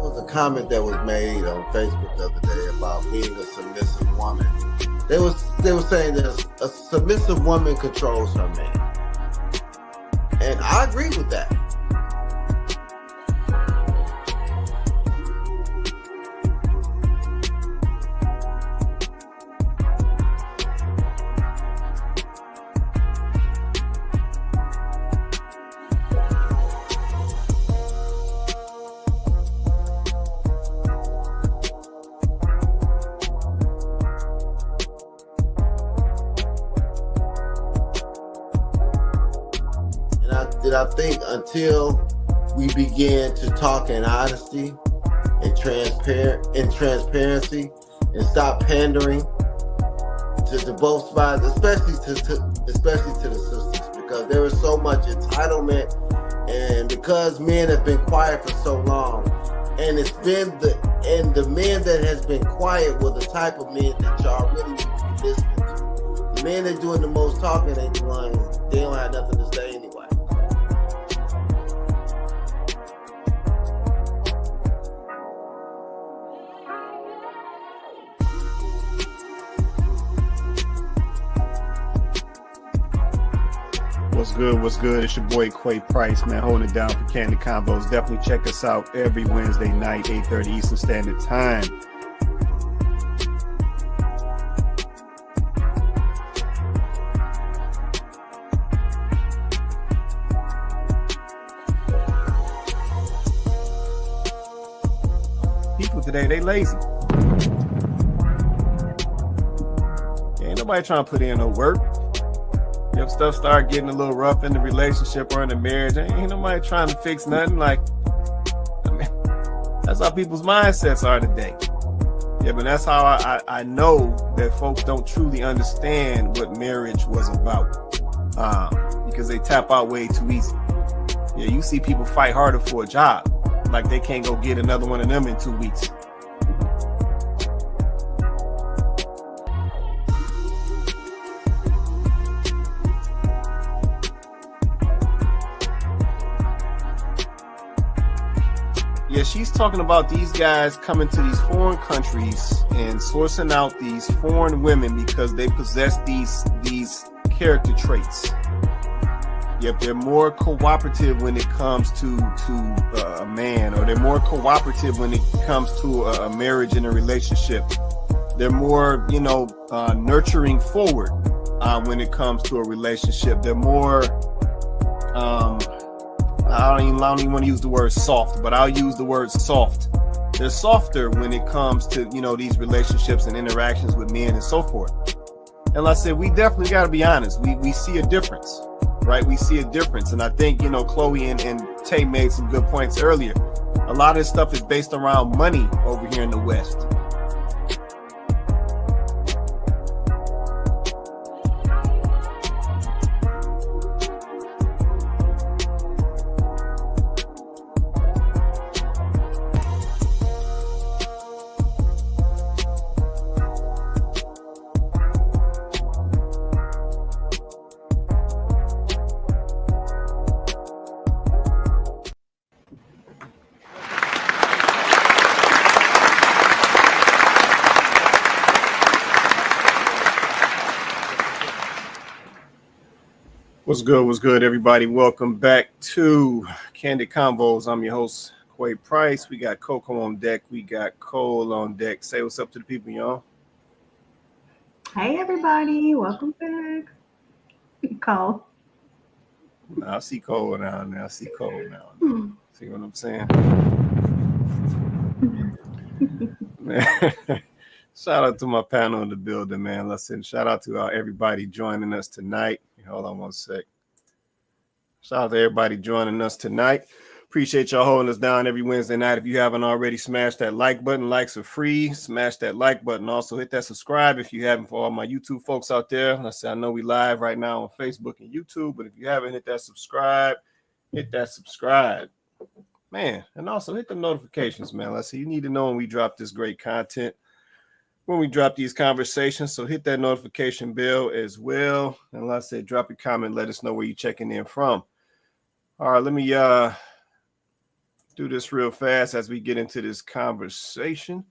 was a comment that was made on Facebook the other day about being a submissive woman. They were saying that a submissive woman controls her man, and I agree with that. I think until we begin to talk in honesty and transparency and stop pandering to both sides, especially to the sisters, because there is so much entitlement, and because men have been quiet for so long, and it's been the men that has been quiet were the type of men that y'all really need to be listening to. The men that doing the most talking ain't the ones, they don't have nothing to say anyway. What's good? It's your boy Quay Price, man, holding it down for Kandid Konvos. Definitely check us out every Wednesday night, 8:30 Eastern Standard Time. People today, they lazy. Ain't nobody trying to put in no work. If stuff start getting a little rough in the relationship or in the marriage, ain't nobody trying to fix nothing. Like, I mean, that's how people's mindsets are today. Yeah, but that's how I know that folks don't truly understand what marriage was about, because they tap out way too easy. Yeah, you see people fight harder for a job, like they can't go get another one of them in 2 weeks. Yeah, she's talking about these guys coming to these foreign countries and sourcing out these foreign women because they possess these character traits. Yep, they're more cooperative when it comes to a man, or they're more cooperative when it comes to a marriage and a relationship. They're more, nurturing forward when it comes to a relationship. They're more I don't even want to use the word soft, but I'll use the word soft. They're softer when it comes to, these relationships and interactions with men and so forth. And like I said, we definitely got to be honest. We see a difference, right? We see a difference. And I think, Chloe and Tay made some good points earlier. A lot of this stuff is based around money over here in the West. What's good, everybody? Welcome back to Kandid Konvos. I'm your host, Quay Price. We got Coco on deck. We got Cole on deck. Say what's up to the people, y'all. Hey, everybody. Welcome back. Cole. I see Cole now. See what I'm saying? Man. Shout out to my panel in the building, man. Listen, shout out to everybody joining us tonight. Hold on one sec. Shout out to everybody joining us tonight. Appreciate y'all holding us down every Wednesday night. If you haven't already, smash that like button. Likes are free. Smash that like button. Also hit that subscribe if you haven't. For all my YouTube folks out there, I know we live right now on Facebook and YouTube, but if you haven't hit that subscribe, man. And also hit the notifications, man. Let's see, you need to know when we drop this great content, when we drop these conversations. So hit that notification bell as well. And like I said, drop your comment. Let us know where you're checking in from. All right, let me do this real fast as we get into this conversation.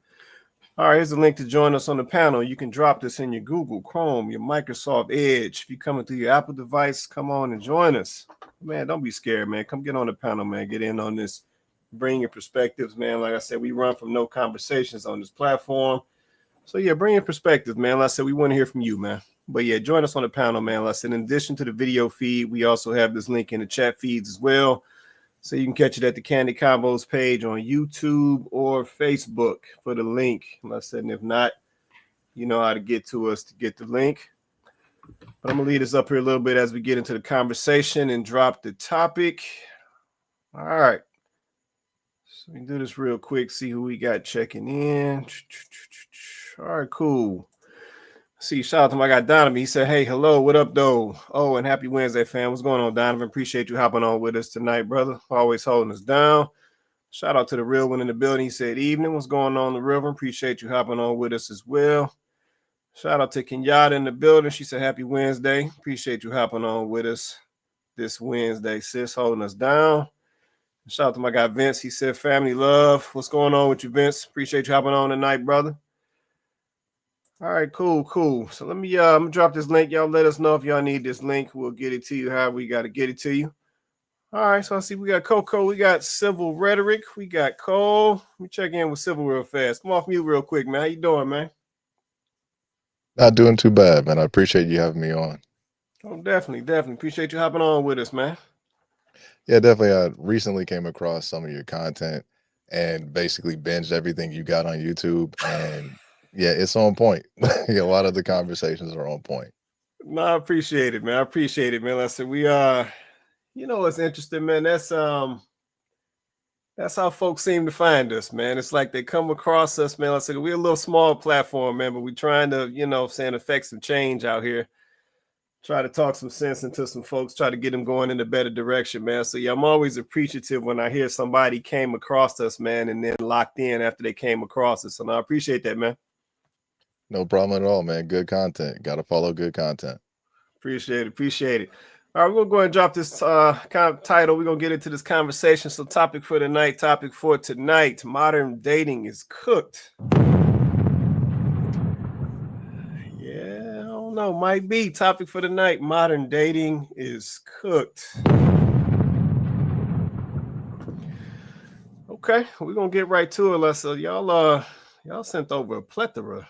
All right, here's a link to join us on the panel. You can drop this in your Google Chrome, your Microsoft Edge. If you're coming through your Apple device, come on and join us. Man, don't be scared, man. Come get on the panel, man. Get in on this. Bring your perspectives, man. Like I said, we run from no conversations on this platform. So, yeah, bring your perspectives, man. Like I said, we want to hear from you, man. But, yeah, join us on the panel, man. Like I said, in addition to the video feed, we also have this link in the chat feeds as well. So you can catch it at the Kandid Konvos page on YouTube or Facebook for the link. Like I said, and if not, you know how to get to us to get the link. But I'm going to lead us up here a little bit as we get into the conversation and drop the topic. All right. So we can do this real quick, see who we got checking in. All right, cool. See, shout out to my guy Donovan. He said, hey, hello, what up, though? Oh, and happy Wednesday, fam. What's going on, Donovan? Appreciate you hopping on with us tonight, brother. Always holding us down. Shout out to the real one in the building. He said, evening. What's going on, the Reverend? Appreciate you hopping on with us as well. Shout out to Kenyatta in the building. She said, happy Wednesday. Appreciate you hopping on with us this Wednesday, sis, holding us down. Shout out to my guy Vince. He said, family love. What's going on with you, Vince? Appreciate you hopping on tonight, brother. All right, cool. So let me I'm gonna drop this link. Y'all let us know if y'all need this link. We'll get it to you however we got to get it to you. All right, so I see we got Coco, we got Civil Rhetoric, we got Cole. Let me check in with Civil real fast. Come off mute real quick, man. How you doing, man? Not doing too bad, man. I appreciate you having me on. Oh, definitely. Appreciate you hopping on with us, man. Yeah, definitely. I recently came across some of your content and basically binged everything you got on YouTube. And yeah, it's on point. A lot of the conversations are on point. No, I appreciate it, man. Like I said, we you know what's interesting, man. That's how folks seem to find us, man. It's like they come across us, man. Like I said, we're a little small platform, man, but we're trying to, affect some change out here. Try to talk some sense into some folks, try to get them going in a better direction, man. So, yeah, I'm always appreciative when I hear somebody came across us, man, and then locked in after they came across us. So, no, I appreciate that, man. No problem at all, man. Good content. Got to follow good content. Appreciate it. All right, we're going to go ahead and drop this kind of title. We're going to get into this conversation. So, topic for tonight, modern dating is cooked. No, might be topic for the night. Modern dating is cooked. Okay, we're gonna get right to it. Let's y'all sent over a plethora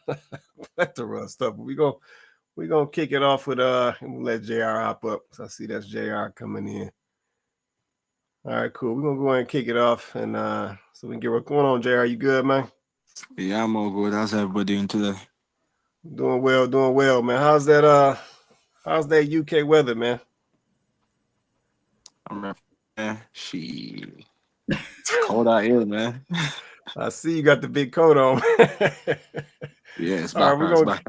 of stuff. We're gonna kick it off with and we'll let JR hop up. So I see that's JR coming in. All right, cool. We're gonna go ahead and kick it off and so we can get what's going on. JR, you good, man? Yeah, I'm all good. How's everybody doing today? Doing well, man. How's that UK weather, man? It's cold out here, man. I see you got the big coat on. Yeah, it's all right, back.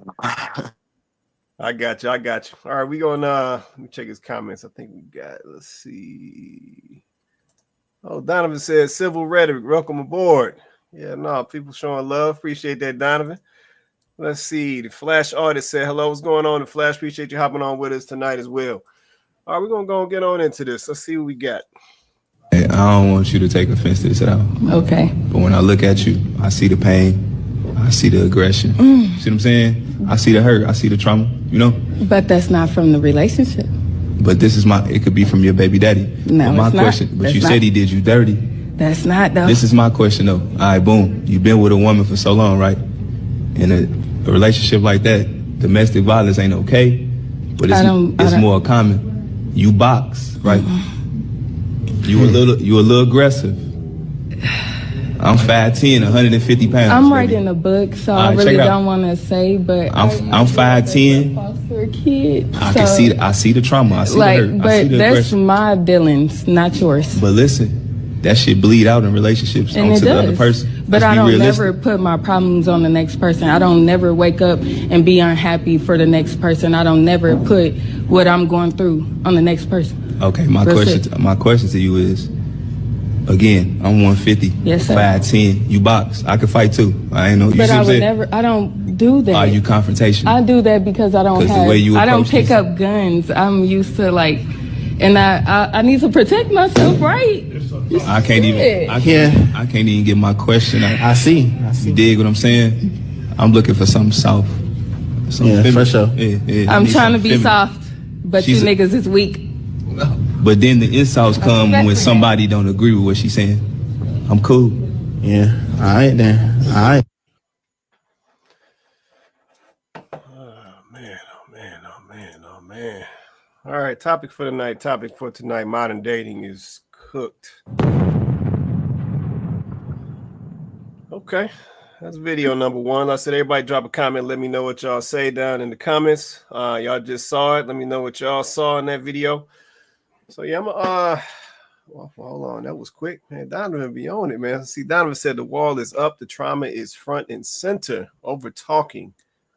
I got you. All right, we gonna let me check his comments. I think we got, let's see. Oh, Donovan says Civil Rhetoric, welcome aboard. Yeah, no, people showing love. Appreciate that, Donovan. Let's see. The Flash Artist said, hello, what's going on? The Flash, appreciate you hopping on with us tonight as well. All right, we're going to go and get on into this. Let's see what we got. Hey, I don't want you to take offense to this at all. Okay. But when I look at you, I see the pain. I see the aggression. See what I'm saying? I see the hurt. I see the trauma, But that's not from the relationship. But this is it could be from your baby daddy. No, but my it's question, not. but That's you not. said he did you dirty. That's not, though. This is my question, though. All right, boom. You've been with a woman for so long, right? In a relationship like that, domestic violence ain't okay, but it's more common. You box, right? You a little aggressive. I'm 5'10", 150 pounds. I'm writing a book, so I really don't want to say, but I'm 5'10". Foster kid. I see the trauma. I see the hurt. But I see the that's aggression. my dealings, not yours. But listen, that shit bleed out in relationships And onto it the does. other person. But Let's I be don't realistic. never put my problems on the next person. I don't never wake up and be unhappy for the next person. I don't never put what I'm going through on the next person. Okay, my question to you is, again, I'm 150, Yes, sir. 5'10". You box. I could fight too. I ain't know. But I would never. I don't do that. Are you confrontational? I do that because I don't 'Cause the have. way you I don't approach pick this- up guns. I'm used to and I need to protect myself, right? I can't even get my question out. I see. You dig what I'm saying? I'm looking for something soft. Yeah, for sure. I'm trying to be soft, but you niggas is weak. But then the insults come when somebody don't agree with what she's saying. I'm cool. Yeah. All right then. All right. Man. All right, topic for tonight. Modern dating is cooked. Okay, that's video number 1. I said everybody drop a comment. Let me know what y'all say down in the comments. Y'all just saw it. Let me know what y'all saw in that video. So yeah, well, hold on. That was quick, man. Donovan be on it, man. See, Donovan said the wall is up. The trauma is front and center. Over talking.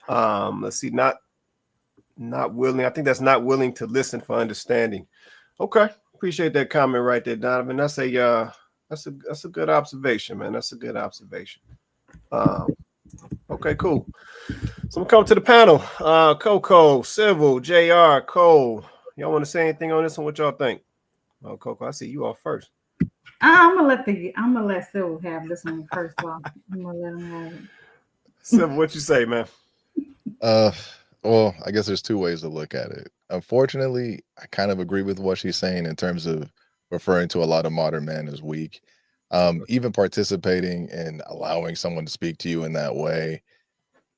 Let's see, not willing. I think that's not willing to listen for understanding. Okay, appreciate that comment right there, Donovan. That's a good observation, man. That's a good observation. Okay, cool. So I'm coming to the panel. Coco, Civil, JR, Cole. Y'all want to say anything on this one? What y'all think? Oh, Coco, I see you off first. I'm gonna let Civil have this one first. I'm gonna let him have it. Civil, what you say, man? Well, I guess there's 2 ways to look at it. Unfortunately, I kind of agree with what she's saying in terms of referring to a lot of modern men as weak. Even participating in allowing someone to speak to you in that way,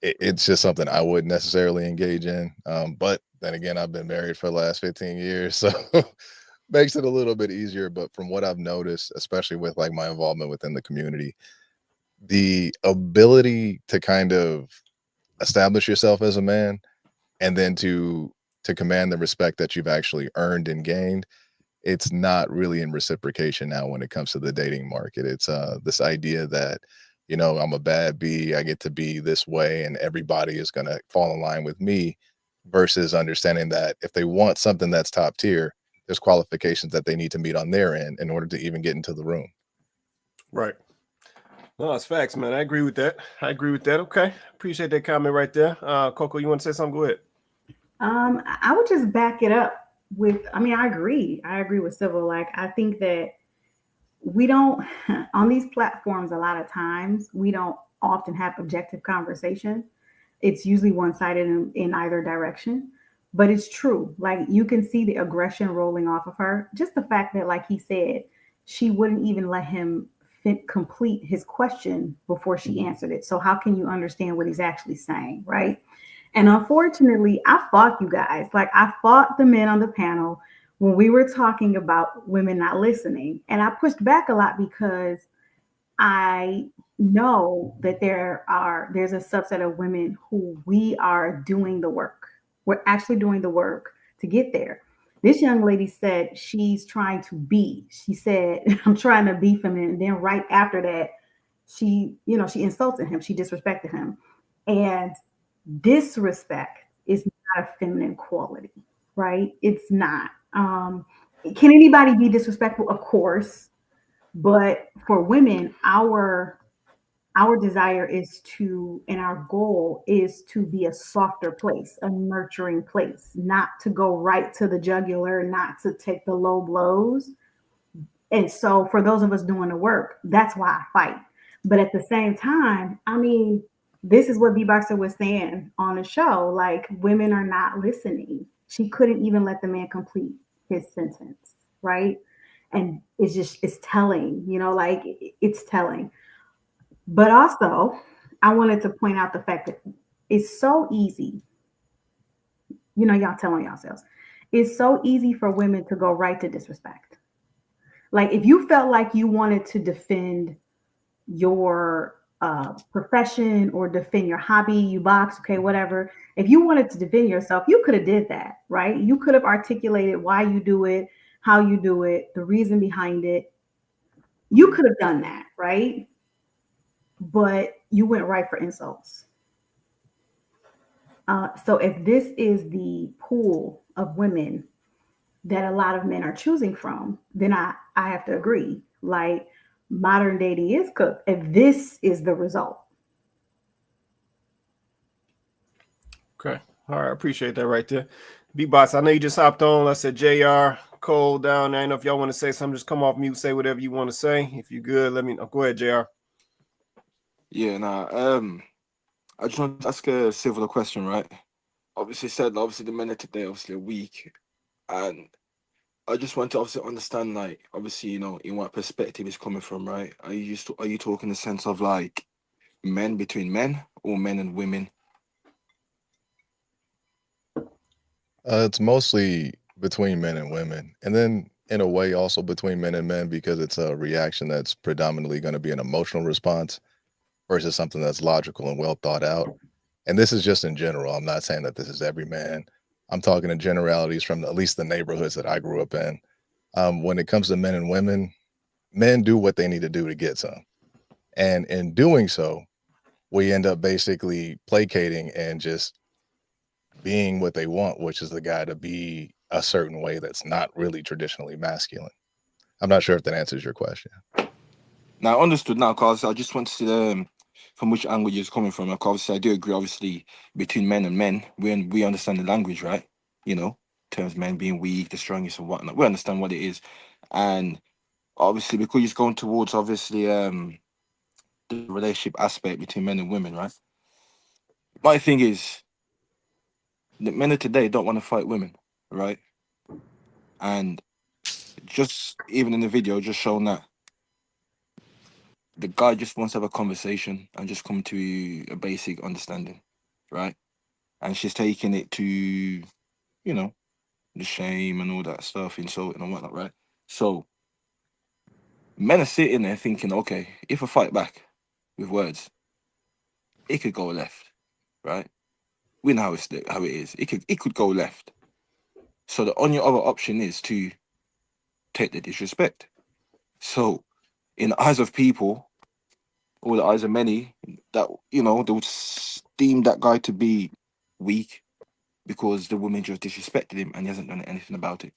it's just something I wouldn't necessarily engage in. But then again, I've been married for the last 15 years, so makes it a little bit easier. But from what I've noticed, especially with like my involvement within the community, the ability to kind of establish yourself as a man and then to command the respect that you've actually earned and gained, it's not really in reciprocation now when it comes to the dating market. It's this idea that, you know, I'm a bad bee, I get to be this way and everybody is going to fall in line with me, versus understanding that if they want something that's top tier, there's qualifications that they need to meet on their end in order to even get into the room. Right. No, it's facts, man. I agree with that. Okay. Appreciate that comment right there. Coco, you want to say something? Go ahead. I would just back it up with, I agree with Civil. Like, I think that we don't, on these platforms, a lot of times, we don't often have objective conversation. It's usually one-sided in either direction, but it's true. Like, you can see the aggression rolling off of her. Just the fact that, like he said, she wouldn't even let him complete his question before she answered it. So how can you understand what he's actually saying, right? And unfortunately, I fought you guys. Like, I fought the men on the panel when we were talking about women not listening. And I pushed back a lot because I know that there's a subset of women who we are doing the work. We're actually doing the work to get there. This young lady said she's trying to be. She said, I'm trying to be feminine. And then right after that, she insulted him. She disrespected him. And disrespect is not a feminine quality, right? It's not. Can anybody be disrespectful? Of course. But for women, our desire is to, and our goal is to be a softer place, a nurturing place, not to go right to the jugular, not to take the low blows. And so for those of us doing the work, that's why I fight. But at the same time, this is what B-Boxer was saying on the show. Like, women are not listening. She couldn't even let the man complete his sentence, right? And it's telling, it's telling. But also, I wanted to point out the fact that it's so easy. Y'all telling yourselves, it's so easy for women to go right to disrespect. Like, if you felt like you wanted to defend your profession or defend your hobby, you box, okay, whatever. If you wanted to defend yourself, you could have did that, right? You could have articulated why you do it, how you do it, the reason behind it. You could have done that, right? But you went right for insults. So if this is the pool of women that a lot of men are choosing from, then I have to agree. Like, modern dating is cooked if this is the result. Okay. All right. I appreciate that right there. B-Box, I know you just hopped on. I said JR, Cole down there. I know if y'all want to say something, just come off mute, say whatever you want to say. If you're good, let me know. Go ahead, JR. Yeah, I just want to ask a civil question, right? Obviously the men of today obviously are weak, and I just want to obviously understand, like, obviously, you know, in what perspective it's coming from, right? Are you talking in the sense of like men between men or men and women? It's mostly between men and women, and then in a way also between men and men because it's a reaction that's predominantly going to be an emotional response versus something that's logical and well thought out. And this is just in general. I'm not saying that this is every man. I'm talking in generalities from at least the neighborhoods that I grew up in. When it comes to men and women, men do what they need to do to get some. And in doing so, we end up basically placating and just being what they want, which is the guy to be a certain way that's not really traditionally masculine. I'm not sure if that answers your question. Now, understood now, because I just want to see from which angle you're coming from. Like, obviously, I do agree, obviously, between men and men, we understand the language, right? You know, in terms of men being weak, the strongest and whatnot. We understand what it is. And obviously, because you're going towards, obviously, the relationship aspect between men and women, right? My thing is, the men of today don't want to fight women, right? And just even in the video, just showing that the guy just wants to have a conversation and just come to a basic understanding, right? And she's taking it to, you know, the shame and all that stuff, insulting and whatnot, right? So men are sitting there thinking, okay, if I fight back with words, it could go left, right? We know how it is. It could go left. So the only other option is to take the disrespect. So in the eyes of people, or the eyes of many, that, you know, they would deem that guy to be weak because the woman just disrespected him and he hasn't done anything about it.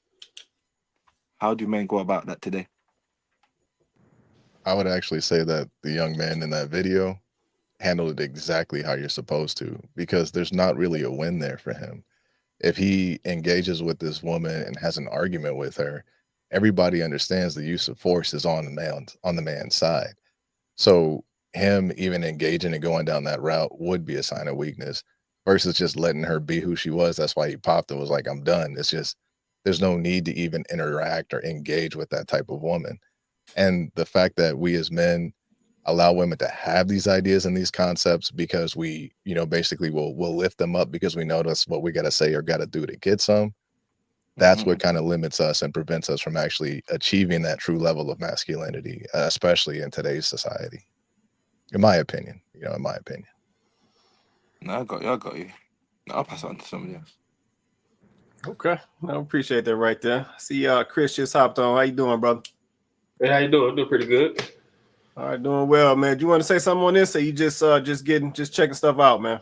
How do men go about that today? I would actually say that the young man in that video handled it exactly how you're supposed to, because there's not really a win there for him. If he engages with this woman and has an argument with her, everybody understands the use of force is on the man's side. So him even engaging and going down that route would be a sign of weakness versus just letting her be who she was. That's why he popped and was like, I'm done. It's just, there's no need to even interact or engage with that type of woman. And the fact that we as men allow women to have these ideas and these concepts because we, you know, basically we'll lift them up because we know that's what we got to say or got to do to get some. That's what kind of limits us and prevents us from actually achieving that true level of masculinity, especially in today's society. In my opinion, in my opinion. No, I got you. No, I'll pass on to somebody else. Okay, I appreciate that right there. See, Chris just hopped on. How you doing, brother? Hey, how you doing? I'm doing pretty good. All right, doing well, man. Do you want to say something on this, or you just checking stuff out, man?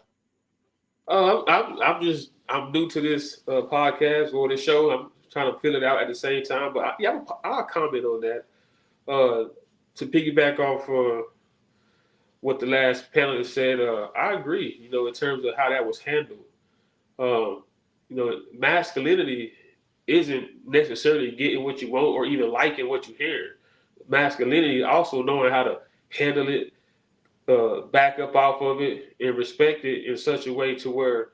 I'm new to this podcast or this show. I'm trying to fill it out at the same time. But I'll comment on that. To piggyback off what the last panelist said, I agree. You know, in terms of how that was handled. You know, masculinity isn't necessarily getting what you want or even liking what you hear. Masculinity is also knowing how to handle it, back up off of it, and respect it in such a way to where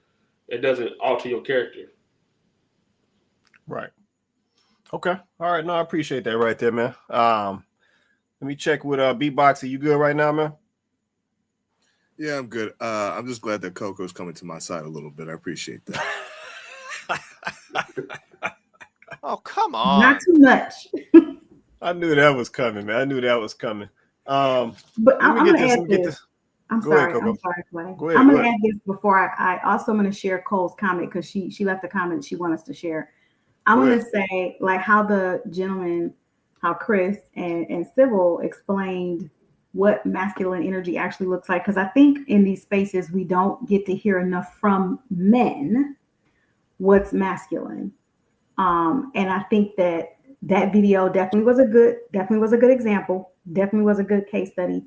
it doesn't alter your character. Right. Okay. All right. No, I appreciate that right there, man. Let me check with Beatbox. Are you good right now, man? Yeah, I'm good. I'm just glad that Coco's coming to my side a little bit. I appreciate that. Oh, come on. Not too much. I knew that was coming, man. I knew that was coming. But I'm going to add this. I'm sorry. Ahead, I'm sorry, Clay. Go ahead, I'm going to add this before I also going to share Cole's comment because she left a comment she wants us to share. I want to say like how the gentleman, how Chris and Sybil explained what masculine energy actually looks like. Because I think in these spaces, we don't get to hear enough from men what's masculine. And I think that video definitely was a good example, definitely was a good case study.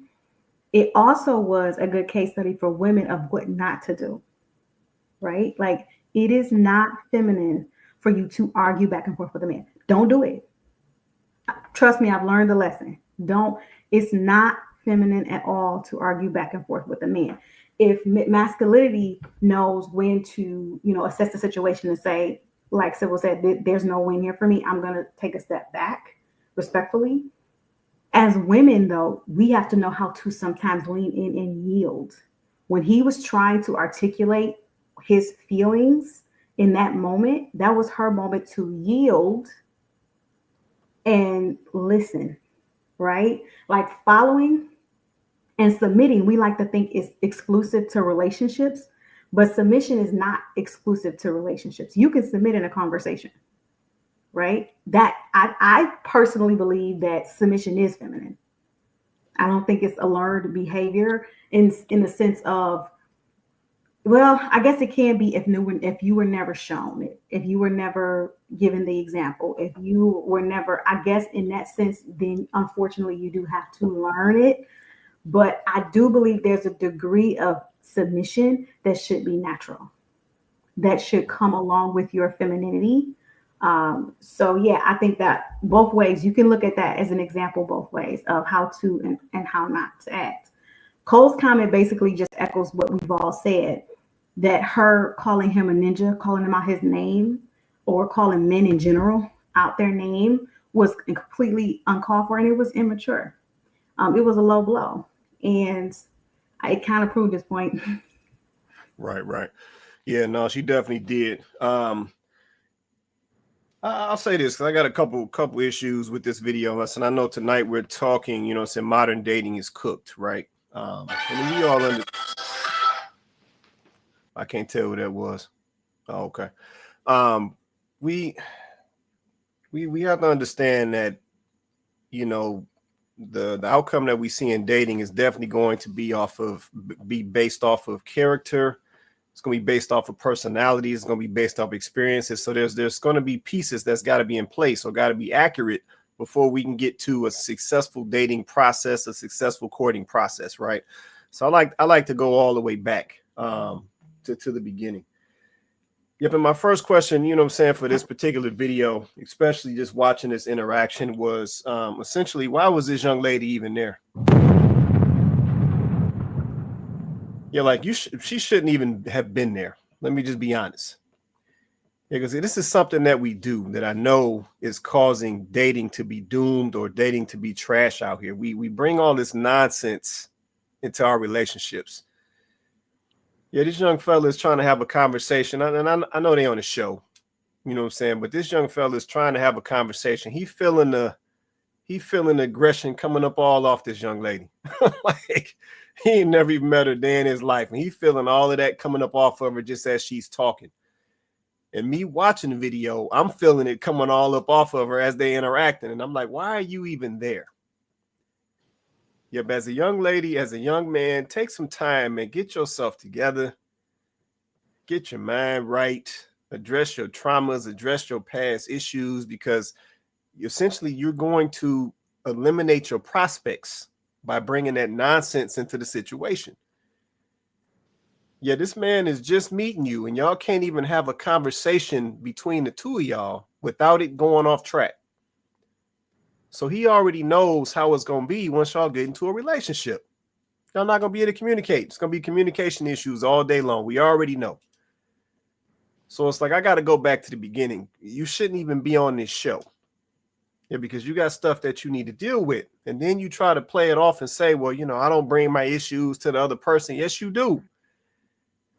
It also was a good case study for women of what not to do, right? Like it is not feminine for you to argue back and forth with a man. Don't do it. Trust me, I've learned the lesson. It's not feminine at all to argue back and forth with a man. If masculinity knows when to, assess the situation and say, like Sybil said, there's no win here for me, I'm going to take a step back respectfully. As women, though, we have to know how to sometimes lean in and yield. When he was trying to articulate his feelings in that moment, that was her moment to yield and listen, right? Like following and submitting, we like to think is exclusive to relationships, but submission is not exclusive to relationships. You can submit in a conversation, right? That I personally believe that submission is feminine. I don't think it's a learned behavior in the sense of, well, I guess it can be if you were never shown it, if you were never given the example, if you were never, I guess in that sense, then unfortunately you do have to learn it. But I do believe there's a degree of submission that should be natural, that should come along with your femininity. So yeah, I think that both ways, you can look at that as an example, both ways of how to and how not to act. Cole's comment basically just echoes what we've all said, that her calling him a ninja, calling him out his name, or calling men in general out their name was completely uncalled for, and it was immature. It was a low blow, and it kind of proved his point. Right. Yeah, no, she definitely did. I'll say this, because I got a couple issues with this video. Listen, I know tonight we're talking, saying modern dating is cooked, right? And we all I can't tell who that was. Oh, okay. We have to understand that, the outcome that we see in dating is definitely going to be based off of character. It's going to be based off of personality. It's going to be based off experiences. So there's going to be pieces that's got to be in place or got to be accurate before we can get to a successful dating process, a successful courting process, right? So I like to go all the way back to the beginning. Yep, and my first question, for this particular video, especially just watching this interaction, was essentially, why was this young lady even there? Yeah, like she shouldn't even have been there. Let me just be honest. Yeah, because this is something that we do that I know is causing dating to be doomed or dating to be trash out here. We bring all this nonsense into our relationships. Yeah, this young fella is trying to have a conversation, and I know they on the show, but this young fella is trying to have a conversation. He feeling the aggression coming up all off this young lady. Like he ain't never even met her day in his life, and he feeling all of that coming up off of her just as she's talking. And me watching the video, I'm feeling it coming all up off of her as they interacting, and I'm like, why are you even there? Yep, as a young lady, as a young man, take some time and get yourself together, get your mind right, address your traumas, address your past issues, because essentially you're going to eliminate your prospects by bringing that nonsense into the situation. Yeah, this man is just meeting you, and y'all can't even have a conversation between the two of y'all without it going off track. So he already knows how it's going to be once y'all get into a relationship. Y'all not going to be able to communicate. It's going to be communication issues all day long. We already know. So it's like, I got to go back to the beginning. You shouldn't even be on this show. Yeah, because you got stuff that you need to deal with. And then you try to play it off and say, well, I don't bring my issues to the other person. Yes, you do.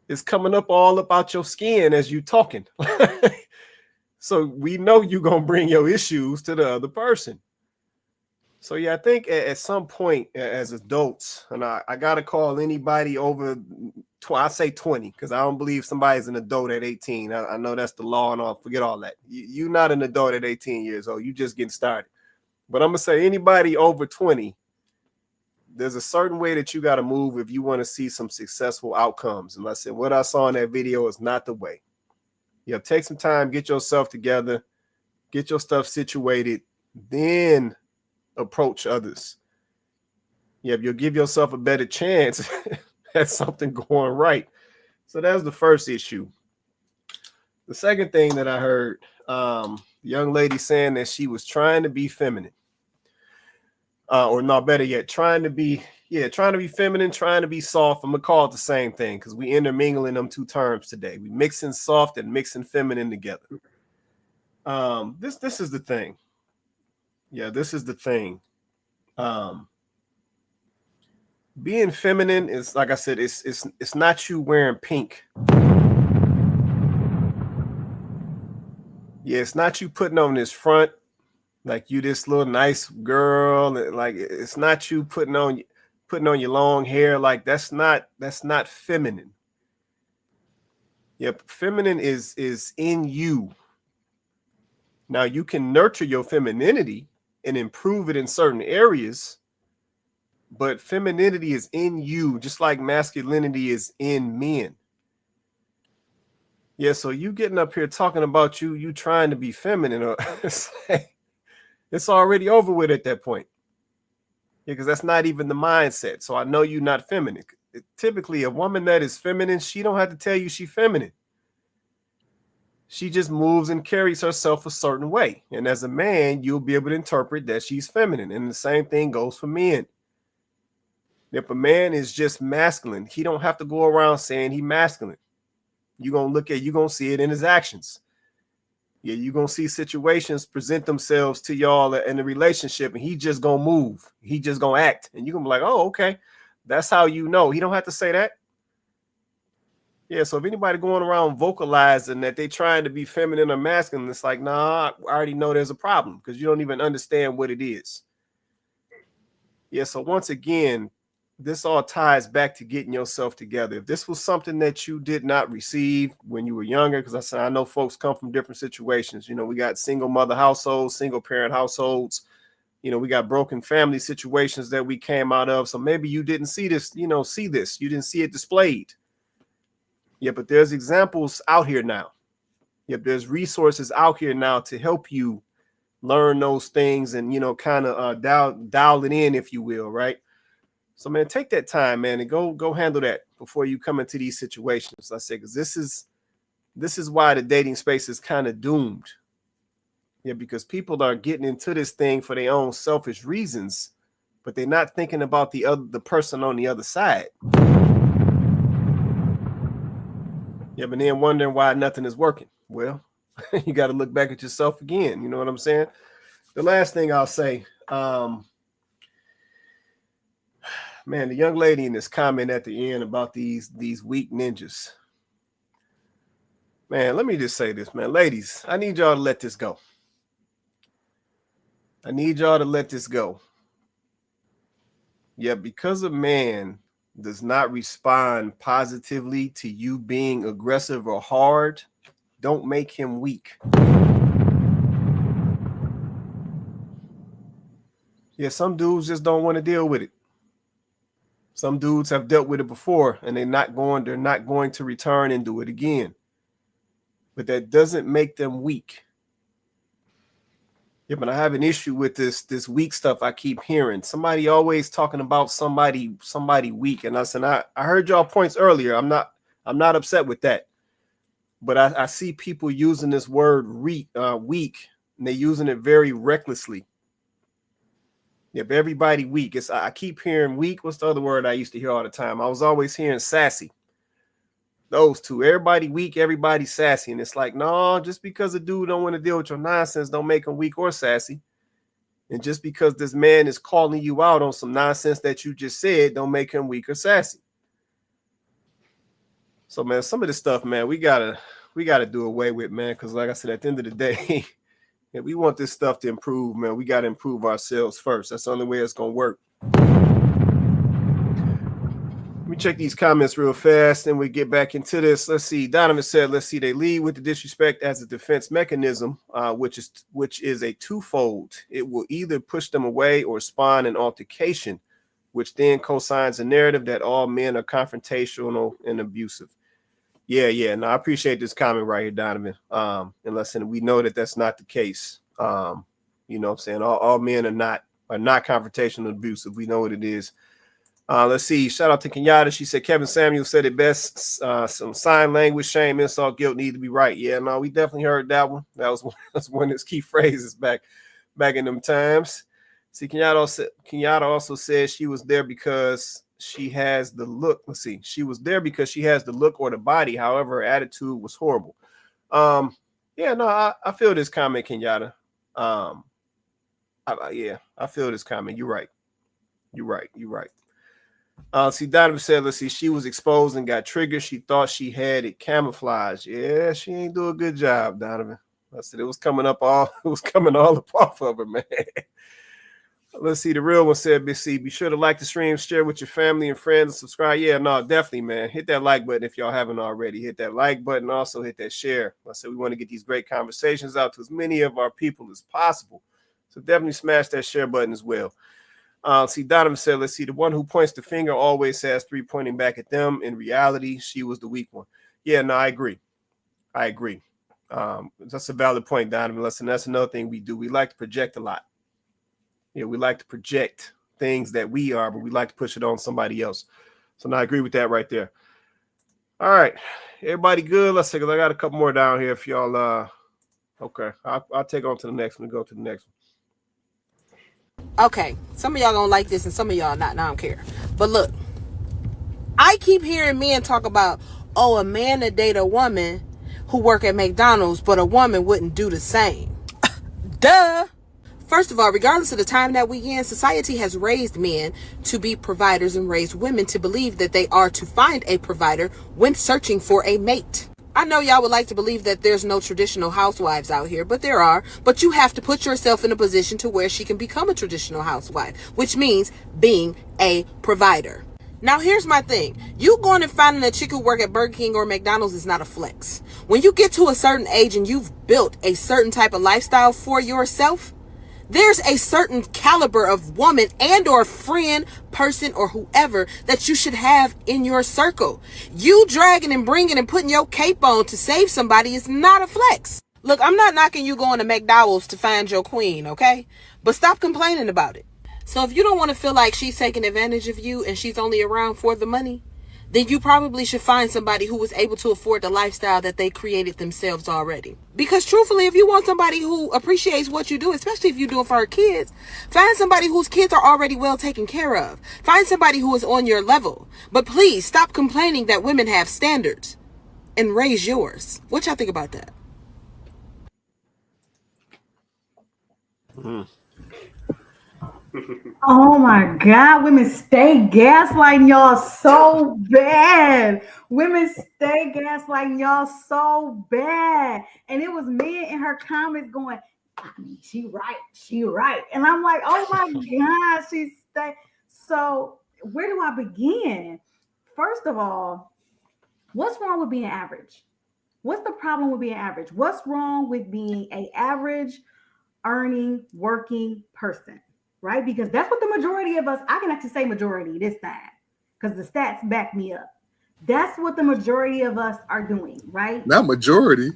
It's coming up all about your skin as you talking. So we know you're going to bring your issues to the other person. So, yeah, I think at some point as adults, and I got to call anybody over, I say 20, because I don't believe somebody's an adult at 18. I know that's the law and all. Forget all that. You're not an adult at 18 years old. You just getting started. But I'm going to say anybody over 20, there's a certain way that you got to move if you want to see some successful outcomes. And I said, what I saw in that video is not the way. Yeah, take some time, get yourself together, get your stuff situated, then approach others. Yeah, you'll give yourself a better chance at something going right. So that's the first issue. The second thing that I heard, the The young lady saying that she was trying to be feminine. Or not, better yet, trying to be feminine, trying to be soft. I'm gonna call it the same thing because we intermingling them two terms today. We mixing soft and mixing feminine together. This is the thing. Yeah, this is the thing. Being feminine is, like I said, it's not you wearing pink. Yeah, it's not you putting on this front like you this little nice girl. Like it's not you putting on your long hair. Like that's not feminine. Yep, feminine is in you. Now you can nurture your femininity and improve it in certain areas, but femininity is in you, just like masculinity is in men. Yeah, so you getting up here talking about you trying to be feminine, or it's already over with at that point. Yeah, because that's not even the mindset. So I know you're not feminine. Typically, a woman that is feminine, she don't have to tell you she's feminine. She just moves and carries herself a certain way. And as a man, you'll be able to interpret that she's feminine. And the same thing goes for men. If a man is just masculine, he don't have to go around saying he's masculine. You're gonna see it in his actions. Yeah, you're gonna see situations present themselves to y'all in a relationship, and he just gonna move. He just gonna act. And you're gonna be like, oh, okay. That's how you know. He don't have to say that. Yeah, so if anybody going around vocalizing that they trying to be feminine or masculine, it's like, nah, I already know there's a problem because you don't even understand what it is. Yeah, so once again, this all ties back to getting yourself together. If this was something that you did not receive when you were younger, because I know folks come from different situations. You know, we got single mother households, single parent households. You know, we got broken family situations that we came out of. So maybe you didn't see this, you didn't see it displayed. Yeah, but there's examples out here now. Yep, there's resources out here now to help you learn those things and, kind of dial it in, if you will, right? So, man, take that time, man, and go handle that before you come into these situations. I say, because this is why the dating space is kind of doomed. Yeah, because people are getting into this thing for their own selfish reasons, but they're not thinking about the person on the other side. Yeah, but then wondering why nothing is working. Well, you got to look back at yourself again. You know what I'm saying? The last thing I'll say, man, the young lady in this comment at the end about these weak ninjas. Man, let me just say this, man. Ladies, I need y'all to let this go. I need y'all to let this go. Yeah, because a man does not respond positively to you being aggressive or hard, don't make him weak. Yeah, some dudes just don't want to deal with it. Some dudes have dealt with it before and they're not going to return and do it again. But that doesn't make them weak. Yeah, but I have an issue with this weak stuff I keep hearing. Somebody always talking about somebody weak. And I said, I heard y'all points earlier. I'm not upset with that. But I see people using this word weak, and they're using it very recklessly. If everybody weak, I keep hearing weak. What's the other word I used to hear all the time? I was always hearing sassy. Those two, everybody weak, everybody sassy. And it's like, no, just because a dude don't want to deal with your nonsense don't make him weak or sassy. And just because this man is calling you out on some nonsense that you just said don't make him weak or sassy. So, man, some of this stuff, man, we gotta do away with, man, because like I said, at the end of the day, if we want this stuff to improve, man, we got to improve ourselves first. That's the only way it's going to work. Let me check these comments real fast, and we get back into this. Let's see. Donovan said, let's see, they lead with the disrespect as a defense mechanism, which is a twofold. It will either push them away or spawn an altercation, which then cosigns a narrative that all men are confrontational and abusive. Yeah. No, I appreciate this comment right here, Donovan. And listen, we know that that's not the case. You know what I'm saying? All men are not confrontational and abusive. We know what it is. Let's see. Shout out to Kenyatta. She said Kevin Samuel said it best. Some sign language, shame, insult, guilt need to be right. Yeah, no, we definitely heard that one. That's one of his key phrases back in them times. See, Kenyatta also said she was there because she has the look. Let's see. She was there because she has the look or the body. However, her attitude was horrible. Yeah, no, I feel this comment, Kenyatta. I feel this comment. You're right. See, Donovan said, let's see, she was exposed and got triggered. She thought she had it camouflaged. Yeah, she ain't do a good job, Donovan. I said it was coming all up off of her, man. Let's see, the real one said, be sure to like the stream, share with your family and friends, and subscribe. Yeah, no, definitely, man. Hit that like button if y'all haven't already. Hit that like button. Also hit that share. I said we want to get these great conversations out to as many of our people as possible. So definitely smash that share button as well. See, Donovan said, let's see, the one who points the finger always has three pointing back at them. In reality, she was the weak one. Yeah, no, I agree. That's a valid point, Donovan. Listen, that's another thing we do. We like to project a lot. Yeah, we like to project things that we are, but we like to push it on somebody else. So now I agree with that right there. All right. Everybody good? Let's see, because I got a couple more down here if y'all okay. I'll take on to the next one and go to the next one. Okay, some of y'all gonna like this and some of y'all not, and I don't care. But look, I keep hearing men talk about, a man to date a woman who work at McDonald's, but a woman wouldn't do the same. Duh. First of all, regardless of the time that we in, society has raised men to be providers and raised women to believe that they are to find a provider when searching for a mate. I know y'all would like to believe that there's no traditional housewives out here, but there are. But you have to put yourself in a position to where she can become a traditional housewife, which means being a provider. Now, here's my thing. You going and finding a chick who work at Burger King or McDonald's is not a flex. When you get to a certain age and you've built a certain type of lifestyle for yourself, there's a certain caliber of woman and or friend, person, or whoever that you should have in your circle. You dragging and bringing and putting your cape on to save somebody is not a flex. Look, I'm not knocking you going to McDowell's to find your queen, okay? But stop complaining about it. So if you don't want to feel like she's taking advantage of you and she's only around for the money, then you probably should find somebody who was able to afford the lifestyle that they created themselves already. Because truthfully, if you want somebody who appreciates what you do, especially if you do it for her kids, find somebody whose kids are already well taken care of. Find somebody who is on your level. But please stop complaining that women have standards and raise yours. What y'all think about that? Oh my God, women stay gaslighting y'all so bad. Women stay gaslighting y'all so bad. And it was men in her comments going, I mean, she right. And I'm like, oh my God, she stay. So where do I begin? First of all, what's wrong with being average? What's the problem with being average? What's wrong with being an average earning, working person? Right? Because that's what the majority of us, I can actually say majority this time because the stats back me up. That's what the majority of us are doing, right? Not majority.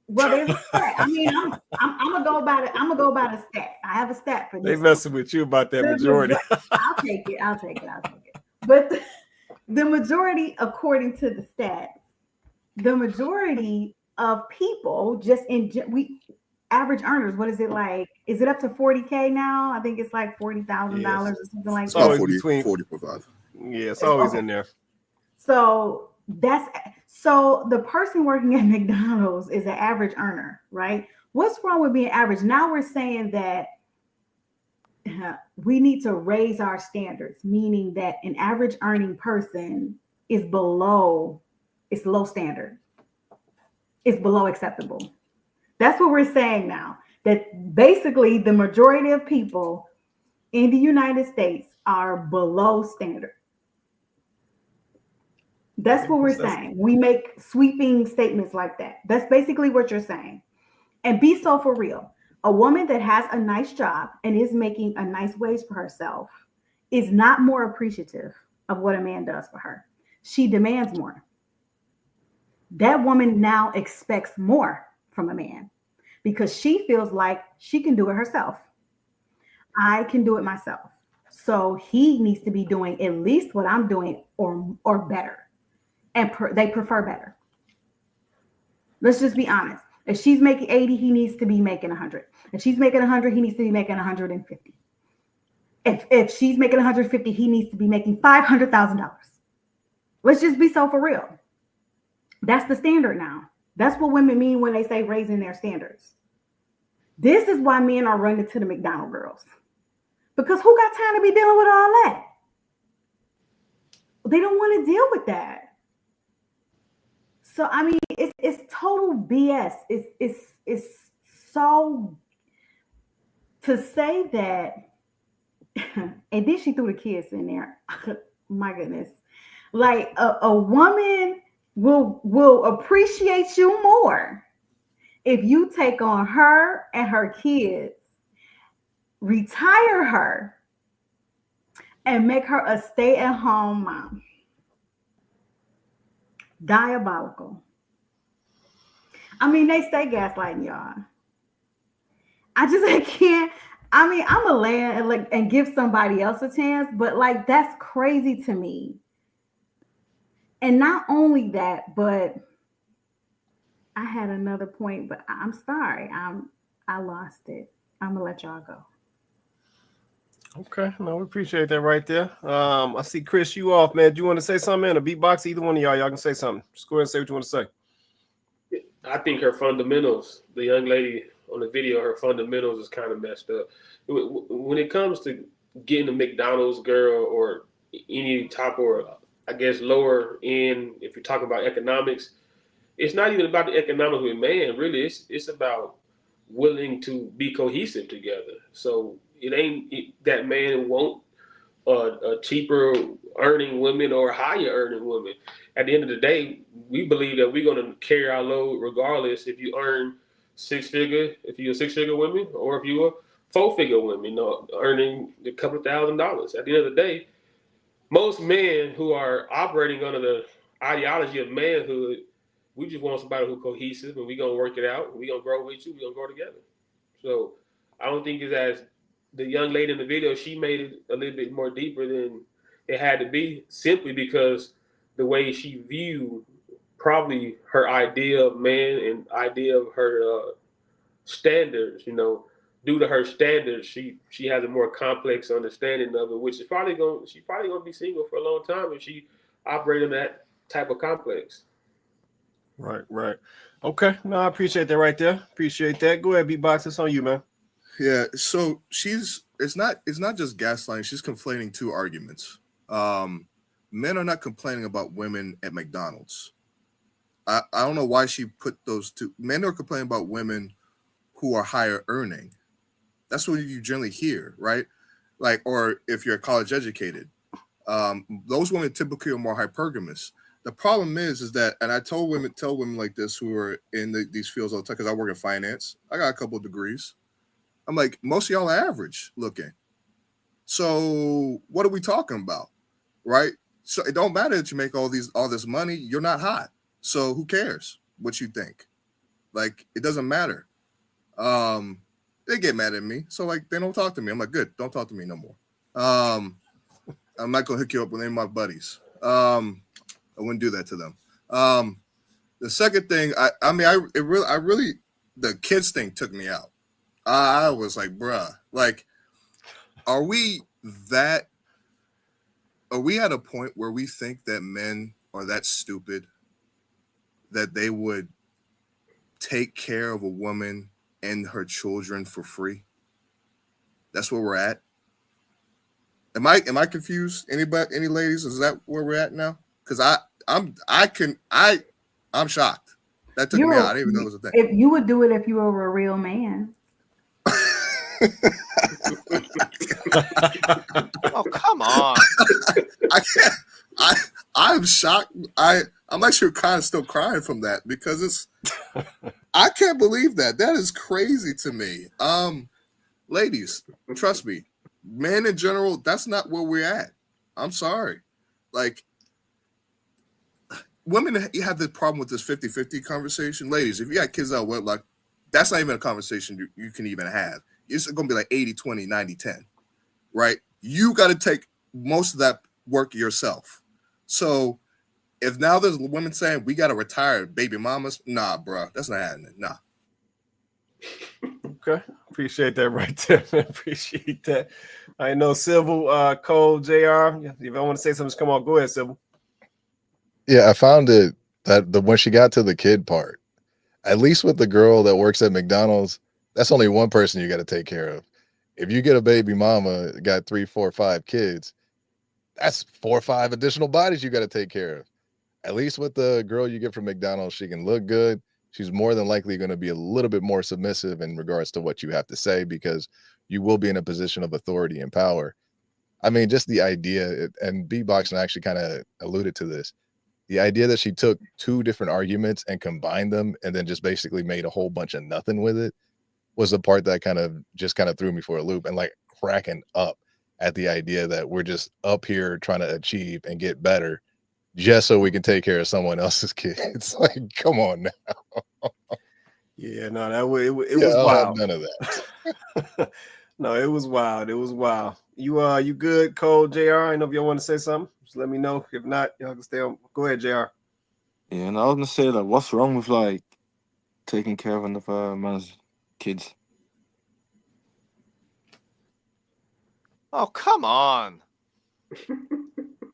Well, there's a stat. I mean, I'm gonna go by the stat. I have a stat for this. They messing with you about that majority. I'll take it. But the majority, according to the stats, the majority of people average earners, what is it like? Is it up to 40K now? I think it's like $40,000 or something like that. Always between 40 for 5. Yeah, it's always in there. So the person working at McDonald's is an average earner, right? What's wrong with being average? Now we're saying that we need to raise our standards, meaning that an average earning person is low standard. It's below acceptable. That's what we're saying now, that basically the majority of people in the United States are below standard. That's what we're saying. We make sweeping statements like that. That's basically what you're saying. And be so for real. A woman that has a nice job and is making a nice wage for herself is not more appreciative of what a man does for her. She demands more. That woman now expects more from a man because she feels like she can do it herself. I can do it myself. So he needs to be doing at least what I'm doing or better. And they prefer better. Let's just be honest. If she's making 80, he needs to be making 100. If she's making 100, he needs to be making 150. If she's making 150, he needs to be making $500,000. Let's just be so for real. That's the standard now. That's what women mean when they say raising their standards. This is why men are running to the McDonald's girls. Because who got time to be dealing with all that? They don't want to deal with that. So I mean, it's total BS. It's so to say that, and then she threw the kids in there. My goodness, like a woman will appreciate you more if you take on her and her kids, retire her, and make her a stay-at-home mom. Diabolical. I mean, they stay gaslighting y'all. I can't. I mean, I'm a land and give somebody else a chance, but like that's crazy to me. And not only that, but I had another point, but I'm sorry. I lost it. I'm gonna let y'all go. Okay, no, we appreciate that right there. I see Chris, you off, man. Do you want to say something in a beatbox? Either one of y'all can say something. Just go ahead and say what you want to say. I think her fundamentals, the young lady on the video, her fundamentals is kind of messed up. When it comes to getting a McDonald's girl or any type or I guess lower end, if you're talking about economics, it's not even about the economics with man. Really, it's about willing to be cohesive together. So it ain't that man won't a cheaper earning women or higher earning women. At the end of the day, we believe that we're going to carry our load regardless if you earn if you're a six-figure woman or if you're a four-figure woman, earning a couple $1,000s. At the end of the day, most men who are operating under the ideology of manhood, we just want somebody who's cohesive and we're going to work it out. We're going to grow with you. We're going to grow together. So I don't think it's as the young lady in the video, she made it a little bit more deeper than it had to be, simply because the way she viewed probably her idea of man and idea of her standards, due to her standards, she has a more complex understanding of it, which is she's probably gonna be single for a long time if she operates in that type of complex. Right. Okay, no, I appreciate that right there. Appreciate that. Go ahead, beatbox. It's on you, man. Yeah, so it's not just gaslighting, she's conflating two arguments. Men are not complaining about women at McDonald's. I don't know why she put those two. Men are complaining about women who are higher earning. That's what you generally hear, right? Like, or if you're college educated, those women typically are more hypergamous. The problem is that, and I tell women like this who are in these fields all the time, because I work in finance. I got a couple of degrees. I'm like, most of y'all are average looking. So what are we talking about, right? So it don't matter that you make all this money. You're not hot. So who cares what you think? Like, it doesn't matter. They get mad at me. So like, they don't talk to me. I'm like, good. Don't talk to me no more. I'm not going to hook you up with any of my buddies. I wouldn't do that to them. The second thing, the kids thing took me out. I was like, bruh, like, are we at a point where we think that men are that stupid that they would take care of a woman and her children for free? That's where we're at. Am I confused? Anybody, any ladies? Is that where we're at now? Because I'm shocked. That took me out. I didn't even know it was a thing. If you would do it if you were a real man. Oh, come on. I can't. I'm shocked. I'm actually kind of still crying from that because I can't believe that. That is crazy to me. Ladies, trust me, men in general, that's not where we're at. I'm sorry. Like, women, you have the problem with this 50-50 conversation. Ladies, if you got kids out of wedlock, that's not even a conversation you can even have. It's going to be like 80-20, 90-10, right? you got to take most of that work yourself. So if now there's women saying we got to retire baby mamas, nah, bro, that's not happening. Nah. Okay, appreciate that right there. Appreciate that. I know Civil, Cole, JR. If I want to say something, just come on. Go ahead, Civil. Yeah, I found it that when she got to the kid part, at least with the girl that works at McDonald's, that's only one person you got to take care of. If you get a baby mama, got 3, 4, 5 kids, that's 4 or 5 additional bodies you got to take care of. At least with the girl you get from McDonald's, she can look good. She's more than likely going to be a little bit more submissive in regards to what you have to say, because you will be in a position of authority and power. I mean, just the idea, and Beatboxing actually kind of alluded to this, the idea that she took 2 different arguments and combined them and then just basically made a whole bunch of nothing with it was the part that kind of threw me for a loop, and like cracking up at the idea that we're just up here trying to achieve and get better just so we can take care of someone else's kids. Like, come on now. Yeah, no, that was it was I'll have wild. none of that. No, it was wild. It was wild. You good, Cole, JR? I know if y'all want to say something, just let me know. If not, y'all can stay on. Go ahead, JR. Yeah, and I was gonna say, like, what's wrong with like taking care of another man's kids? Oh, come on.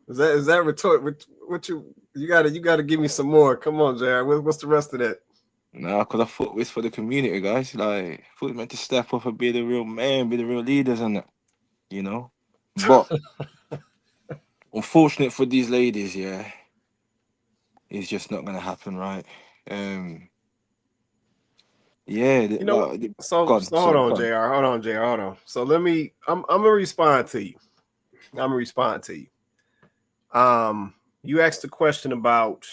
Is that retort? What you gotta give me some more. Come on, JR. What's the rest of that? Nah, because I thought it's for the community, guys. Like, I thought we meant to step up and be the real man, be the real leaders, and that, you know. But unfortunate for these ladies, yeah, it's just not gonna happen, right? Yeah, You know, so go on, hold sorry, on, go on. JR. Hold on, JR. Hold on. So I'm gonna respond to you. You asked a question about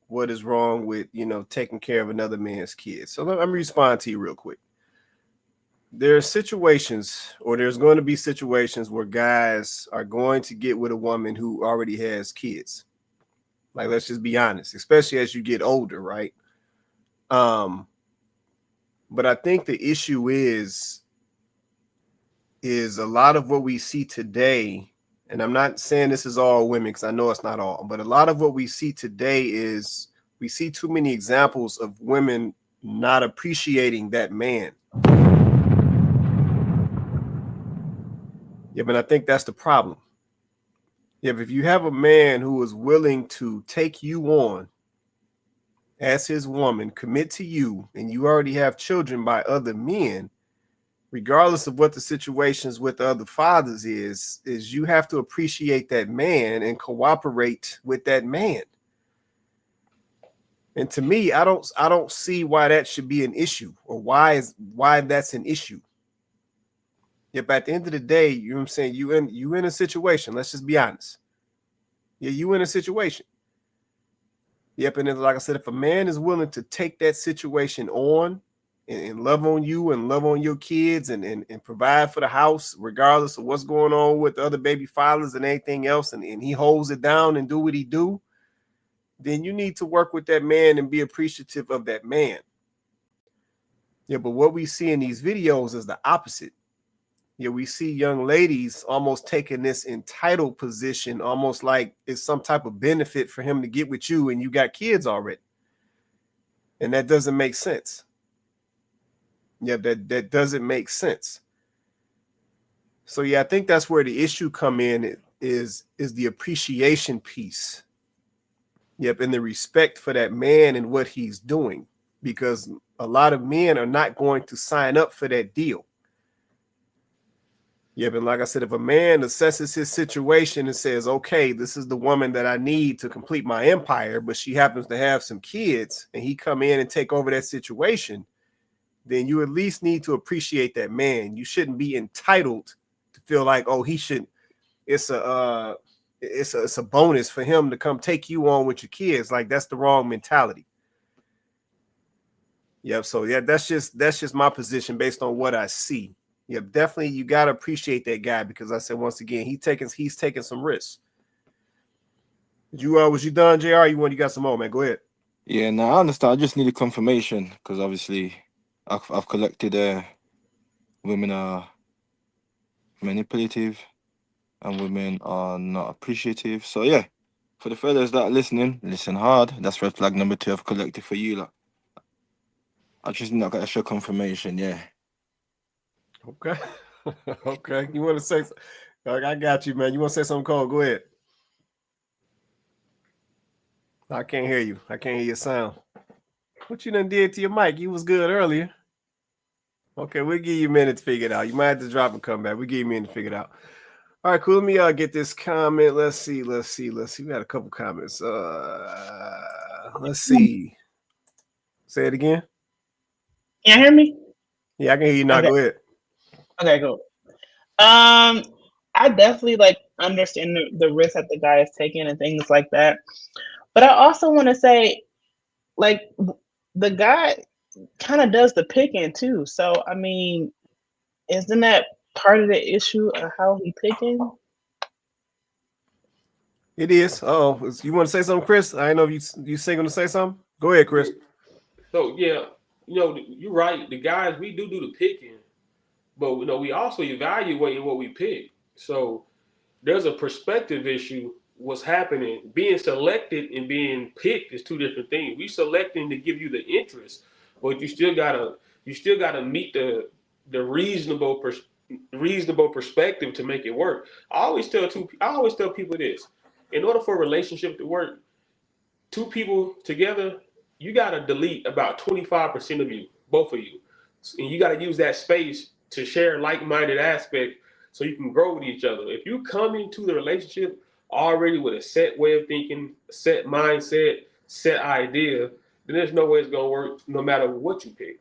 what is wrong with, taking care of another man's kids. So let me respond to you real quick. There are situations, or there's going to be situations where guys are going to get with a woman who already has kids. Like, let's just be honest, especially as you get older, right? But I think the issue is a lot of what we see today, and I'm not saying this is all women because I know it's not all, but a lot of what we see today is we see too many examples of women not appreciating that man. Yeah, but I think that's the problem. Yeah, but if you have a man who is willing to take you on as his woman, commit to you, and you already have children by other men, regardless of what the situations with the other fathers is you have to appreciate that man and cooperate with that man. And to me, I don't see why that should be an issue, or why that's an issue. Yep, at the end of the day, you know what I'm saying, you in a situation, let's just be honest. Yeah, you in a situation. Yep, and then, like I said, if a man is willing to take that situation on and love on you and love on your kids and provide for the house, regardless of what's going on with the other baby fathers and anything else, and he holds it down and do what he do, then you need to work with that man and be appreciative of that man. Yeah, but what we see in these videos is the opposite. Yeah, we see young ladies almost taking this entitled position, almost like it's some type of benefit for him to get with you and you got kids already. And that doesn't make sense. Yeah, that doesn't make sense. So yeah, I think that's where the issue come in is the appreciation piece. Yep, and the respect for that man and what he's doing, because a lot of men are not going to sign up for that deal. Yeah, but like I said, if a man assesses his situation and says, okay, this is the woman that I need to complete my empire, but she happens to have some kids, and he come in and take over that situation, then you at least need to appreciate that man. You shouldn't be entitled to feel like, oh, he should. It's a bonus for him to come take you on with your kids. Like, that's the wrong mentality. Yep. So yeah, that's just my position based on what I see. Yep, definitely you gotta appreciate that guy, because I said once again, he's taking some risks. Was you done, JR? You got some more, man? Go ahead. Yeah, no, I understand. I just need a confirmation because obviously I've collected women are manipulative and women are not appreciative. So yeah, for the fellas that are listening, listen hard. That's red flag number 2 I've collected for you. Like, I just not got extra confirmation. Yeah. Okay. Okay. You want to say? I got you, man. You want to say something, Cole? Go ahead. I can't hear you. I can't hear your sound. What you done did to your mic? You was good earlier. Okay, we'll give you a minute to figure it out. You might have to drop and come back. We'll give you a minute to figure it out. All right, cool. Let me get this comment. Let's see. We got a couple comments. Let's see. Say it again. Can you hear me? Yeah, I can hear you now. Okay. Go ahead. Okay, cool. I definitely like understand the risk that the guy is taking and things like that. But I also want to say, like, the guy kind of does the picking too. So I mean, isn't that part of the issue of how he picking? It is. Oh, you want to say something, Chris? I know if you single to say something. Go ahead, Chris. So yeah, you're right. The guys, we do the picking, but we also evaluate what we pick. So there's a perspective issue. What's happening? Being selected and being picked is two different things. We selecting to give you the interest, but you still gotta meet the reasonable perspective to make it work. I always tell people this: in order for a relationship to work, two people together, you gotta delete about 25% of you, both of you, and you gotta use that space to share like-minded aspect so you can grow with each other. If you come into the relationship already with a set way of thinking, set mindset, set idea, then there's no way it's gonna work no matter what you pick.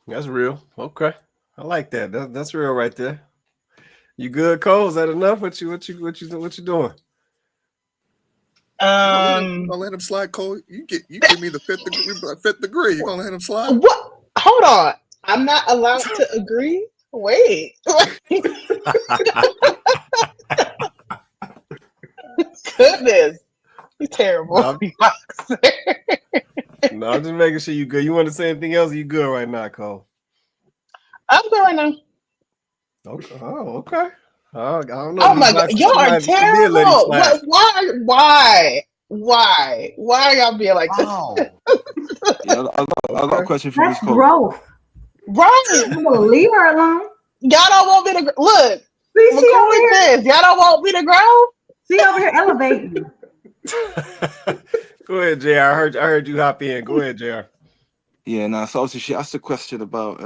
That's real. Okay, I like that. That's real right there. You good, Cole? Is that enough? What you doing? You gonna let him slide, Cole? You give me the fifth degree. You gonna let him slide? What? Hold on. I'm not allowed to agree. Wait. Goodness, you're terrible. No, I'm just making sure you good. You want to say anything else? Or you good right now, Cole? I'm good right now. Okay. Oh, okay. I don't know. Oh my God, y'all are terrible. Why are y'all being like this? Yeah, I got a question for That's this Cole. growth. Right. I'm gonna leave her alone. Y'all don't want me to look. See, she over here. Y'all don't want me to grow. She over here elevating. Go ahead, JR. I heard you hop in. Go ahead, JR. Yeah, now so obviously she asked a question about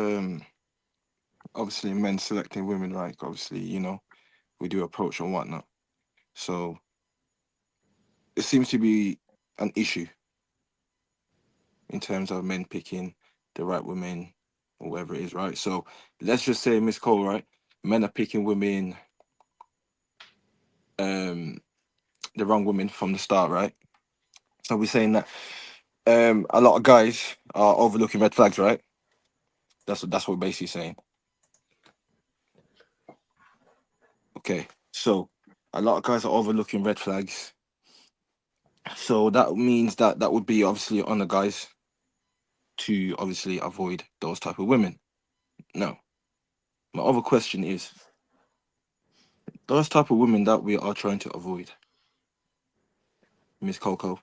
obviously men selecting women, like obviously, we do approach and whatnot. So it seems to be an issue in terms of men picking the right women or whatever it is, right? So let's just say, Miss Cole, right? Men are picking women, the wrong women from the start, right? So we're saying that a lot of guys are overlooking red flags, right? That's what we're basically saying. Okay, so a lot of guys are overlooking red flags. So that means that would be obviously on the guys to obviously avoid those type of women. Now, my other question is, those type of women that we are trying to avoid, Miss Coco,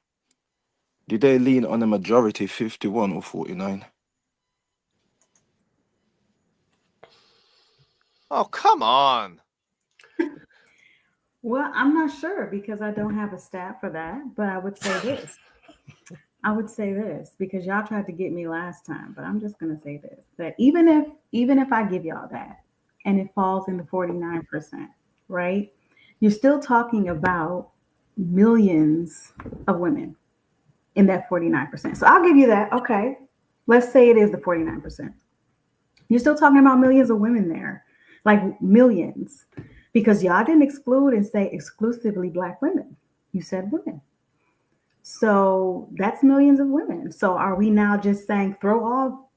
do they lean on a majority 51 or 49? Oh, come on. Well, I'm not sure because I don't have a stat for that, but I would say this. Because y'all tried to get me last time, but I'm just gonna say this: that even if I give y'all that and it falls in the 49%, right? You're still talking about millions of women in that 49%. So I'll give you that. Okay. Let's say it is the 49%. You're still talking about millions of women there, like millions, because y'all didn't exclude and say exclusively Black women. You said women. So that's millions of women. So are we now just saying throw all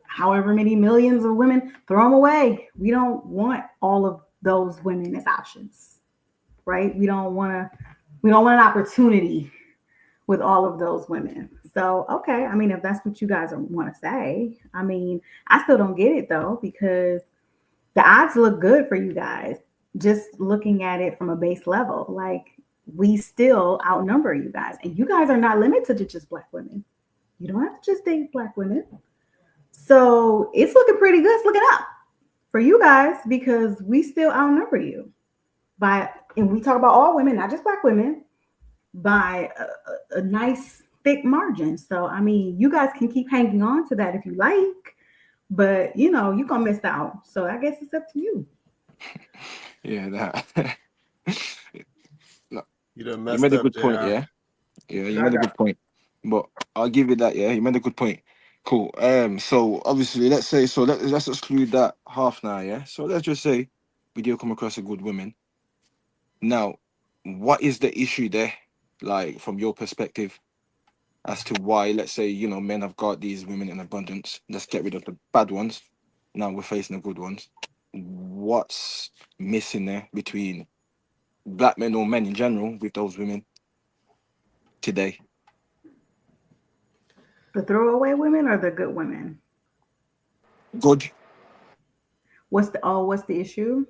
however many millions of women, throw them away? We don't want all of those women as options, right? We don't want an opportunity with all of those women. So, okay, I mean, if that's what you guys want to say, I mean, I still don't get it though, because the odds look good for you guys. Just looking at it from a base level, like we still outnumber you guys, and you guys are not limited to just Black women. You don't have to just date Black women. So it's looking pretty good. It's looking up for you guys because we still outnumber you and we talk about all women, not just Black women, by a nice thick margin. So I mean, you guys can keep hanging on to that if you like, but you're gonna miss out. So I guess it's up to you. Yeah, that. No, You done you messed made a up, good JR. point. Yeah, you made a good point. But I'll give you that. Yeah, you made a good point. Cool. So obviously, let's say let's exclude that half now. Yeah. So let's just say we do come across a good woman. Now, what is the issue there? Like from your perspective, as to why, let's say, men have got these women in abundance. Let's get rid of the bad ones. Now we're facing the good ones. What's missing there between Black men or men in general with those women today? The throwaway women or the good women? Good. What's the issue?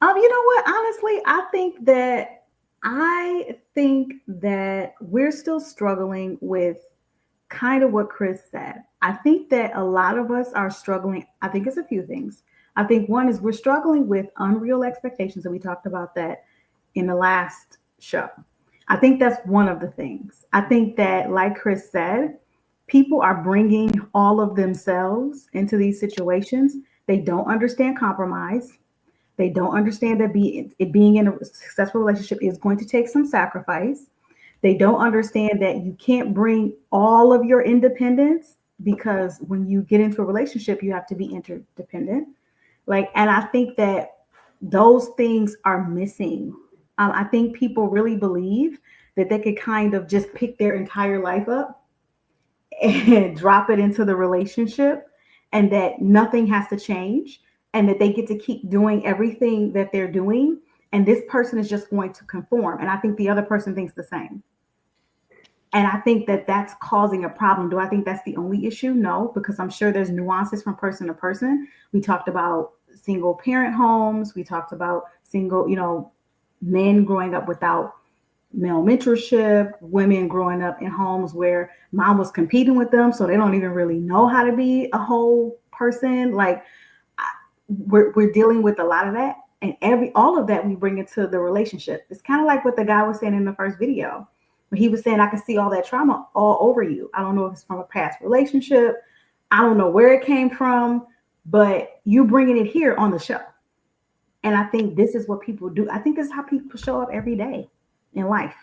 You know what? Honestly, I think that we're still struggling with kind of what Chris said. I think that a lot of us are struggling. I think it's a few things. I think one is we're struggling with unreal expectations, and we talked about that in the last show. I think that's one of the things. I think that, like Chris said, people are bringing all of themselves into these situations. They don't understand compromise. They don't understand that being in a successful relationship is going to take some sacrifice. They don't understand that you can't bring all of your independence because when you get into a relationship, you have to be interdependent. And I think that those things are missing. I think people really believe that they could kind of just pick their entire life up and drop it into the relationship and that nothing has to change and that they get to keep doing everything that they're doing. And this person is just going to conform. And I think the other person thinks the same. And I think that that's causing a problem. Do I think that's the only issue? No, because I'm sure there's nuances from person to person. We talked about single parent homes. We talked about single, men growing up without male mentorship, women growing up in homes where mom was competing with them. So they don't even really know how to be a whole person. We're dealing with a lot of that. And all of that we bring into the relationship. It's kind of like what the guy was saying in the first video. When he was saying, I can see all that trauma all over you. I don't know if it's from a past relationship. I don't know where it came from, but you bringing it here on the show. And I think this is what people do. I think this is how people show up every day in life.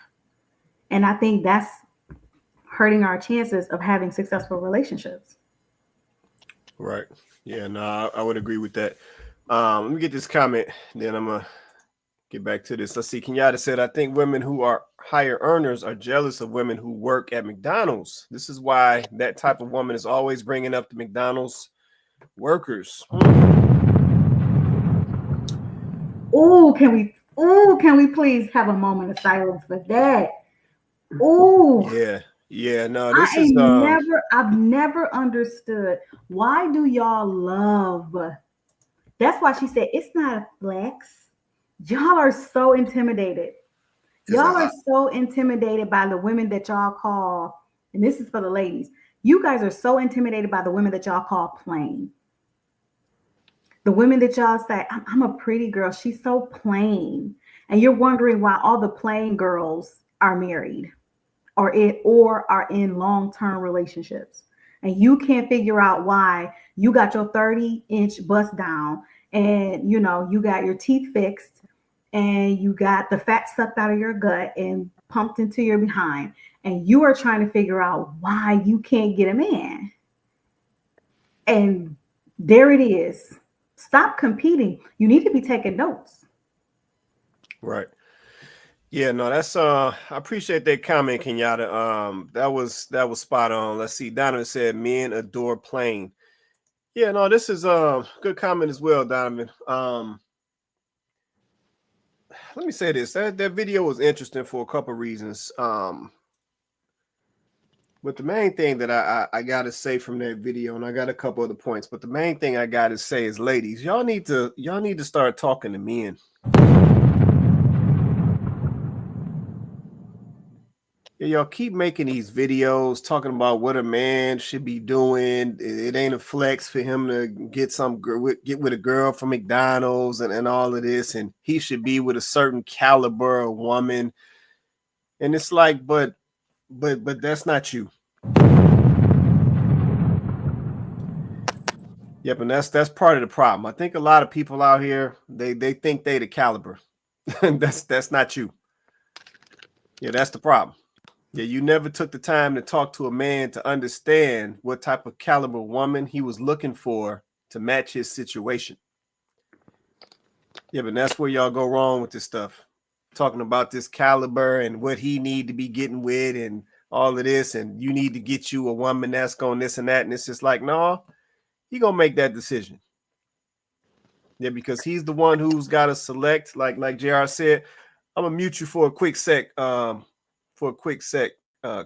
And I think that's hurting our chances of having successful relationships. Right. Yeah, no, I would agree with that. Let me get this comment, then I'm going to get back to this. Let's see. Kenyatta said, I think women who are higher earners are jealous of women who work at McDonald's. This is why that type of woman is always bringing up the McDonald's workers. Oh, can we please have a moment of silence for that? Oh, yeah. No, this is I've never understood. Why do y'all love? That's why she said it's not a flex. Y'all are so intimidated. Y'all are so intimidated by the women that y'all call, and this is for the ladies. You guys are so intimidated by the women that y'all call plain. The women that y'all say, I'm a pretty girl. She's so plain. And you're wondering why all the plain girls are married or are in long-term relationships. And you can't figure out why you got your 30-inch bust down and, you got your teeth fixed and you got the fat sucked out of your gut and pumped into your behind. And you are trying to figure out why you can't get a man. And there it is. Stop competing. You need to be taking notes. Right. Yeah, no, that's I appreciate that comment, Kenyatta. That was spot on. Let's see. Donovan said men adore plain. Yeah, no, this is a good comment as well, Donovan. Let me say this. That video was interesting for a couple of reasons. But the main thing that I gotta say from that video, and I got a couple other points, but the main thing I gotta say is, ladies, y'all need to start talking to men. Yeah, y'all keep making these videos talking about what a man should be doing. It ain't a flex for him to get with a girl from McDonald's and all of this, and he should be with a certain caliber of woman. And it's like, but that's not you. Yep, and that's part of the problem. I think a lot of people out here, they think they the caliber. That's not you. Yeah, that's the problem. Yeah, you never took the time to talk to a man to understand what type of caliber woman he was looking for to match his situation. Yeah, but that's where y'all go wrong with this stuff. Talking about this caliber and what he need to be getting with and all of this, and you need to get you a woman that's going this and that, and it's just like, no, he gonna make that decision. Yeah, because he's the one who's got to select. Like JR said, I'm gonna mute you for a quick sec.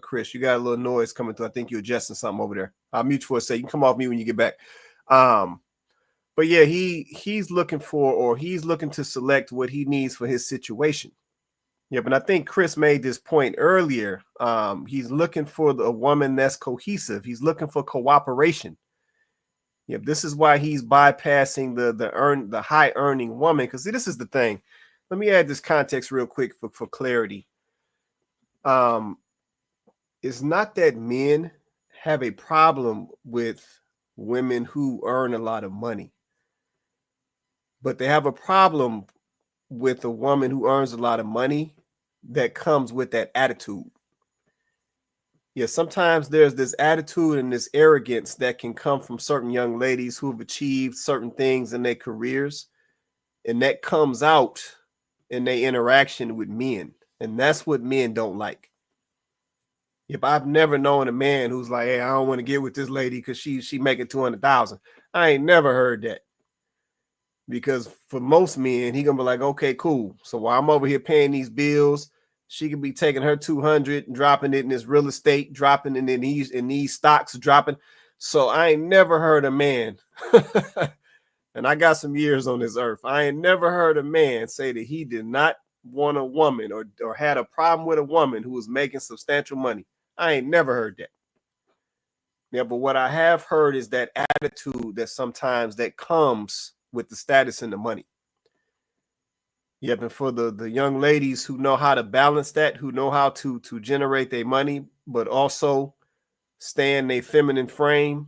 Chris, you got a little noise coming through. I think you're adjusting something over there. I'll mute you for a sec. You can come off me when you get back. But yeah, he's looking to select what he needs for his situation. Yeah, but I think Chris made this point earlier. He's looking for a woman that's cohesive. He's looking for cooperation. Yeah, this is why he's bypassing the high earning woman. Because this is the thing. Let me add this context real quick for clarity. It's not that men have a problem with women who earn a lot of money, but they have a problem with a woman who earns a lot of money that comes with that attitude. Yeah, sometimes there's this attitude and this arrogance that can come from certain young ladies who have achieved certain things in their careers, and that comes out in their interaction with men, and that's what men don't like. If I've never known a man who's like, hey, I don't want to get with this lady because she making 200,000. I ain't never heard that. Because for most men, he gonna be like, okay, cool. So while I'm over here paying these bills, she could be taking her 200 and dropping it in this real estate, dropping it in these stocks, dropping. So I ain't never heard a man, and I got some years on this earth. I ain't never heard a man say that he did not want a woman or had a problem with a woman who was making substantial money. I ain't never heard that. Yeah, but what I have heard is that attitude that sometimes that comes with the status and the money. Yep, and for the young ladies who know how to balance that, who know how to generate their money, but also stay in their feminine frame,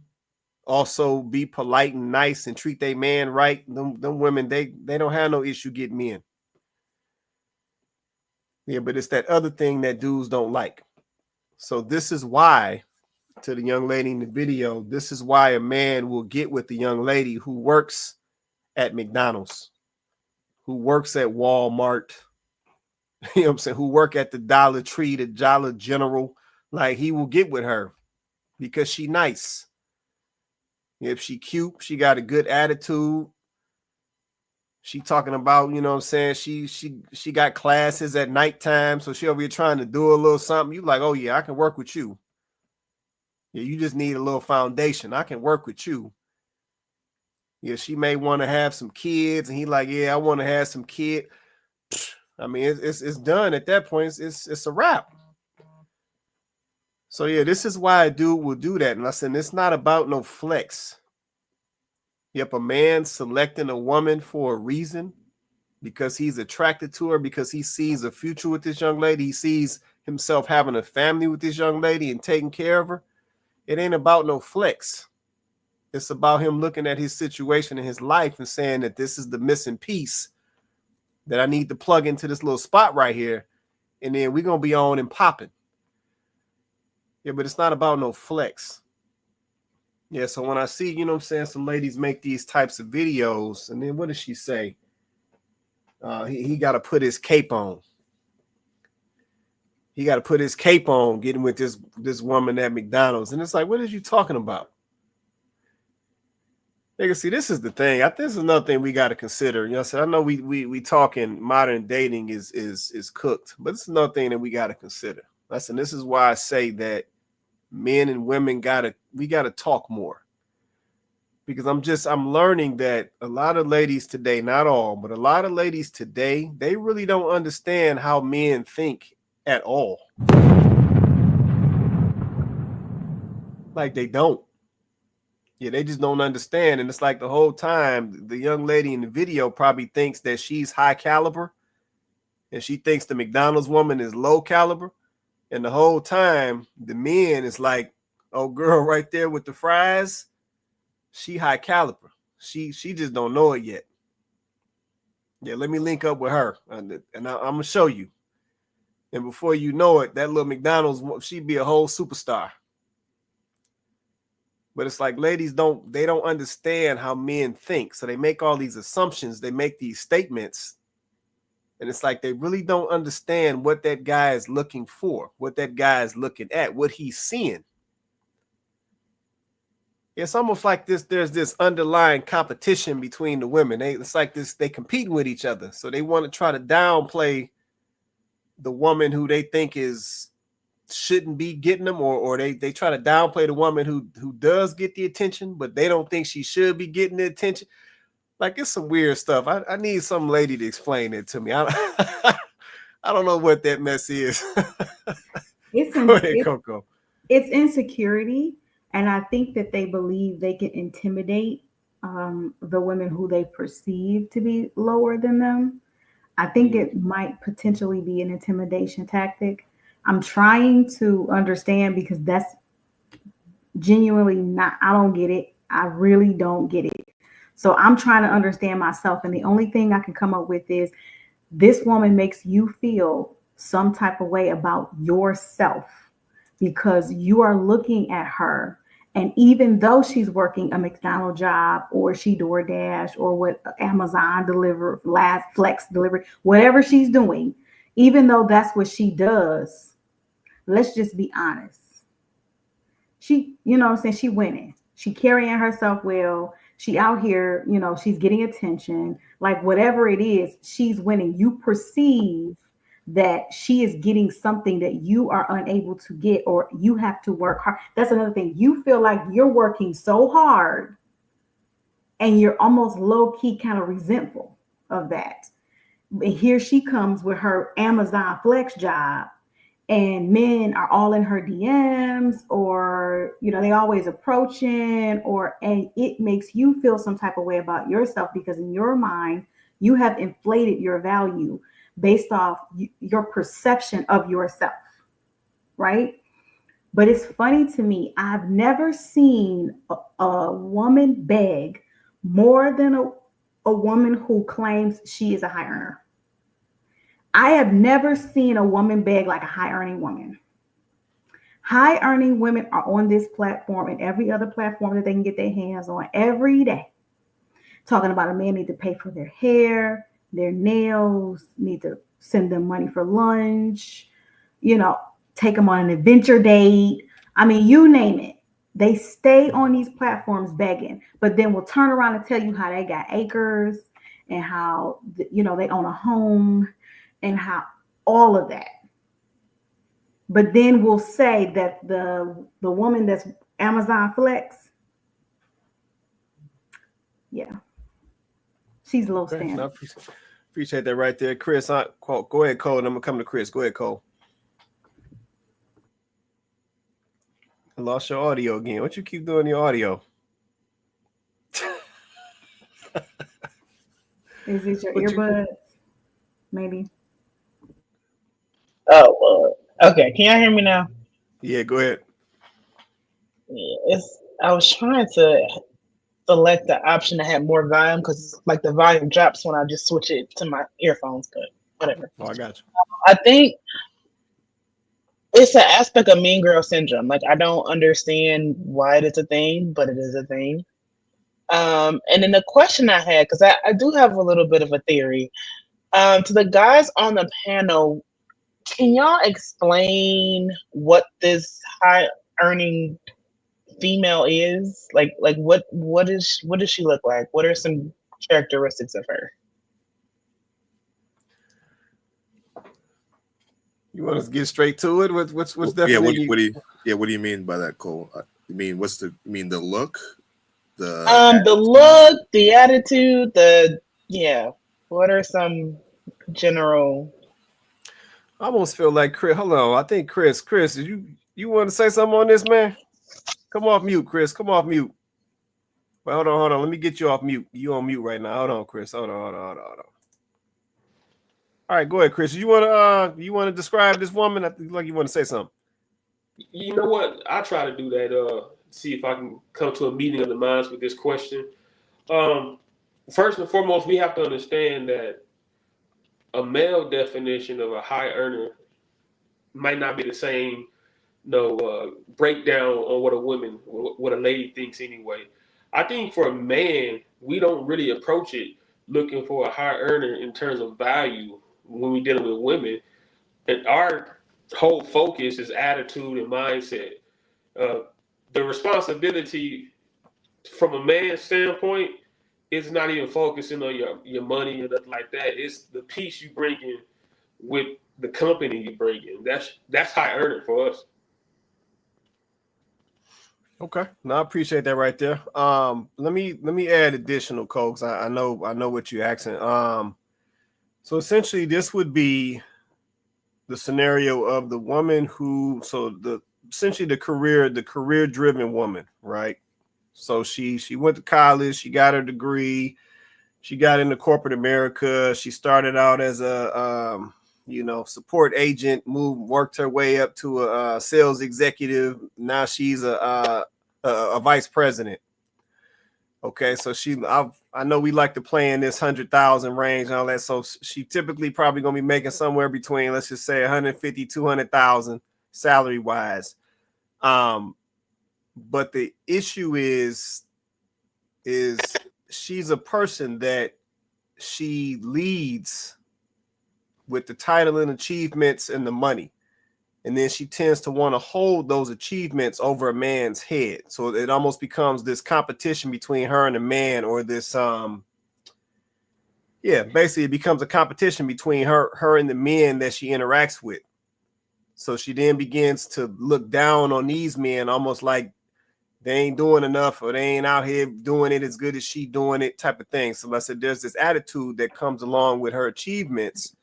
also be polite and nice and treat their man right, them women, they don't have no issue getting men. Yeah, but it's that other thing that dudes don't like. So this is why, to the young lady in the video, this is why a man will get with the young lady who works at McDonald's, who works at Walmart, you know what I'm saying, who work at the Dollar Tree, the Dollar General. Like, he will get with her because she nice. If she cute, she got a good attitude. She talking about, you know what I'm saying, she got classes at nighttime, so she over here trying to do a little something. You like, oh yeah, I can work with you. Yeah, you just need a little foundation. I can work with you. Yeah, she may want to have some kids, and he like, yeah, I want to have some kids. I mean, it's done at that point. It's a wrap. So yeah, this is why a dude will do that. And I said, it's not about no flex. Yep, a man selecting a woman for a reason, because he's attracted to her, because he sees a future with this young lady. He sees himself having a family with this young lady and taking care of her. It ain't about no flex. It's about him looking at his situation in his life and saying that this is the missing piece that I need to plug into this little spot right here. And then we're going to be on and popping. Yeah, but it's not about no flex. Yeah, so when I see, you know what I'm saying, some ladies make these types of videos, and then what does she say? He got to put his cape on. He got to put his cape on getting with this woman at McDonald's. And it's like, what are you talking about? Nigga, see, this is the thing. I think this is another thing we got to consider. You know, so I know we talking modern dating is cooked, but this is another thing that we got to consider. Listen, this is why I say that men and women we gotta talk more. Because I'm learning that a lot of ladies today, not all, but a lot of ladies today, they really don't understand how men think at all. Like they don't. Yeah, they just don't understand. And it's like the whole time, the young lady in the video probably thinks that she's high caliber and she thinks the McDonald's woman is low caliber. And the whole time, the men is like, oh, girl right there with the fries, she high caliber. She just don't know it yet. Yeah, let me link up with her, and I'm gonna show you. And before you know it, that little McDonald's, she'd be a whole superstar. But it's like ladies don't understand how men think, so they make all these assumptions. They make these statements, and it's like they really don't understand what that guy is looking for, what that guy is looking at, what he's seeing. It's almost like there's this underlying competition between the women. It's like they compete with each other. So they want to try to downplay the woman who they think shouldn't be getting them, or they try to downplay the woman who does get the attention, but they don't think she should be getting the attention. Like, it's some weird stuff. I need some lady to explain it to me. I don't know what that mess is. Go ahead, Coco. It's insecurity. And I think that they believe they can intimidate the women who they perceive to be lower than them. I think it might potentially be an intimidation tactic. I'm trying to understand, because that's genuinely not, I don't get it. I really don't get it. So I'm trying to understand myself. And the only thing I can come up with is this woman makes you feel some type of way about yourself, because you are looking at her. And even though she's working a McDonald's job, or she DoorDash, or what Amazon deliver, last flex delivery, whatever she's doing, even though that's what she does, let's just be honest. She, you know what I'm saying? She winning. She carrying herself well. She out here, you know, she's getting attention. Like whatever it is, she's winning. You perceive that she is getting something that you are unable to get, or you have to work hard. That's another thing. You feel like you're working so hard and you're almost low-key kind of resentful of that. But here she comes with her Amazon flex job, and men are all in her DMs, or, you know, they always approaching, and it makes you feel some type of way about yourself, because in your mind, you have inflated your value based off your perception of yourself, right? But it's funny to me, I've never seen a woman beg more than a woman who claims she is a high earner. I have never seen a woman beg like a high earning woman. High earning women are on this platform and every other platform that they can get their hands on every day, talking about a man need to pay for their hair, their nails, need to send them money for lunch, you know, take them on an adventure date. I mean, you name it. They stay on these platforms begging, but then will turn around and tell you how they got acres and how, you know, they own a home and how all of that. But then we'll say that the woman that's Amazon Flex, yeah, she's low standard. No, appreciate that right there, Chris. Go ahead, Cole. And I'm gonna come to Chris. Go ahead, Cole. I lost your audio again. What you keep doing your audio? Is it your earbuds? Maybe. Oh, okay. Can y'all hear me now? Yeah, go ahead. Yeah, I was trying to select the option that had more volume, because like the volume drops when I just switch it to my earphones, but whatever. Oh, I got you. I think it's an aspect of mean girl syndrome. Like, I don't understand why it is a thing, but it is a thing. And then the question I had, because I do have a little bit of a theory, to the guys on the panel, can y'all explain what this high earning female is? Like what does she look like? What are some characteristics of her? You want us to get straight to it? What's Yeah, definitely? what do you mean by that, Cole? You mean you mean the look, the look, the attitude, What are some general? I almost feel like Chris. Hold on, I think Chris, you want to say something on this, man? Come off mute, Chris. Come off mute. Well, hold on. Let me get you off mute. You on mute right now. Hold on, Chris. Hold on. All right, go ahead, Chris. You want to describe this woman? I think like you want to say something. You know what? I try to do that. See if I can come to a meeting of the minds with this question. First and foremost, we have to understand that a male definition of a high earner might not be the same. Breakdown on what a lady thinks anyway. I think for a man, we don't really approach it looking for a high earner in terms of value when we're dealing with women. And our whole focus is attitude and mindset. The responsibility from a man's standpoint is not even focusing on your money or nothing like that. It's the peace you bring in with the company you bring in. That's high earning for us. Okay, no, I appreciate that right there. Let me add additional codes. I know what you're asking. So essentially, this would be the scenario of the woman essentially the career driven woman, right? So she went to college, she got her degree, she got into corporate America. She started out as a support agent, worked her way up to a sales executive. Now she's a vice president. Okay, so I know we like to play in this 100,000 range and all that. So she typically probably gonna be making somewhere between, let's just say, 150, 200,000 salary wise. But the issue is she's a person that she leads with the title and achievements and the money. And then she tends to want to hold those achievements over a man's head. So it almost becomes this competition between her and the man, or this, basically it becomes a competition between her and the men that she interacts with. So she then begins to look down on these men, almost like they ain't doing enough, or they ain't out here doing it as good as she doing it, type of thing. So I said, there's this attitude that comes along with her achievements,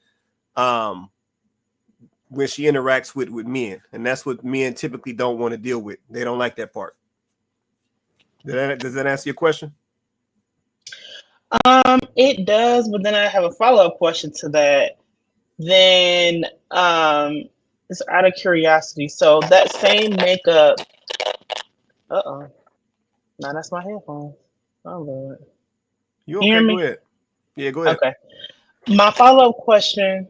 when she interacts with men, and that's what men typically don't want to deal with. They don't like that part. Does that answer your question? It does, but then I have a follow-up question to that. Then it's out of curiosity. So that same makeup. No, that's my headphones. Oh Lord. You okay? Go ahead. Yeah, go ahead. Okay. My follow-up question,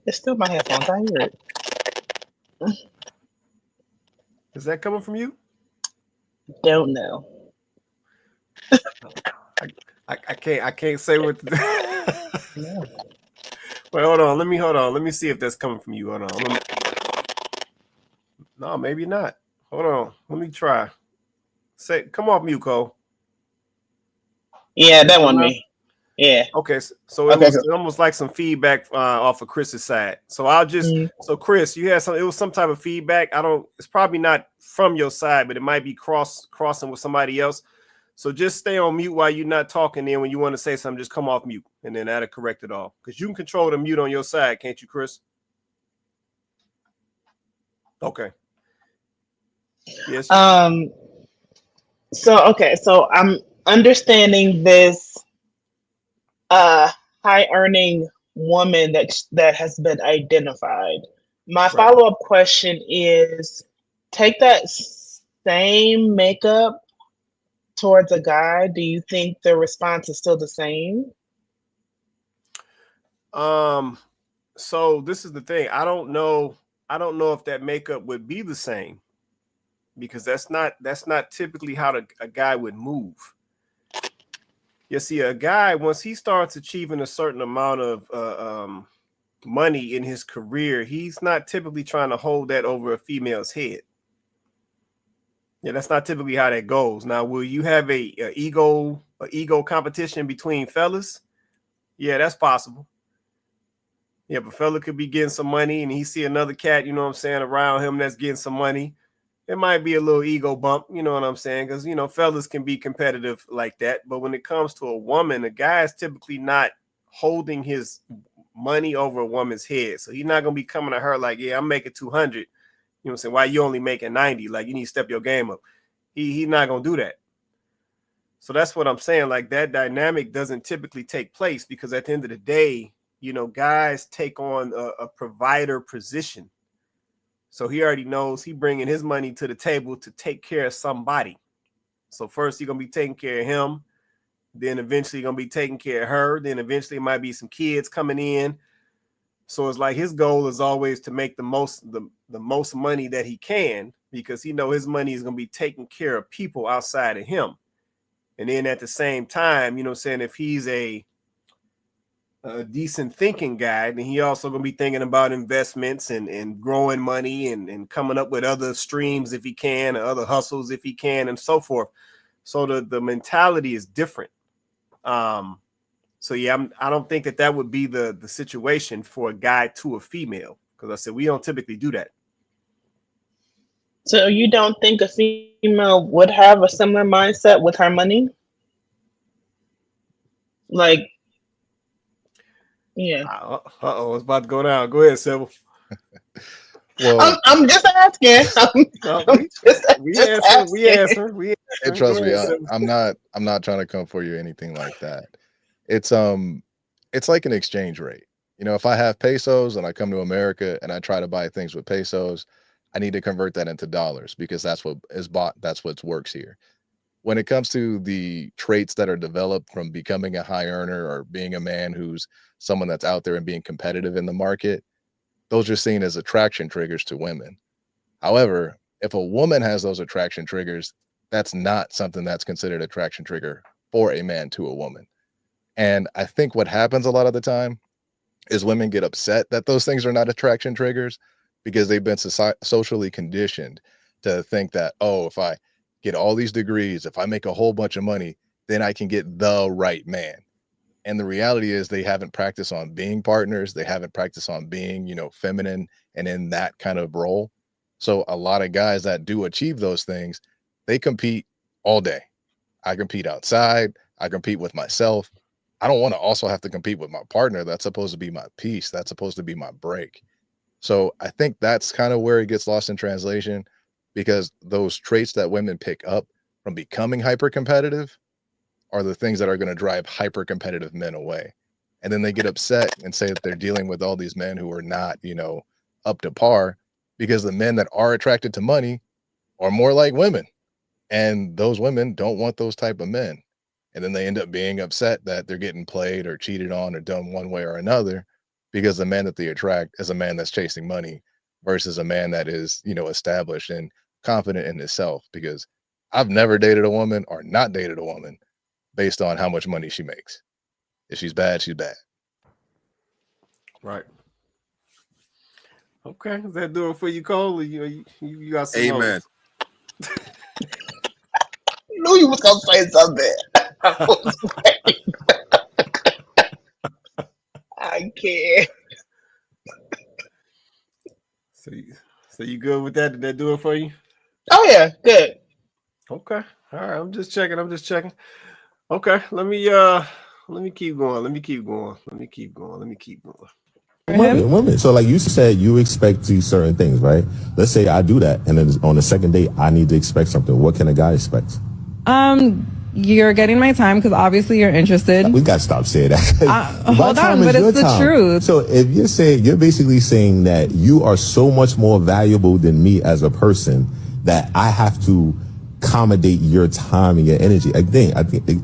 it's still my headphones. I hear it. Is that coming from you? Don't know. I can't say what. No. Wait, hold on. Let me see if that's coming from you. Hold on. No, maybe not. Hold on. Let me try. Come off mute, Cole. Yeah, that one me. Yeah. Okay, so it was almost like some feedback off of Chris's side. So I'll just so Chris, you had it was some type of feedback. It's probably not from your side, but it might be crossing with somebody else. So just stay on mute while you're not talking. Then when you want to say something, just come off mute, and then that'll correct it all. Because you can control the mute on your side, can't you, Chris? Okay. Yes. So I'm understanding this high earning woman that has been identified. My follow-up question is, take that same makeup towards a guy, do you think the response is still the same? So this is the thing. I don't know if that makeup would be the same, because that's not typically how a guy would move. You see, a guy, once he starts achieving a certain amount of money in his career, he's not typically trying to hold that over a female's head. Yeah, that's not typically how that goes. Now, will you have a ego competition between fellas? Yeah, that's possible. Yeah, but fella could be getting some money and he see another cat, you know what I'm saying, around him that's getting some money. It might be a little ego bump, you know what I'm saying? Because, you know, fellas can be competitive like that. But when it comes to a woman, a guy is typically not holding his money over a woman's head. So he's not going to be coming to her like, yeah, I'm making 200. You know what I'm saying? Why you only making 90? Like, you need to step your game up. He's not going to do that. So that's what I'm saying. Like, that dynamic doesn't typically take place because at the end of the day, you know, guys take on a provider position. So he already knows he bringing his money to the table to take care of somebody. So first he's going to be taking care of him. Then eventually going to be taking care of her. Then eventually it might be some kids coming in. So it's like his goal is always to make the most money that he can because he know his money is going to be taking care of people outside of him. And then at the same time, you know what I'm saying, if he's a decent thinking guy, then he also going to be thinking about investments and growing money and coming up with other streams if he can, or other hustles if he can, and so forth. So the mentality is different. So yeah, I don't think that would be the situation for a guy to a female, because I said we don't typically do that. So you don't think a female would have a similar mindset with her money? Like, yeah. Uh-oh, it's about to go down. Go ahead, Sybil. Well, I'm just asking. We answer. And trust me, I'm not trying to come for you or anything like that. It's like an exchange rate. You know, if I have pesos and I come to America and I try to buy things with pesos, I need to convert that into dollars because that's what is bought. That's what works here. When it comes to the traits that are developed from becoming a high earner or being a man who's someone that's out there and being competitive in the market, those are seen as attraction triggers to women. However, if a woman has those attraction triggers, that's not something that's considered attraction trigger for a man to a woman. And I think what happens a lot of the time is women get upset that those things are not attraction triggers because they've been socially conditioned to think that, oh, if I get all these degrees, if I make a whole bunch of money, then I can get the right man. And the reality is they haven't practiced on being partners. They haven't practiced on being, you know, feminine and in that kind of role. So a lot of guys that do achieve those things, they compete all day. I compete outside. I compete with myself. I don't want to also have to compete with my partner. That's supposed to be my peace. That's supposed to be my break. So I think that's kind of where it gets lost in translation, because those traits that women pick up from becoming hyper competitive are the things that are going to drive hyper competitive men away. And then they get upset and say that they're dealing with all these men who are not, you know, up to par, because the men that are attracted to money are more like women. And those women don't want those type of men. And then they end up being upset that they're getting played or cheated on or done one way or another, because the man that they attract is a man that's chasing money versus a man that is, you know, established and confident in himself. Because I've never dated a woman or not dated a woman based on how much money she makes. If she's bad, she's bad. Right. Okay. Does that do it for you, Cole? Or you got some Amen. I knew you was gonna say something. I can't. So you good with that? Did that do it for you? Oh yeah, good. Okay. All right. I'm just checking. Okay. Let me keep going. Women. So like you said, you expect these certain things, right? Let's say I do that, and then on the second date, I need to expect something. What can a guy expect? You're getting my time because obviously you're interested. We got to stop saying that. Hold on, but it's the truth. So if you're basically saying that you are so much more valuable than me as a person that I have to accommodate your time and your energy. I think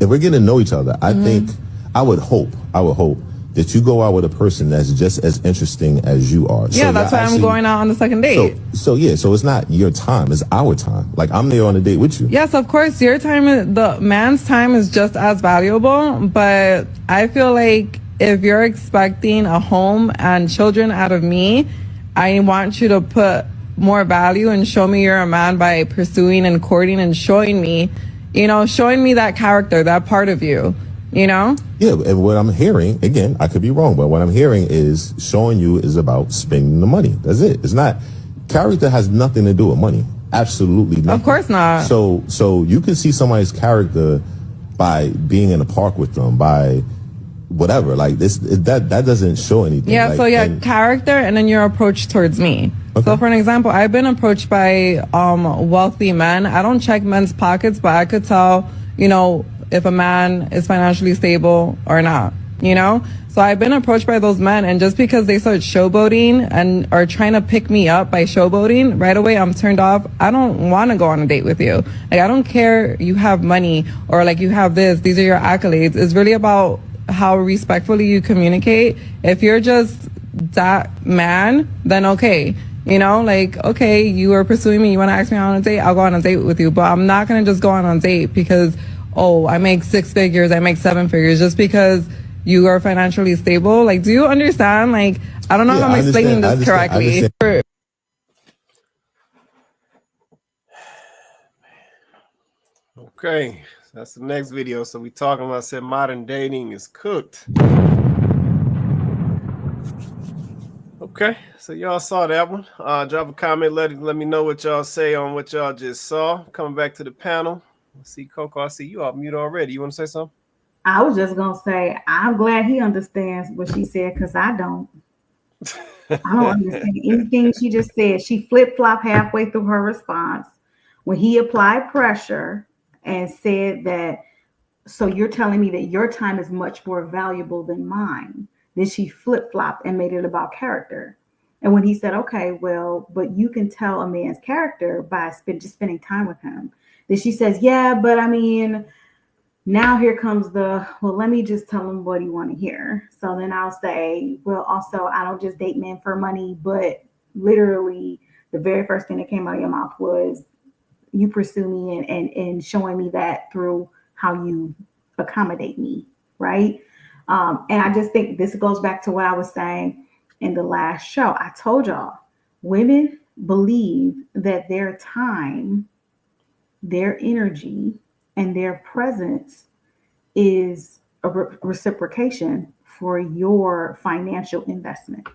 if we're getting to know each other, I think I would hope that you go out with a person that's just as interesting as you are. Yeah, so that's why I'm going out on the second date. So it's not your time, it's our time. Like, I'm there on a date with you. Yes, of course, your time, the man's time is just as valuable, but I feel like if you're expecting a home and children out of me, I want you to put more value and show me you're a man by pursuing and courting and showing me that character, that part of you. Yeah, and what I'm hearing, again, I could be wrong, but what I'm hearing is showing you is about spending the money. That's it. It's not, character has nothing to do with money. Absolutely nothing. Of course not. So you can see somebody's character by being in a park with them, by whatever. Like that doesn't show anything. Yeah, like, so character and then your approach towards me. Okay. So for an example, I've been approached by wealthy men. I don't check men's pockets, but I could tell, if a man is financially stable or not, So I've been approached by those men, and just because they start showboating and are trying to pick me up by showboating, right away I'm turned off. I don't want to go on a date with you. Like, I don't care you have money or like you have this, these are your accolades. It's really about how respectfully you communicate. If you're just that man, then okay. Okay, you are pursuing me, you want to ask me out on a date, I'll go on a date with you. But I'm not going to just go on a date because, I make 6 figures, I make 7 figures, just because you are financially stable. Like, do you understand? Like, I don't know if I'm explaining this correctly. Okay, that's the next video. So we talking about, said modern dating is cooked. Okay, so y'all saw that one. Drop a comment, let me know what y'all say on what y'all just saw. Coming back to the panel. Let's see, Coco, I see you off mute already. You want to say something? I was just gonna say I'm glad he understands what she said, because I don't. I don't understand anything she just said. She flip-flopped halfway through her response when he applied pressure and said that, so you're telling me that your time is much more valuable than mine. Then she flip-flopped and made it about character. And when he said, okay, well, but you can tell a man's character by just spending time with him. Then she says, yeah, but I mean, now here comes let me just tell him what he want to hear. So then I'll say, well, also, I don't just date men for money, but literally the very first thing that came out of your mouth was you pursue me and showing me that through how you accommodate me, right? And I just think this goes back to what I was saying in the last show. I told y'all, women believe that their time, their energy, and their presence is a reciprocation for your financial investment.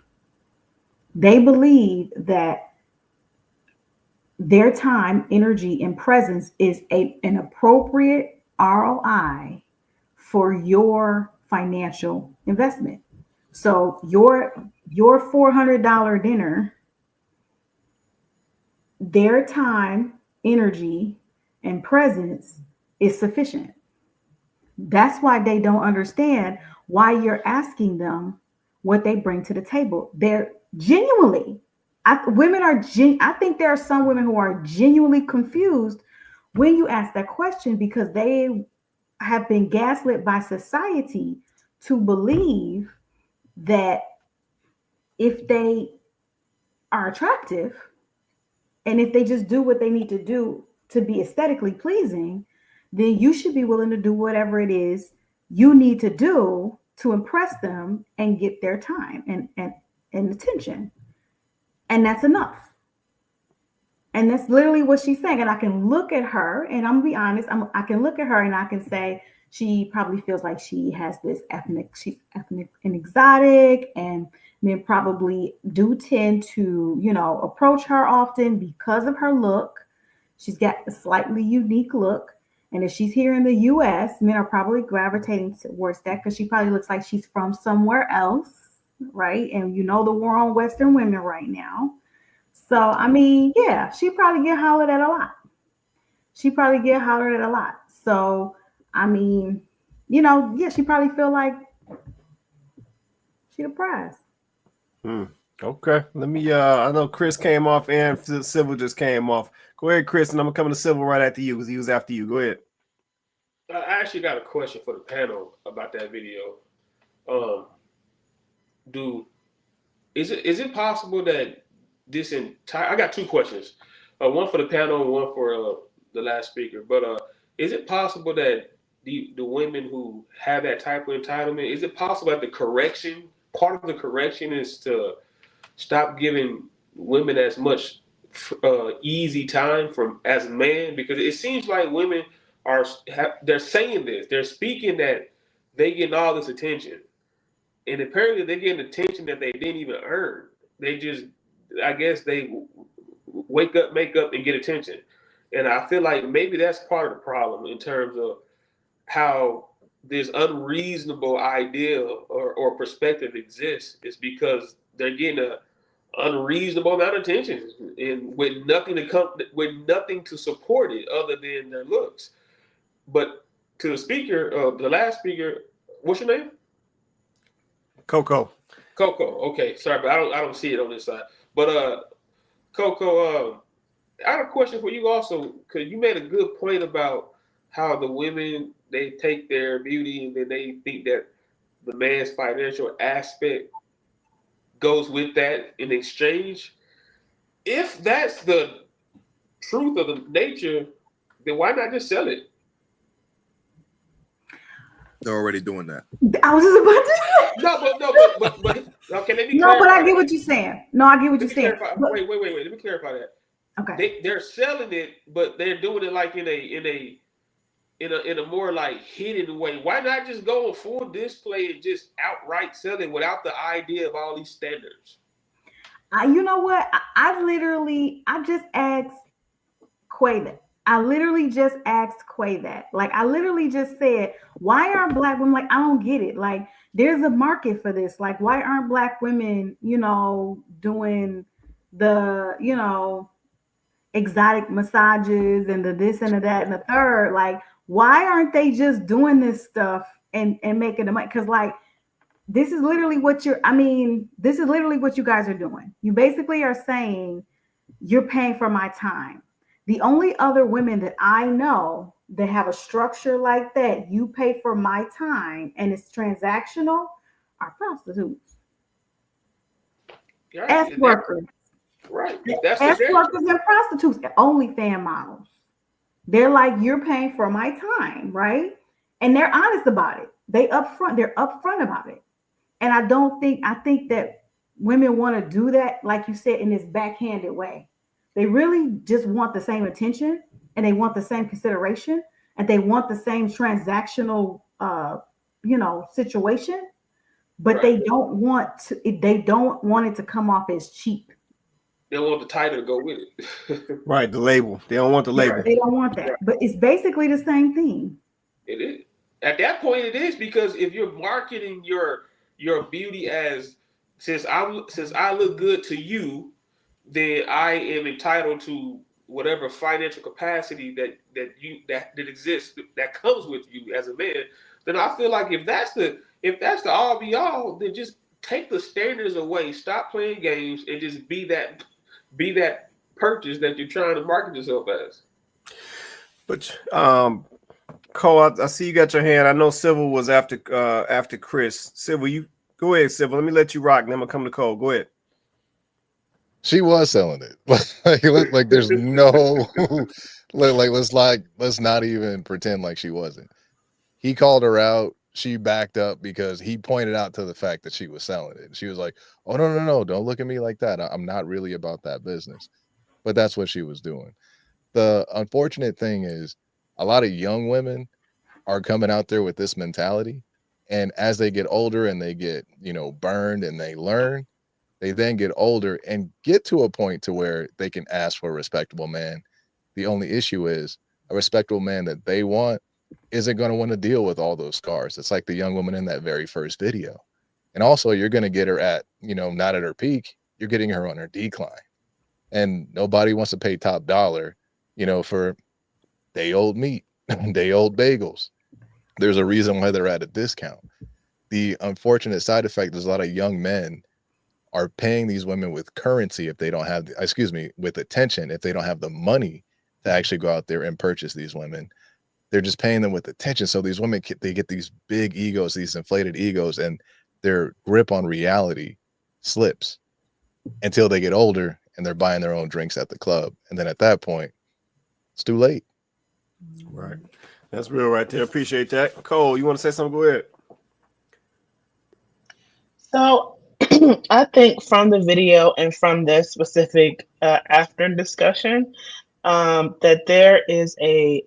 They believe that their time, energy, and presence is an appropriate ROI for your financial investment. So your $400 dinner, their time, energy, and presence is sufficient. That's why they don't understand why you're asking them what they bring to the table. They're genuinely, I think there are some women who are genuinely confused when you ask that question, because they have been gaslit by society to believe that if they are attractive and if they just do what they need to do to be aesthetically pleasing, then you should be willing to do whatever it is you need to do to impress them and get their time and attention. And that's enough. And that's literally what she's saying. And I can look at her, and I'm gonna be honest, I can look at her and I can say she probably feels like she has this she's ethnic and exotic, and men probably do tend to, approach her often because of her look. She's got a slightly unique look. And if she's here in the US, men are probably gravitating towards that because she probably looks like she's from somewhere else, right? And the war on Western women right now. So, I mean, yeah, she probably get hollered at a lot. So, I mean, she probably feel like she the prize. Okay. Let me, I know Chris came off and Civil just came off. Go ahead, Chris, and I'm going to come to Civil right after you because he was after you. Go ahead. I actually got a question for the panel about that video. Is it possible that this entire, I got two questions, one for the panel and one for the last speaker, but is it possible that the women who have that type of entitlement, is it possible that part of the correction is to stop giving women as much easy time from as a man? Because it seems like women they're saying this, they're speaking that they getting all this attention, and apparently they're getting attention that they didn't even earn. They just, I guess, they wake up, make up, and get attention. And I feel like maybe that's part of the problem in terms of how this unreasonable idea or perspective exists, is because they're getting a unreasonable amount of attention and with nothing to support it other than their looks. But to the speaker, the last speaker, what's your name? Coco. Okay, sorry, but I don't see it on this side. But Coco, I have a question for you also, because you made a good point about how the women, they take their beauty and then they think that the man's financial aspect goes with that in exchange. If that's the truth of the nature, then why not just sell it? They're already doing that. I was just about to say. But okay, let me No, clarify. but I get what you're saying. No, I get what you're saying. Wait. Let me clarify that. Okay. They're selling it, but they're doing it like in a more like hidden way. Why not just go on full display and just outright sell it without the idea of all these standards? You know what? I just asked Quay that. I literally just asked Quay that. Like, I literally just said, why aren't Black women, like, I don't get it. Like, there's a market for this. Like, why aren't Black women, doing the, exotic massages and the this and the that and the third? Like, why aren't they just doing this stuff and making the money? Because, like, this is literally what you guys are doing. You basically are saying, you're paying for my time. The only other women that I know that have a structure like that, you pay for my time and it's transactional, are prostitutes. Yeah, S workers. Right. S workers and prostitutes, OnlyFans models. They're like, you're paying for my time, right? And they're honest about it. They're upfront about it. And I think that women want to do that, like you said, in this backhanded way. They really just want the same attention, and they want the same consideration, and they want the same transactional, situation. But right. They don't want it to come off as cheap. They want the title to go with it. Right, the label. They don't want the label. They don't want that. Right. But it's basically the same thing. It is. At that point, it is, because if you're marketing your beauty as, since I look good to you, then I am entitled to whatever financial capacity that exists, that comes with you as a man. Then I feel like if that's the all be all, then just take the standards away, stop playing games, and just be that purchase that you're trying to market yourself as. But Cole, I see you got your hand. I know Civil was after Chris. Civil, you go ahead, Civil. Let me let you rock, and then I'm gonna come to Cole. Go ahead. She was selling it. like there's no let's not even pretend like she wasn't. He called her out. She backed up because he pointed out to the fact that she was selling it. And she was like, "Oh no, don't look at me like that. I'm not really about that business." But that's what she was doing. The unfortunate thing is a lot of young women are coming out there with this mentality, and as they get older and they get, burned and they learn, they then get older and get to a point to where they can ask for a respectable man. The only issue is a respectable man that they want isn't going to want to deal with all those scars. It's like the young woman in that very first video. And also you're going to get her at, not at her peak. You're getting her on her decline. And nobody wants to pay top dollar, for day old meat, day old bagels. There's a reason why they're at a discount. The unfortunate side effect is a lot of young men are paying these women with currency if they don't have, with attention, if they don't have the money to actually go out there and purchase these women. They're just paying them with attention. So these women, they get these big egos, these inflated egos, and their grip on reality slips until they get older and they're buying their own drinks at the club. And then at that point, it's too late. Right. That's real right there. Appreciate that. Cole, you want to say something? Go ahead. So I think from the video and from this specific after discussion, that there is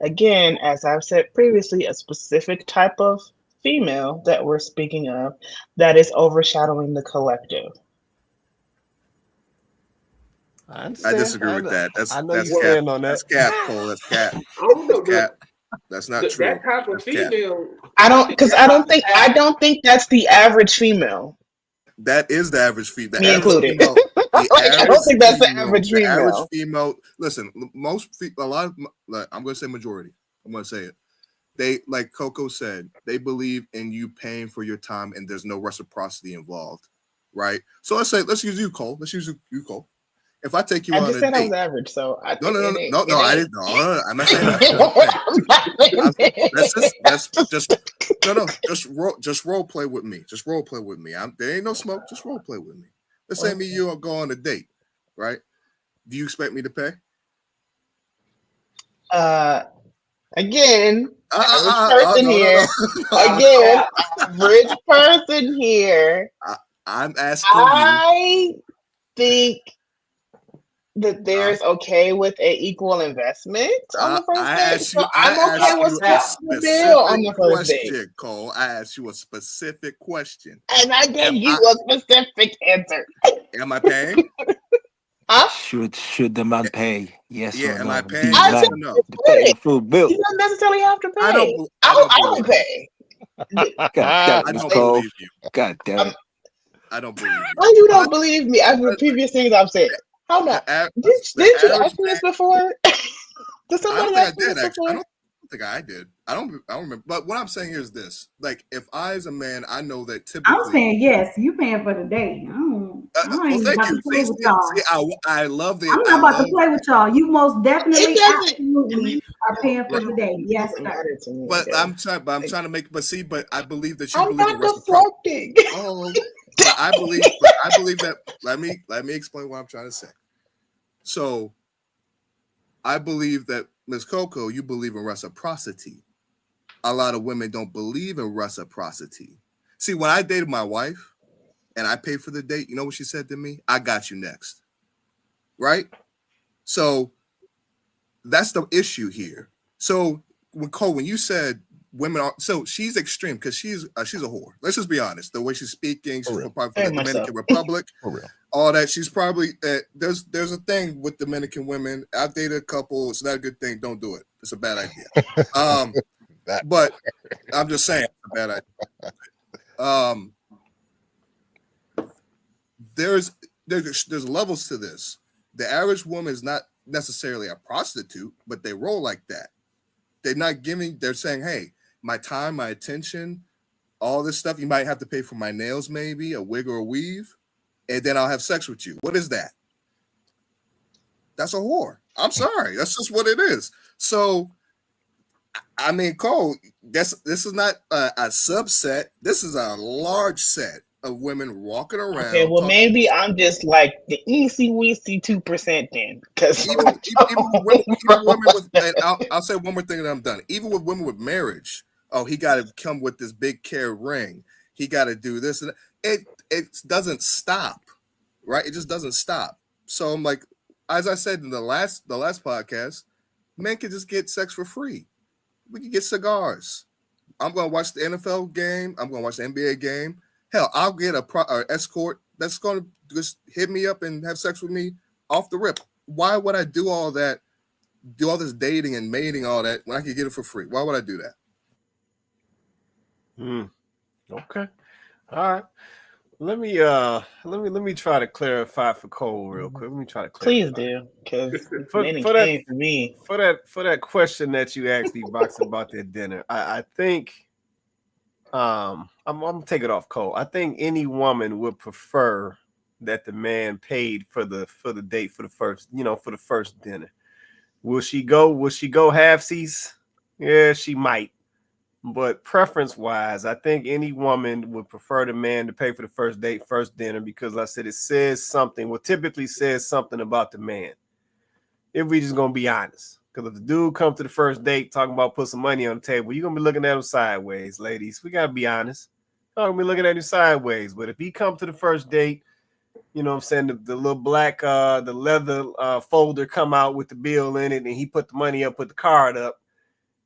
again, as I've said previously, a specific type of female that we're speaking of that is overshadowing the collective. I I disagree with that. I know you That's cap. stand on that. That's cap, Cole. That's cap. I don't know. That's cap. That's not true. That type of That's cap. female. I don't think that's the average female. That is the average female. Me included. I don't think that's the average female. The average female. Listen, I'm going to say majority. I'm going to say it. They, like Coco said, they believe in you paying for your time, and there's no reciprocity involved, right? So let's use you, Cole. Let's use you, Cole. If I take you on a date, I was average, so I no, I didn't. No, I'm not saying that. Just role play with me. Just role play with me. There ain't no smoke. Just role play with me. Let's say me and you go on a date, right? Do you expect me to pay? Again, average person here. I'm asking I think that there's okay with an equal investment on the first date. I'm okay with splitting the bill on the first date. Cole, I asked you a specific question, and I gave you a specific answer. Am I paying? Should the man pay? Yes or no? Am I paying? I said no. Pay the full bill. You don't necessarily have to pay. I don't pay. God damn it, Cole. God damn it. I don't believe you. Why you don't believe me after the previous things I've said? How not? Did you ask me this before? Did somebody ask me this before? I don't think I did. I don't remember. But what I'm saying here is this: like, if I, as a man, I know that typically, I'm saying yes. You paying for the date. I ain't about to play with y'all. I love the. I'm not about to play with y'all. You most definitely, absolutely are paying for the date. Yes, sir. But I'm trying to make. But I believe that you I'm believe in not deflecting. But I believe that. Let me explain what I'm trying to say. So, I believe that Ms. Coco, you believe in reciprocity. A lot of women don't believe in reciprocity. See, when I dated my wife and I paid for the date, you know what she said to me? I got you next. Right? So that's the issue here. So when you said women are, so she's extreme because she's a whore. Let's just be honest. The way she's speaking, she's probably from the Dominican Republic. All that, she's probably there's a thing with Dominican women. I've dated a couple. It's not a good thing. Don't do it. It's a bad idea. But I'm just saying, it's a bad idea. There's levels to this. The average woman is not necessarily a prostitute, but they roll like that. They're saying, hey, my time, my attention, all this stuff, you might have to pay for my nails, maybe a wig or a weave, and then I'll have sex with you. What is that? That's a whore. I'm sorry. That's just what it is. So, I mean, Cole, this is not a subset. This is a large set of women walking around. Okay, well, maybe I'm just like the easy-weasy 2% then. Because even women with, and I'll say one more thing and I'm done. Even with women with marriage, he got to come with this big carat ring. He got to do this. And it doesn't stop, right? It just doesn't stop. So I'm like, as I said in the last podcast, men can just get sex for free. We can get cigars. I'm going to watch the NFL game. I'm going to watch the NBA game. Hell, I'll get a escort that's going to just hit me up and have sex with me off the rip. Why would I do all that, do all this dating and mating, all that, when I could get it for free? Why would I do that? Okay. All right. Let me try to clarify for Cole real quick. Let me try to clarify. Please do, because for that question that you asked me, Box, about that dinner, I think I'm gonna take it off, Cole. I think any woman would prefer that the man paid for the date for the first dinner. Will she go halfsies? Yeah, she might. But preference-wise, I think any woman would prefer the man to pay for the first date, first dinner, because like I said, it says something. Well, typically says something about the man. If we just gonna be honest, because if the dude comes to the first date talking about put some money on the table, you're gonna be looking at him sideways, ladies. We gotta be honest. I'm gonna be looking at him sideways. But if he comes to the first date, you know what I'm saying, the little black the leather folder come out with the bill in it, and he put the money up, put the card up.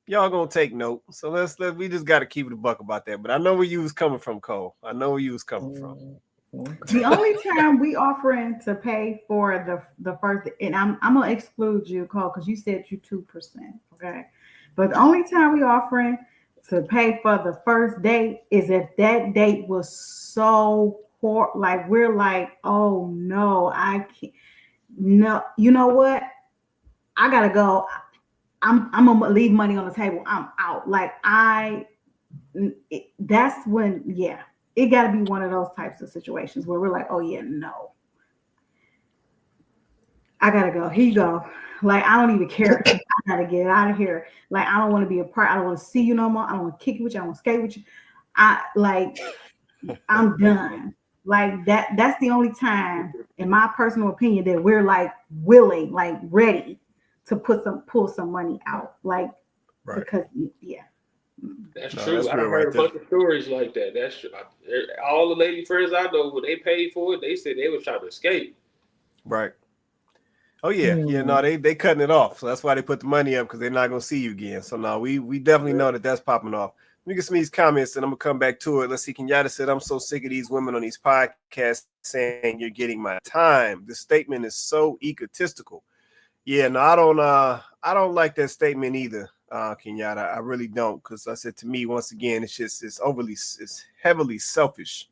y'all gonna take note. So we just got to keep it a buck about that. But I know where you was coming from, Cole. I know where you was coming from. The only time we offering to pay for the first, and I'm gonna exclude you, Cole, because you said you 2%. Okay, but the only time we offering to pay for the first date is if that date was so poor, like we're like, oh no, I can't. No, you know what? I gotta go. I'm gonna leave money on the table. I'm out. Like that's when, yeah, it got to be one of those types of situations where we're like, oh yeah, no, I gotta go. Here you go. Like I don't even care. I gotta get out of here. Like I don't want to be a part. I don't want to see you no more. I don't want to kick it with you. I don't want to skate with you. I'm done. Like that's the only time, in my personal opinion, that we're like willing, like ready to pull some money out. Like because yeah. That's true. I heard a bunch of stories like that. That's true. All the lady friends I know, when they paid for it, they said they were trying to escape. Right. Oh yeah, no, they cutting it off. So that's why they put the money up, because they're not gonna see you again. So no, we definitely know that's popping off. Let me get some of these comments and I'm gonna come back to it. Let's see. Kenyatta said, "I'm so sick of these women on these podcasts saying you're getting my time. This statement is so egotistical." Yeah, no, I don't like that statement either, Kenyatta. I really don't, because I said, to me, once again, it's heavily selfish.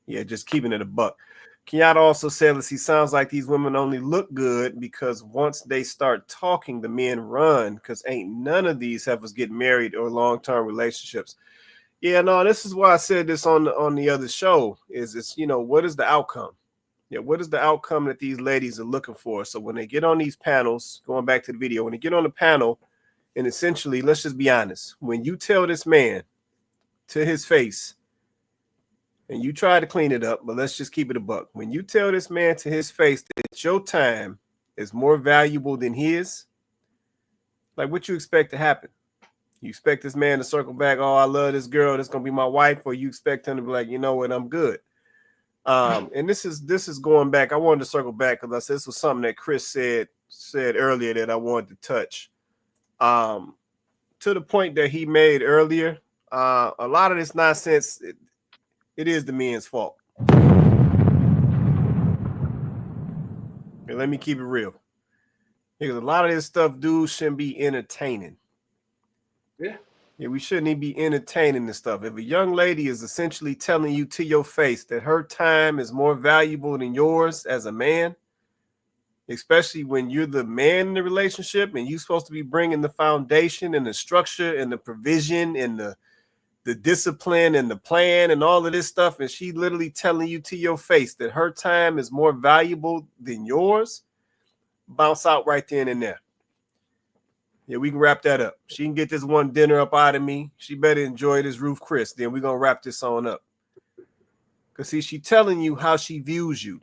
Yeah, just keeping it a buck. Kenyatta also said, let's see, sounds like these women only look good because once they start talking, the men run, because ain't none of these heifers get married or long-term relationships. Yeah, no, this is why I said this on the other show, is it's, what is the outcome? Yeah, what is the outcome that these ladies are looking for? So when they get on these panels, going back to the video, when they get on the panel, and essentially, let's just be honest, when you tell this man to his face, and you try to clean it up, but let's just keep it a buck. When you tell this man to his face that your time is more valuable than his, like what you expect to happen? You expect this man to circle back, oh, I love this girl, that's going to be my wife, or you expect him to be like, you know what, I'm good. And this is going back. I wanted to circle back because I said this was something that Chris said earlier that I wanted to touch. To the point that he made earlier, a lot of this nonsense, it is the men's fault. Okay, let me keep it real. Because a lot of this stuff, dudes, shouldn't be entertaining. Yeah, we shouldn't even be entertaining this stuff. If a young lady is essentially telling you to your face that her time is more valuable than yours as a man, especially when you're the man in the relationship and you're supposed to be bringing the foundation and the structure and the provision and the discipline and the plan and all of this stuff, and she literally telling you to your face that her time is more valuable than yours, bounce out right then and there. Yeah, we can wrap that up. She can get this one dinner up out of me. She better enjoy this Ruth Chris. Then we're going to wrap this on up. Because, see, she telling you how she views you.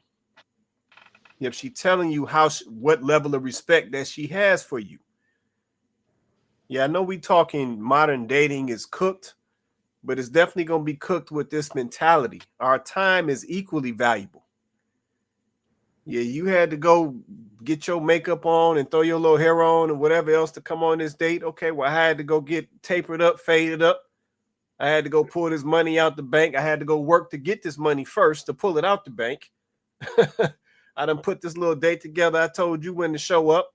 Yep, she telling you what level of respect that she has for you. Yeah, I know we talking modern dating is cooked, but it's definitely going to be cooked with this mentality. Our time is equally valuable. Yeah, you had to go get your makeup on and throw your little hair on and whatever else to come on this date. Okay, well, I had to go get tapered up, faded up. I had to go pull this money out the bank. I had to go work to get this money first to pull it out the bank. I done put this little date together. I told you when to show up.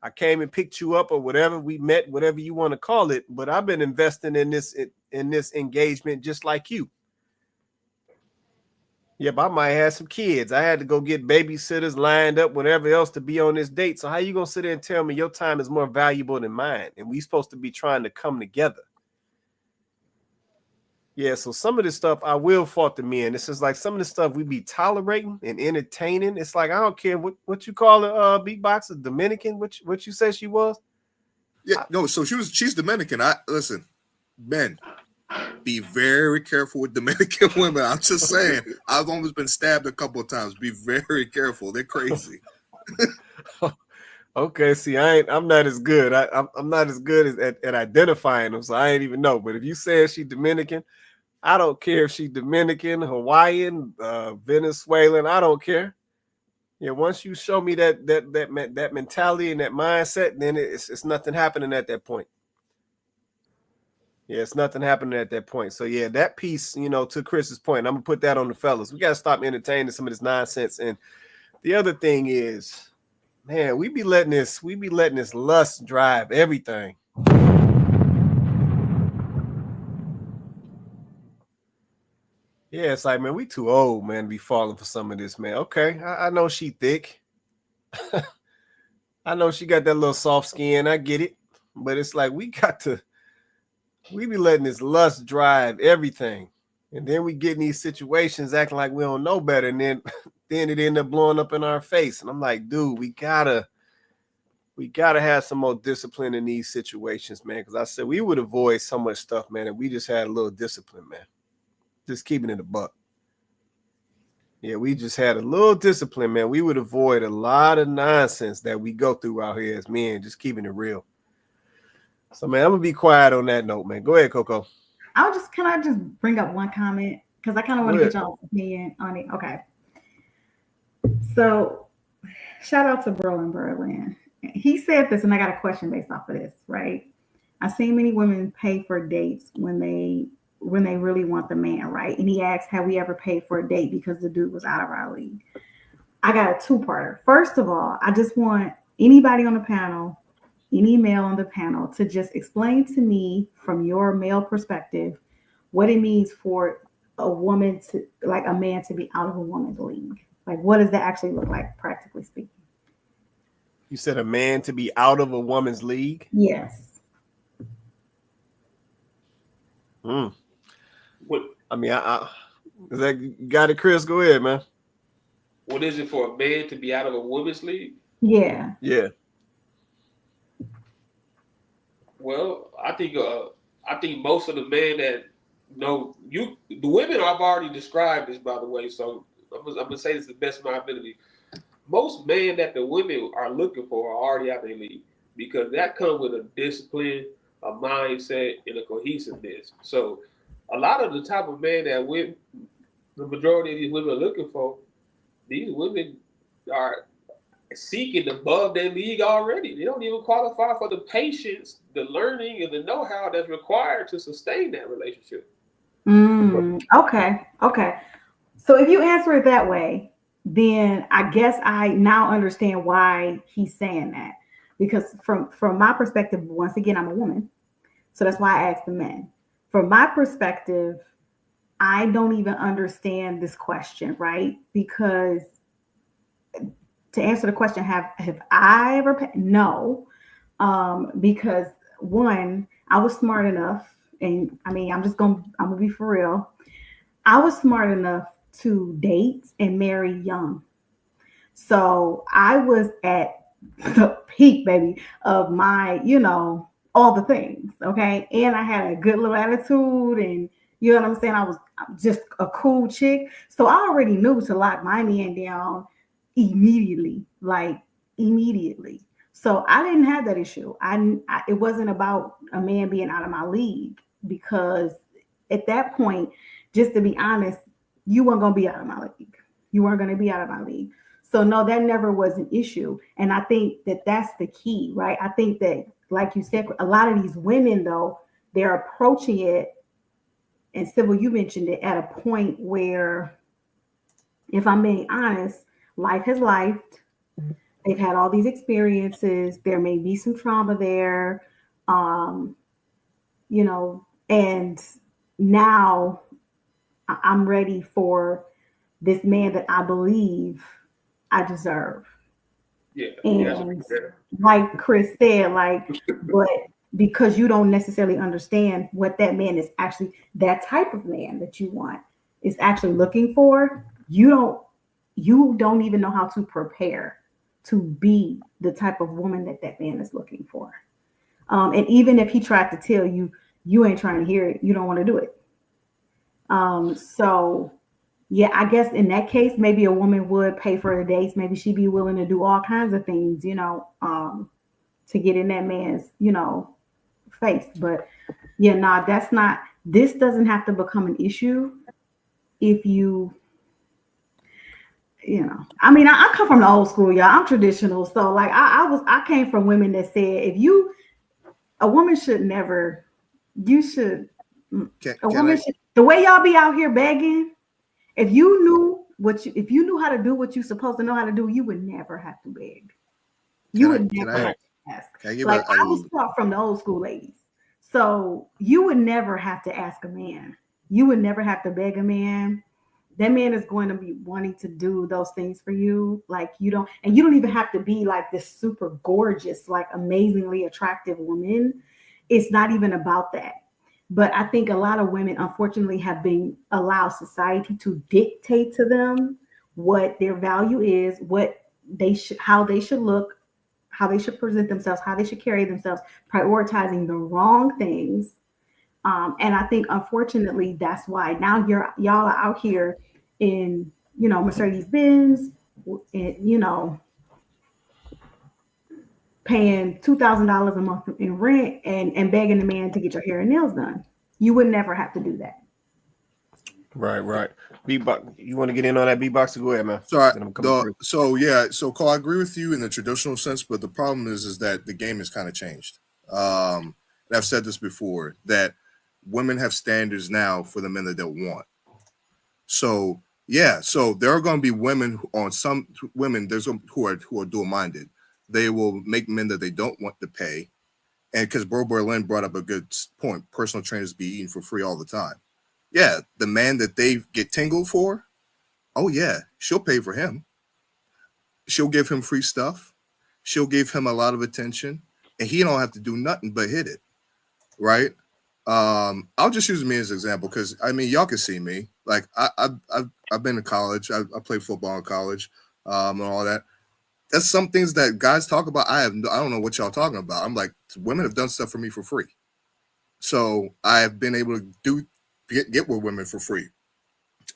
I came and picked you up or whatever. We met, whatever you want to call it. But I've been investing in this engagement just like you. Yep, I might have some kids. I had to go get babysitters lined up, whatever else to be on this date. So how you going to sit there and tell me your time is more valuable than mine? And we supposed to be trying to come together. Yeah, so some of this stuff I will fault the men. This is like some of the stuff we be tolerating and entertaining. It's like, I don't care what you call it, beatboxer, Dominican, what you say she was? Yeah, no, so she's Dominican. Listen, men, be very careful with Dominican women. I'm just saying. I've almost been stabbed a couple of times. Be very careful. They're crazy. Okay, see, I'm not as good. I'm not as good at identifying them, so I ain't even know. But if you say she Dominican, I don't care if she's Dominican, Hawaiian, Venezuelan. I don't care. Yeah, once you show me that mentality and that mindset, then it's nothing happening at that point. Yeah, it's nothing happening at that point. So yeah, that piece, to Chris's point, I'm gonna put that on the fellas. We gotta stop entertaining some of this nonsense. And the other thing is, man, we be letting this lust drive everything. Yeah, it's like, man, we too old, man, to be falling for some of this, man. Okay, I know she thick. I know she got that little soft skin. I get it. But it's like we be letting this lust drive everything. And then we get in these situations acting like we don't know better. And then it end up blowing up in our face. And I'm like, dude, we gotta have some more discipline in these situations, man. Because I said we would avoid so much stuff, man, if we just had a little discipline, man. Just keeping it a buck. Yeah, we just had a little discipline, man. We would avoid a lot of nonsense that we go through out here as men, just keeping it real. So, man, I'm going to be quiet on that note, man. Go ahead, Coco. Can I just bring up one comment? Because I kind of want to get y'all's opinion on it. Okay. So, shout out to Bro in Berlin. He said this, and I got a question based off of this, right? I've seen many women pay for dates when they really want the man, right? And he asked, have we ever paid for a date because the dude was out of our league? I got a two-parter. First of all, I just want anybody on the panel, any male on the panel, to just explain to me from your male perspective what it means for a man to be out of a woman's league. Like, what does that actually look like, practically speaking? You said a man to be out of a woman's league? Yes. What? I mean, is that got it, Chris? Go ahead, man. What is it for a man to be out of a women's league? Yeah. Yeah. Well, I think most of the men that know you, the women I've already described this, by the way. So I'm gonna say this to the best of my ability. Most men that the women are looking for are already out of their league because that comes with a discipline, a mindset, and a cohesiveness. So a lot of the type of men that the majority of these women are looking for, these women are seeking above their league already. They don't even qualify for the patience, the learning, and the know-how that's required to sustain that relationship. Okay. So if you answer it that way, then I guess I now understand why he's saying that. Because from my perspective, once again, I'm a woman. So that's why I asked the men. From my perspective, I don't even understand this question, right? Because to answer the question, have I ever paid? No. Because one, I was smart enough, and I mean, I'm gonna be for real. I was smart enough to date and marry young. So I was at the peak, baby, of my, all the things. Okay. And I had a good little attitude, and you know what I'm saying? I was just a cool chick. So I already knew to lock my man down immediately. So I didn't have that issue. It wasn't about a man being out of my league, because at that point, just to be honest, you weren't going to be out of my league. You weren't going to be out of my league. So no, that never was an issue. And I think that that's the key, right? I think that, like you said, a lot of these women, though, they're approaching it, and Sybil, you mentioned it, at a point where, if I'm being honest, life has lifed. They've had all these experiences. There may be some trauma there, and now I'm ready for this man that I believe I deserve. Yeah. And like Chris said, but because you don't necessarily understand what that man is actually, that type of man that you want is actually looking for, you don't even know how to prepare to be the type of woman that man is looking for. And even if he tried to tell you, you ain't trying to hear it, you don't want to do it. So yeah, I guess in that case, maybe a woman would pay for the dates. Maybe she'd be willing to do all kinds of things, to get in that man's, face. But yeah, this doesn't have to become an issue if you, I mean, I come from the old school, y'all. I'm traditional. So I came from women that said, a woman should never You should. Can A can woman I? should. The way y'all be out here begging, if you knew how to do what you're supposed to know how to do, you would never have to beg. You would Can never I? have to ask. Can I give Like I was taught from the old school ladies. So you would never have to ask a man. You would never have to beg a man. That man is going to be wanting to do those things for you. Like you don't even have to be like this super gorgeous, like amazingly attractive woman. It's not even about that. But I think a lot of women, unfortunately, have been allowed society to dictate to them what their value is, what they should, how they should look, how they should present themselves, how they should carry themselves, prioritizing the wrong things. And I think, unfortunately, that's why now y'all are out here in, Mercedes Benz, paying $2,000 a month in rent and begging the man to get your hair and nails done. You would never have to do that. Right. B-Box, you want to get in on that, B-Box? Go ahead, man. So Cole, I agree with you in the traditional sense, but the problem is that the game has kind of changed. And I've said this before, that women have standards now for the men that they want. So there are going to be women who are dual-minded. They will make men that they don't want to pay. And because Bro Berlin brought up a good point, personal trainers be eating for free all the time. Yeah, the man that they get tingled for, oh yeah, she'll pay for him. She'll give him free stuff. She'll give him a lot of attention, and he don't have to do nothing but hit it, right? I'll just use me as an example because y'all can see me. Like I've been to college. I played football in college, and all that. That's some things that guys talk about. I don't know what y'all talking about. I'm like, women have done stuff for me for free, so I have been able to get with women for free.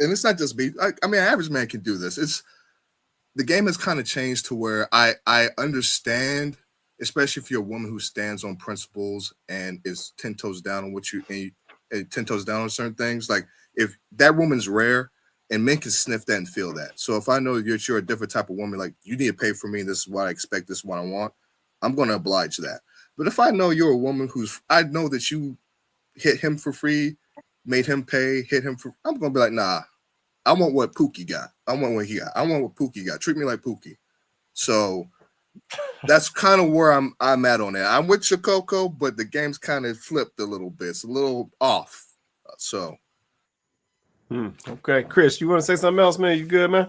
And it's not just me. An average man can do this. The game has kind of changed to where I understand, especially if you're a woman who stands on principles and is 10 toes down on and 10 toes down on certain things. Like if that woman's rare, and men can sniff that and feel that. So if I know you're a different type of woman, like you need to pay for me, this is what I expect, this is what I want, I'm going to oblige that. But if I know you're a woman I know that you hit him for free, made him pay, I'm going to be like, nah, I want what Pookie got. I want what he got. I want what Pookie got. Treat me like Pookie. So that's kind of where I'm at on that. I'm with Coco, but the game's kind of flipped a little bit. It's a little off. So. Okay, Chris, you want to say something else, man? You good, man?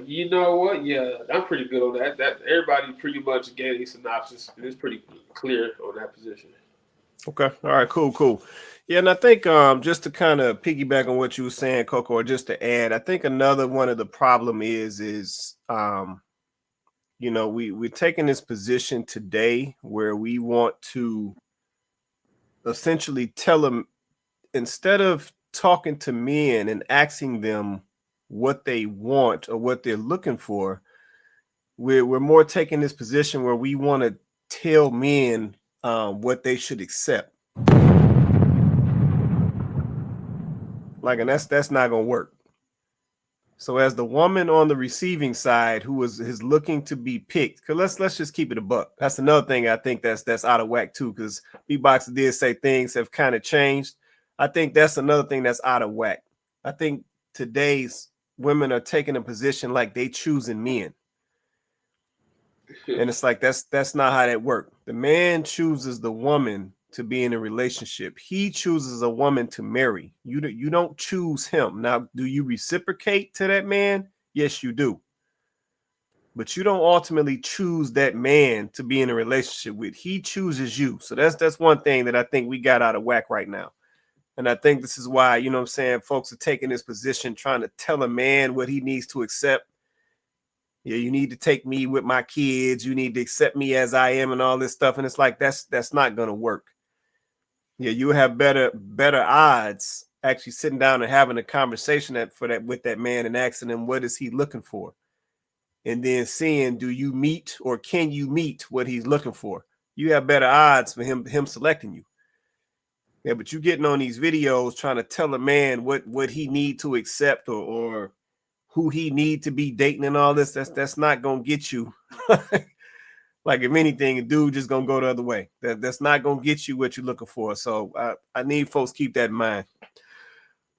You know what? Yeah, I'm pretty good on that. That everybody pretty much gave a synopsis. It's pretty clear on that position. Okay. All right. Cool. Yeah, and I think just to kind of piggyback on what you were saying, Coco, or just to add, I think another one of the problem is we're taking this position today where we want to essentially tell them, instead of talking to men and asking them what they want or what they're looking for, we're more taking this position where we want to tell men what they should accept. And that's not gonna work. So as the woman on the receiving side who is looking to be picked, because let's just keep it a buck. That's another thing I think that's out of whack too, because B-Box did say things have kind of changed. I think that's another thing that's out of whack. I think today's women are taking a position like they choosing men. And it's like that's not how that works. The man chooses the woman to be in a relationship. He chooses a woman to marry. You don't choose him. Now, do you reciprocate to that man? Yes, you do. But you don't ultimately choose that man to be in a relationship with. He chooses you. So that's one thing that I think we got out of whack right now. And I think this is why, folks are taking this position, trying to tell a man what he needs to accept. Yeah, you need to take me with my kids. You need to accept me as I am and all this stuff. And it's like, that's not going to work. Yeah, you have better odds actually sitting down and having a conversation with that man and asking him, what is he looking for? And then seeing, do you meet or can you meet what he's looking for? You have better odds for him selecting you. Yeah, but you getting on these videos trying to tell a man what he need to accept or who he need to be dating and all this, that's not going to get you Like if anything, a dude just gonna go the other way. That's not gonna get you what you're looking for. So I need folks keep that in mind.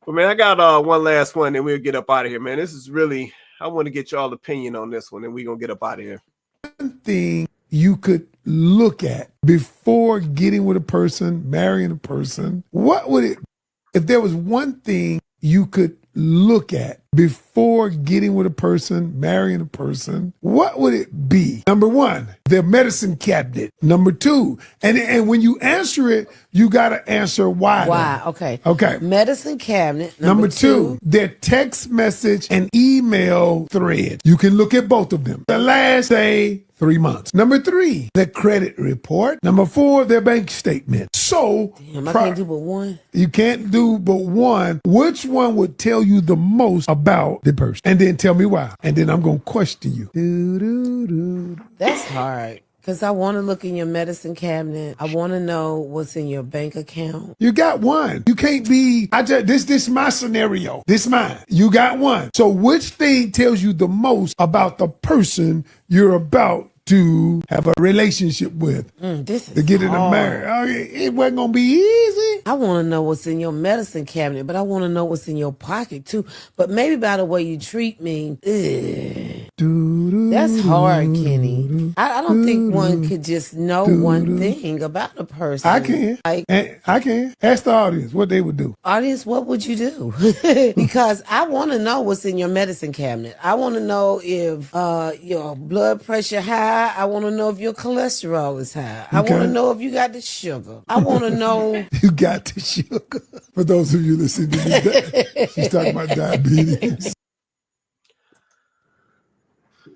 But man, I got one last one, and we'll get up out of here, man. This is really, I want to get y'all opinion on this one, and we're gonna get up out of here. One thing you could look at before getting with a person, marrying a person, what would it, if there was one thing you could look at before getting with a person, marrying a person, what would it be? Number one, their medicine cabinet. Number two, and when you answer it, you got to answer why. Why? Okay. Okay. Medicine cabinet. Number two, their text message and email thread. You can look at both of them. The last, say, 3 months. Number three, their credit report. Number four, their bank statement. So, Damn, I can't do but one. You can't do but one. Which one would tell you the most about the person? And then tell me why. And then I'm going to question you. That's hard. Because I want to look in your medicine cabinet. I want to know what's in your bank account. You got one. You can't be, this is my scenario. This mine. You got one. So which thing tells you the most about the person you're about to have a relationship with? This is to get in a hard. marriage. It wasn't going to be easy. I want to know what's in your medicine cabinet, but I want to know what's in your pocket too. But maybe by the way you treat me, that's hard, Kenny. I don't think one could just know one thing about a person. I can. I can. Ask the audience what they would do. Audience, what would you do? Because I want to know what's in your medicine cabinet. I want to know if your blood pressure high. I want to know if your cholesterol is high. I want to know if you got the sugar. I want to know. You got the sugar. For those of you listening to me, she's talking about diabetes.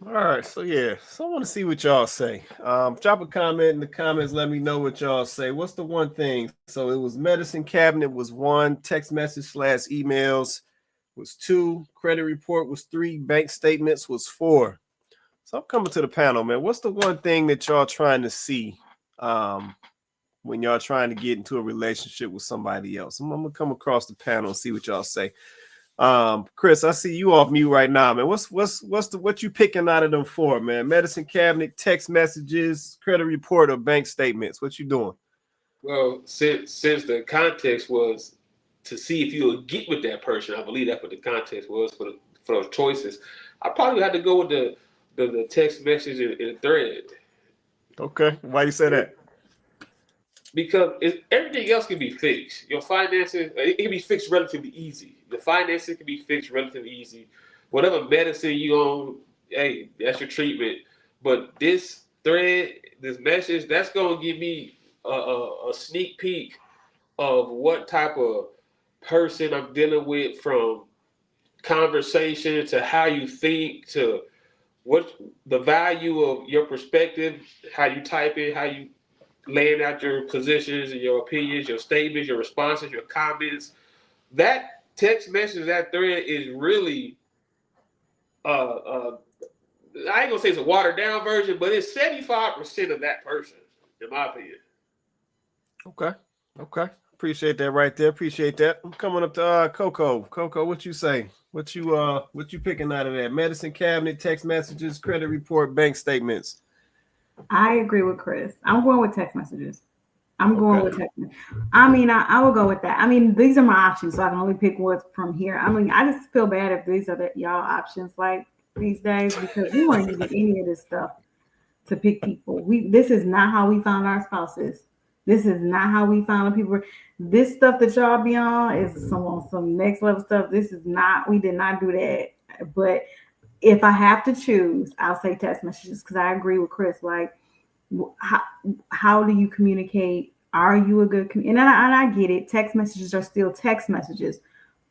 All right, so yeah, so I want to see what y'all say. Drop a comment in the comments. Let me know what y'all say. What's the one thing? So it was medicine cabinet was 1, text message / emails was 2, credit report was 3, bank statements was 4. So I'm coming to the panel, man. What's the one thing that y'all trying to see when y'all trying to get into a relationship with somebody else? I'm gonna come across the panel and see what y'all say. Chris, I see you off mute right now, man. What you picking out of them 4, man? Medicine cabinet, text messages, credit report, or bank statements? What you doing? Well, since the context was to see if you would get with that person, I believe that's what the context was for those choices. I probably had to go with the text message and thread. Okay, why you say that? Because everything else can be fixed. Your finances, it can be fixed relatively easy. The finances can be fixed relatively easy. Whatever medicine you own, hey, that's your treatment. But this thread, this message, that's going to give me a sneak peek of what type of person I'm dealing with, from conversation to how you think to what the value of your perspective, how you type it, how you laying out your positions and your opinions, your statements, your responses, your comments. That text message, that thread is really, I ain't gonna say it's a watered down version, but it's 75% of that person, in my opinion. Okay. Appreciate that right there. Appreciate that. I'm coming up to Coco. Coco, what you say? What you picking out of that? Medicine cabinet, text messages, credit report, bank statements. I agree with Chris. I'm going with text messages. With text. I mean, I will go with that. I mean, these are my options, so I can only pick what's from here. I mean, I just feel bad if these are y'all options like these days, because we weren't using any of this stuff to pick people. This is not how we found our spouses. This is not how we found the people. This stuff that y'all be on is some next level stuff. This is not. We did not do that. But if I have to choose, I'll say text messages, because I agree with Chris. Like, how do you communicate? Are you a good and I get it. Text messages are still text messages,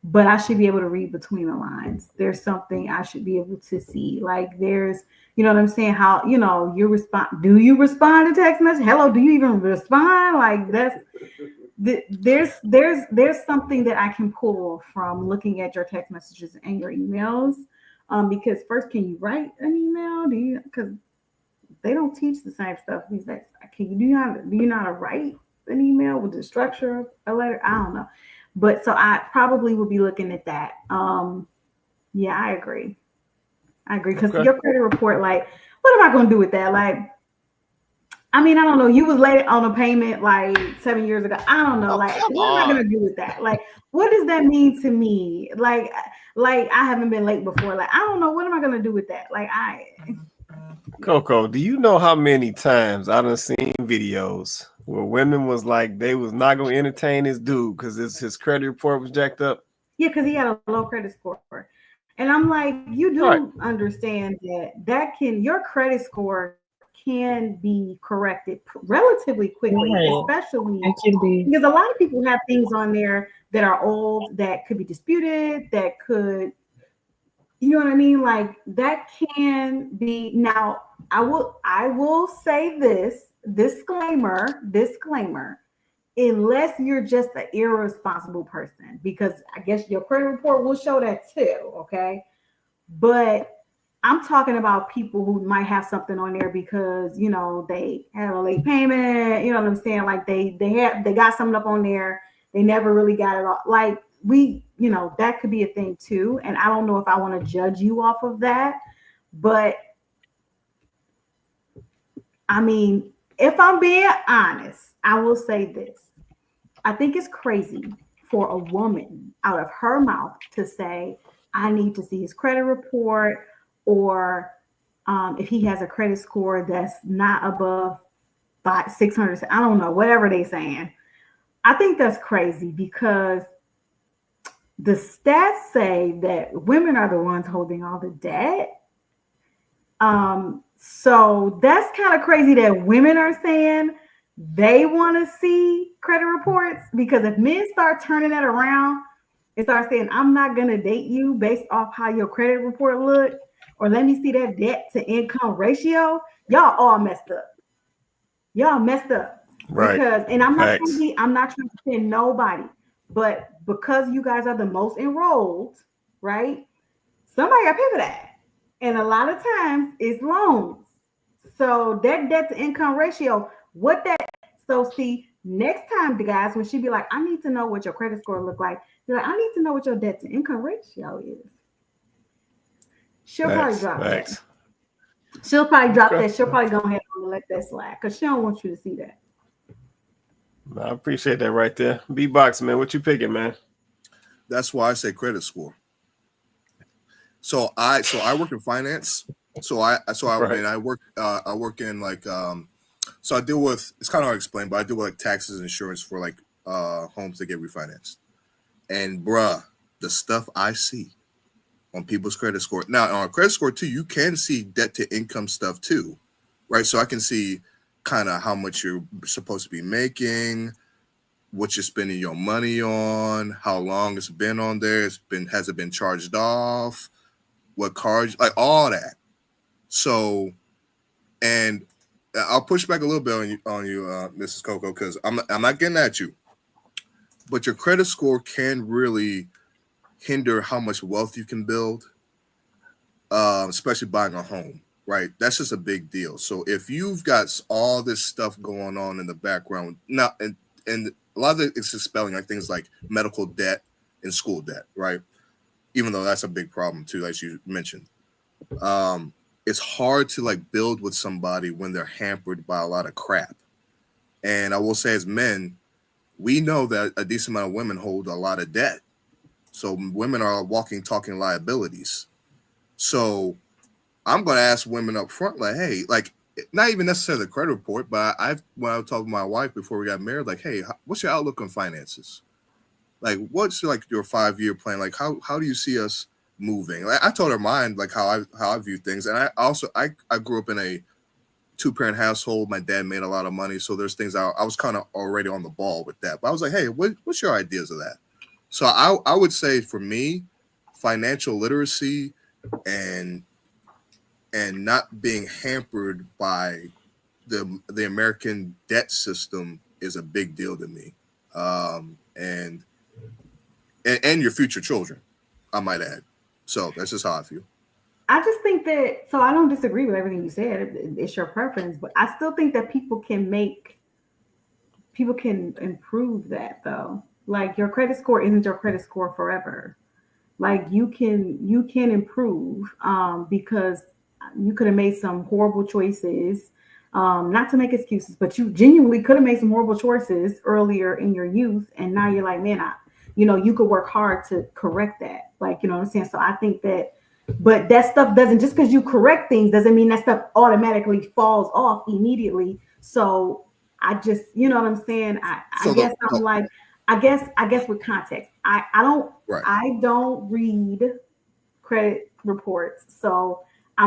but I should be able to read between the lines. There's something I should be able to see. Like, there's, you know what I'm saying? How, you respond. Do you respond to text message? Hello, do you even respond? Like, there's something that I can pull from looking at your text messages and your emails. Because first, can you write an email? Because they don't teach the same stuff these days. Do you know how to write an email with the structure of a letter? I don't know. But so I probably would be looking at that. Yeah, I agree. Because your credit report, like, what am I going to do with that? Like, I mean, I don't know. You was late on a payment like 7 years ago. I don't know. Oh, Like, come what am I on. gonna do with that? Like, what does that mean to me? Like I haven't been late before. Like, I don't know. What am I gonna do with that? Like, Coco, do you know how many times I done seen videos where women was like they was not gonna entertain this dude because his credit report was jacked up? Yeah, because he had a low credit score. And I'm like, you do understand that your credit score can be corrected relatively quickly, Right. especially It can be. because a lot of people have things on there that are old that could be disputed, that could, you know what I mean? Like that can be. Now, I will say this disclaimer, unless you're just an irresponsible person, because I guess your credit report will show that too, okay? But I'm talking about people who might have something on there because they had a late payment. You know what I'm saying? Like they got something up on there. They never really got it all. Like that could be a thing too. And I don't know if I want to judge you off of that, but I mean, if I'm being honest, I will say this. I think it's crazy for a woman out of her mouth to say, I need to see his credit report, or if he has a credit score that's not above 600, I don't know, whatever they're saying. I think that's crazy because the stats say that women are the ones holding all the debt. So that's kind of crazy that women are saying they want to see credit reports, because if men start turning that around and start saying, I'm not going to date you based off how your credit report look, or let me see that debt to income ratio, y'all all messed up. Y'all messed up. Right. Because, and I'm not Facts. I'm not trying to offend nobody, but because you guys are the most enrolled, right? Somebody got to pay for that. And a lot of times it's loans. So that debt to income ratio, see, next time the guys, when she be like, I need to know what your credit score look like, you're like, I need to know what your debt to income ratio is. She'll probably drop that. She'll probably drop that. She'll probably go ahead and let that slide because she don't want you to see that. I appreciate that right there. B-Box, man, what you picking, man? That's why I say credit score. So I work in finance. I work in like so I deal with, it's kind of hard to explain, but I deal with like taxes and insurance for like homes that get refinanced. And bruh, the stuff I see on people's credit score. Now on credit score too, you can see debt to income stuff too, right? So I can see kind of how much you're supposed to be making, what you're spending your money on, how long it's been on there, has it been charged off, what cards, like all that. So, and I'll push back a little bit on you, Mrs. Coco, because I'm not getting at you, but your credit score can really hinder how much wealth you can build, especially buying a home, right? That's just a big deal. So if you've got all this stuff going on in the background now, and a lot of it is spelling like things like medical debt and school debt, right? Even though that's a big problem too, as you mentioned. It's hard to like build with somebody when they're hampered by a lot of crap. And I will say, as men, we know that a decent amount of women hold a lot of debt. So women are walking, talking liabilities. So I'm going to ask women up front, like, hey, like, not even necessarily the credit report, but when I was talking to my wife before we got married, like, hey, what's your outlook on finances? Like, what's like your 5-year plan? Like, how do you see us moving? Like, I told her mine, like how I view things. And I grew up in a 2-parent household. My dad made a lot of money. So there's things I was kind of already on the ball with that. But I was like, hey, what's your ideas of that? So I would say for me, financial literacy and not being hampered by the American debt system is a big deal to me. And your future children, I might add. So that's just how I feel. I just think that, so I don't disagree with everything you said. It's your preference, but I still think that people can improve that though. Like your credit score isn't your credit score forever. Like you can improve because you could have made some horrible choices. Not to make excuses, but you genuinely could have made some horrible choices earlier in your youth, and now you're like, man, you could work hard to correct that. Like, you know what I'm saying? So I think that, but that stuff doesn't, just because you correct things doesn't mean that stuff automatically falls off immediately. So I just, you know what I'm saying? I guess with context, I don't read credit reports, so I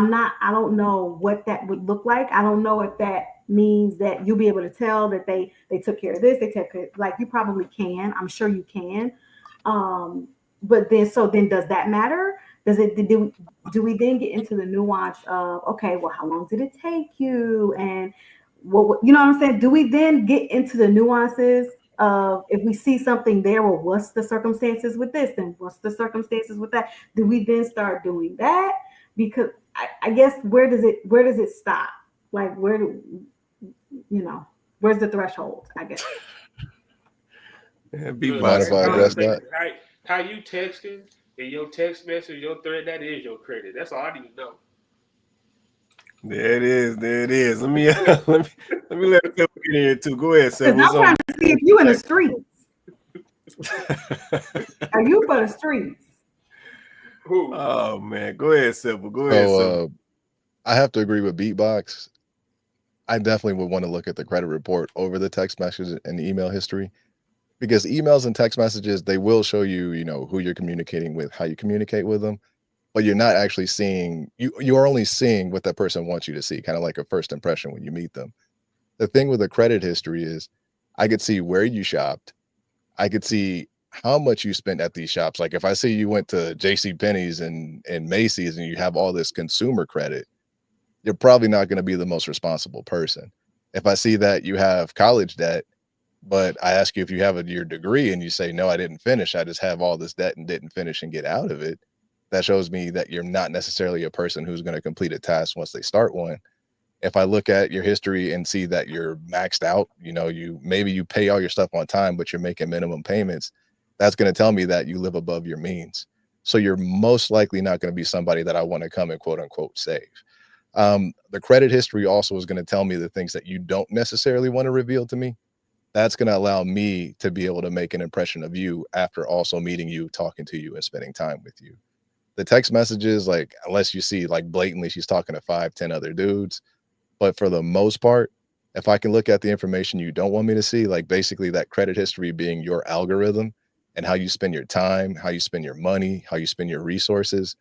don't know what that would look like. I don't know if that means that you'll be able to tell that they took care of this, like you probably can. I'm sure you can. But then does that matter? Do we then get into the nuance of, okay, well, how long did it take you? And what, you know what I'm saying? Do we then get into the nuances of, if we see something there, well, what's the circumstances with this and what's the circumstances with that? Do we then start doing that? Because I guess where does it stop? Like, where's the threshold, I guess? Be Mind if I address that? How you texting in your text message, your thread, that is your credit. That's all I need to know. There it is. Let me let Phil get in here too. Go ahead, Seth. I'm trying to see if you in the streets. Are you for the streets? Who? Oh man, go ahead, Simple. Go ahead, Simple. I have to agree with Beatbox. I definitely would want to look at the credit report over the text message and the email history, because emails and text messages, they will show you, who you're communicating with, how you communicate with them, but you're not actually seeing, you are only seeing what that person wants you to see, kind of like a first impression when you meet them. The thing with the credit history is I could see where you shopped. I could see how much you spent at these shops. Like if I see you went to JCPenney's and Macy's and you have all this consumer credit, you're probably not going to be the most responsible person. If I see that you have college debt, but I ask you if you have your degree and you say, no, I didn't finish, I just have all this debt and didn't finish and get out of it, that shows me that you're not necessarily a person who's going to complete a task once they start one. If I look at your history and see that you're maxed out, maybe you pay all your stuff on time, but you're making minimum payments, that's going to tell me that you live above your means. So you're most likely not going to be somebody that I want to come and quote unquote save. The credit history also is going to tell me the things that you don't necessarily want to reveal to me. That's going to allow me to be able to make an impression of you after also meeting you, talking to you, and spending time with you. The text messages, like, unless you see like blatantly she's talking to 5-10 other dudes, but for the most part, if I can look at the information you don't want me to see, like basically that credit history being your algorithm and how you spend your time, how you spend your money, how you spend your resources,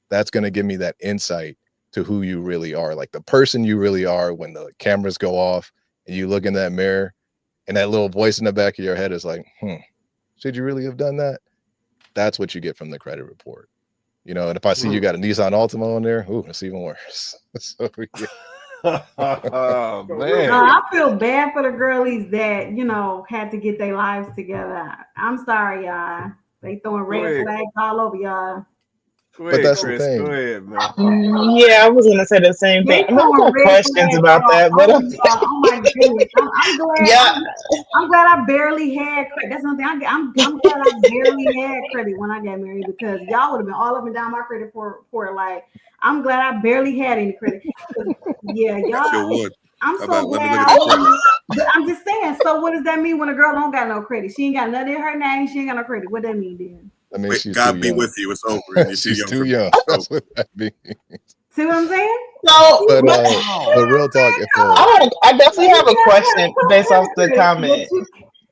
that's going to give me that insight to who you really are, like the person you really are when the cameras go off and you look in that mirror and that little voice in the back of your head is like, should you really have done that? That's what you get from the credit report. And if I see you got a Nissan Altima on there, it's even worse. So, yeah. Oh, man. I feel bad for the girlies that, had to get their lives together. I'm sorry, y'all. They throwing red flags all over y'all. But that's the thing. Go ahead, man. Yeah, I was gonna say the same thing. I got questions about that, but oh my goodness, I'm glad. Yeah. I'm glad I barely had credit. That's one thing. I'm glad I barely had credit when I got married, because y'all would have been all up and down my credit report. Like, I'm glad I barely had any credit. Yeah, y'all. Sure would. I'm so glad. I'm just saying. So what does that mean when a girl don't got no credit? She ain't got nothing in her name. She ain't got no credit. What that mean then? I mean, she's God too be young. with you. It's over. She's too young. That's what that means. See what I'm saying? No, but real talk. I definitely have a question based off the comment.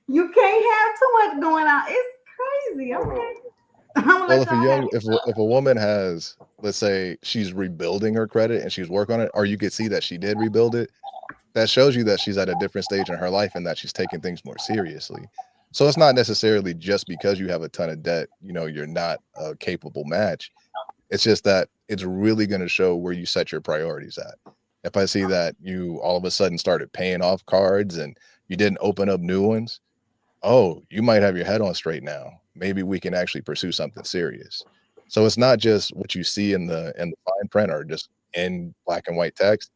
You can't have too much going on. It's crazy. Okay. Well, if a woman has, let's say she's rebuilding her credit and she's working on it, or you could see that she did rebuild it, that shows you that she's at a different stage in her life and that she's taking things more seriously. So it's not necessarily just because you have a ton of debt, you're not a capable match. It's just that it's really going to show where you set your priorities at. If I see that you all of a sudden started paying off cards and you didn't open up new ones, you might have your head on straight now. Maybe we can actually pursue something serious. So it's not just what you see in the fine print or just in black and white text.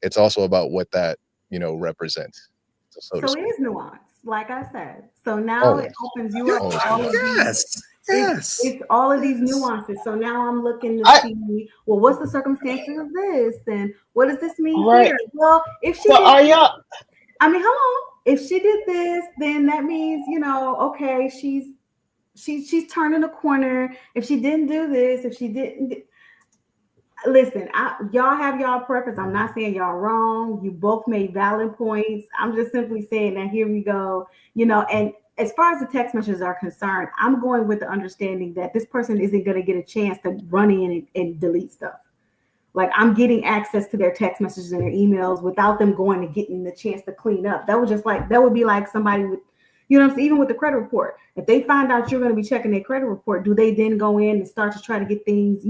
It's also about what that, represents. So it is nuance, like I said. So now it opens you up. Yes. It's all of these nuances. So now I'm looking to see, well, what's the circumstances of this, and what does this mean here? Well, if she So did, are y'all? I mean, hello. If she did this, then that means, okay, she's turning a corner. If she didn't do this, if she didn't. Listen, y'all have y'all preference. I'm not saying y'all wrong. You both made valid points. I'm just simply saying that here we go. And as far as the text messages are concerned, I'm going with the understanding that this person isn't going to get a chance to run in and delete stuff. Like, I'm getting access to their text messages and their emails without them going and getting the chance to clean up. That would be like somebody with, what I'm saying, even with the credit report. If they find out you're going to be checking their credit report, do they then go in and start to try to get things,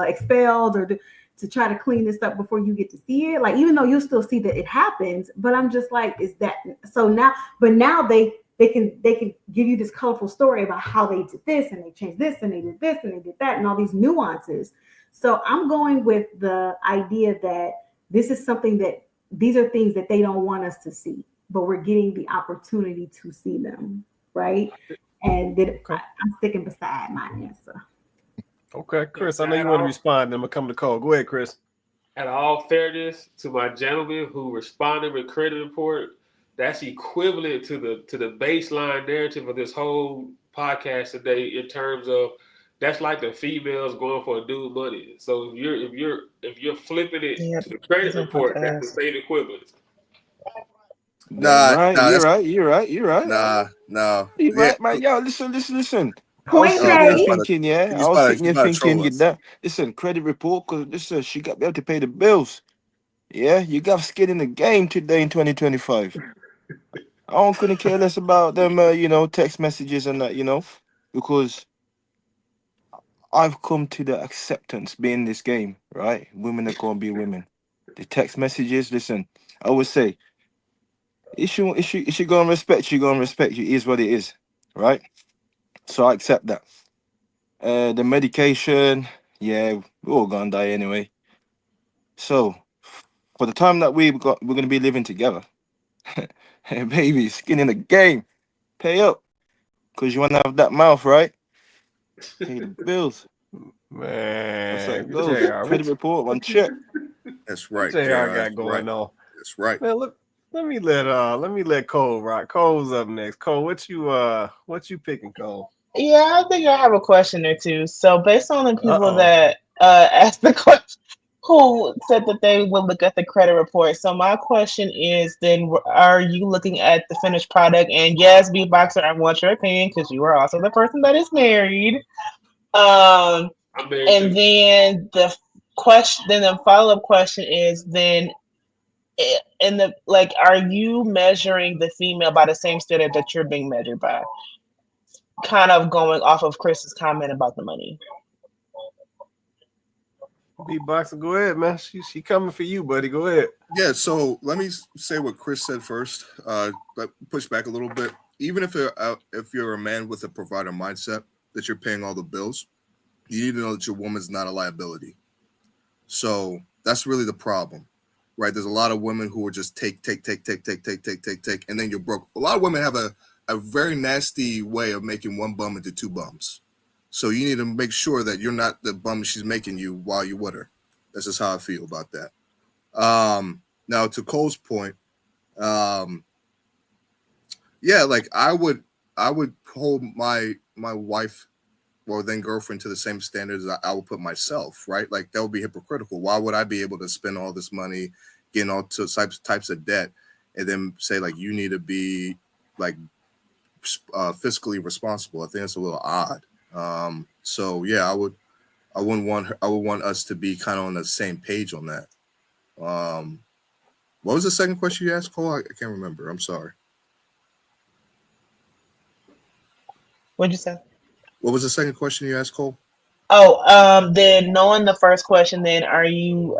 expelled or to try to clean this up before you get to see it? Like, even though you'll still see that it happens, but I'm just like, is that so now? But now they can give you this colorful story about how they did this and they changed this and they did this and they did that and all these nuances. So I'm going with the idea that this is something that these are things that they don't want us to see, but we're getting the opportunity to see them, right? And I'm sticking beside my answer. Okay, Chris, I know you want to respond. Then I'm going to come to Cole. Go ahead, Chris. At all fairness to my gentleman who responded with credit report, that's equivalent to the baseline narrative of this whole podcast today in terms of that's like the females going for a dude money. So if you're flipping it to the credit report, that's the same equivalent. Nah, You're right. No. You're right, man. Yo, listen. I was Point sitting there made. thinking, listen, credit report, because listen, she got to be able to pay the bills. Yeah, you got skin in the game today in 2025. I couldn't care less about them, text messages and that, because I've come to the acceptance being in this game, right? Women are going to be women. The text messages, listen, I would say, if she going to respect you, It is what it is, right? So I accept that. The medication, yeah, we're all going to die anyway. So for the time that we're going to be living together, hey, baby, skin in the game, pay up, because you want to have that mouth, right? Pay the bills. Man, That's how it goes. JR, Credit report, one check. That's right. JR got going on. That's right. Man, look, let me let Cole rock. Cole's up next. Cole, what you picking, Cole? Yeah, I think I have a question or two. So based on the people that asked the question, who said that they would look at the credit report. So my question is then, are you looking at the finished product? And yes, Beatboxer, I want your opinion because you are also the person that is married. And then the follow-up question is then, are you measuring the female by the same standard that you're being measured by? Kind of going off of Chris's comment about the money. Beatboxer, go ahead, man. She coming for you, buddy. Go ahead. Yeah, so let me say what Chris said first. Push back a little bit. Even if you're a man with a provider mindset that you're paying all the bills, you need to know that your woman's not a liability. So that's really the problem, right? There's a lot of women who are just take, and then you're broke. A lot of women have a very nasty way of making one bum into two bums. So you need to make sure that you're not the bum she's making you while you're with her. That's just how I feel about that. Now to Cole's point, like I would hold my wife or then girlfriend to the same standards I would put myself, right? Like that would be hypocritical. Why would I be able to spend all this money, getting all types of debt, and then say like you need to be like fiscally responsible? I think it's a little odd. So yeah, I would want us to be kind of on the same page on that. What was the second question you asked, Cole? I can't remember. I'm sorry. What'd you say? What was the second question you asked, Cole? Then knowing the first question, then are you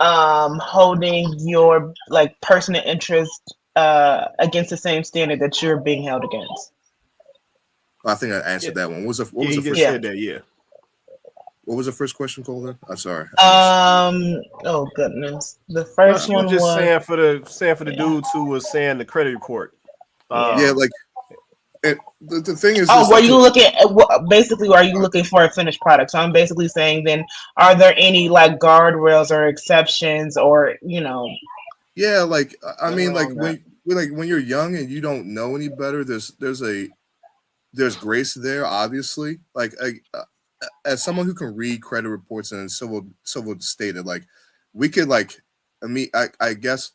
holding your like personal interest against the same standard that you're being held against? I think I answered that one. What was the first? Said that, yeah. What was the first question, Cole? Then I'm sorry. Oh goodness, the first one was just was saying for the dudes who was saying the credit report. Like The thing is, oh, were you looking at basically? Are you looking for a finished product? So I'm basically saying, then, are there any like guardrails or exceptions, or yeah, like I mean, like when you're young and you don't know any better, there's grace there, obviously. Like as someone who can read credit reports and civil stated, like we could like, I guess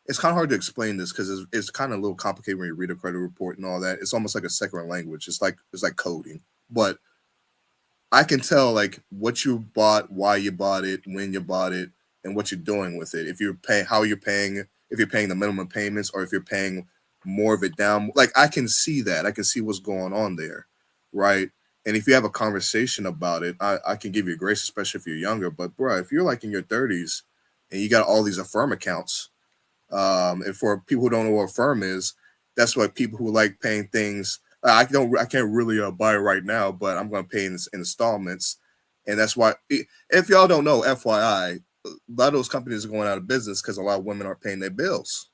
it's kind of hard to explain this because it's kind of a little complicated when you read a credit report and all that. It's almost like a second language. It's like coding, but I can tell like what you bought, why you bought it, when you bought it, and what you're doing with it. If you're paying, how you're paying, if you're paying the minimum payments, or if you're paying more of it down. Like I can see that. I can see what's going on there, right? And if you have a conversation about it, I can give you grace, especially if you're younger. But bro, if you're like in your 30s and you got all these Affirm accounts, and for people who don't know what Affirm is, that's what people who like paying things. I can't really buy it right now, but I'm going to pay in installments, and that's why. If y'all don't know, FYI, a lot of those companies are going out of business because a lot of women aren't paying their bills.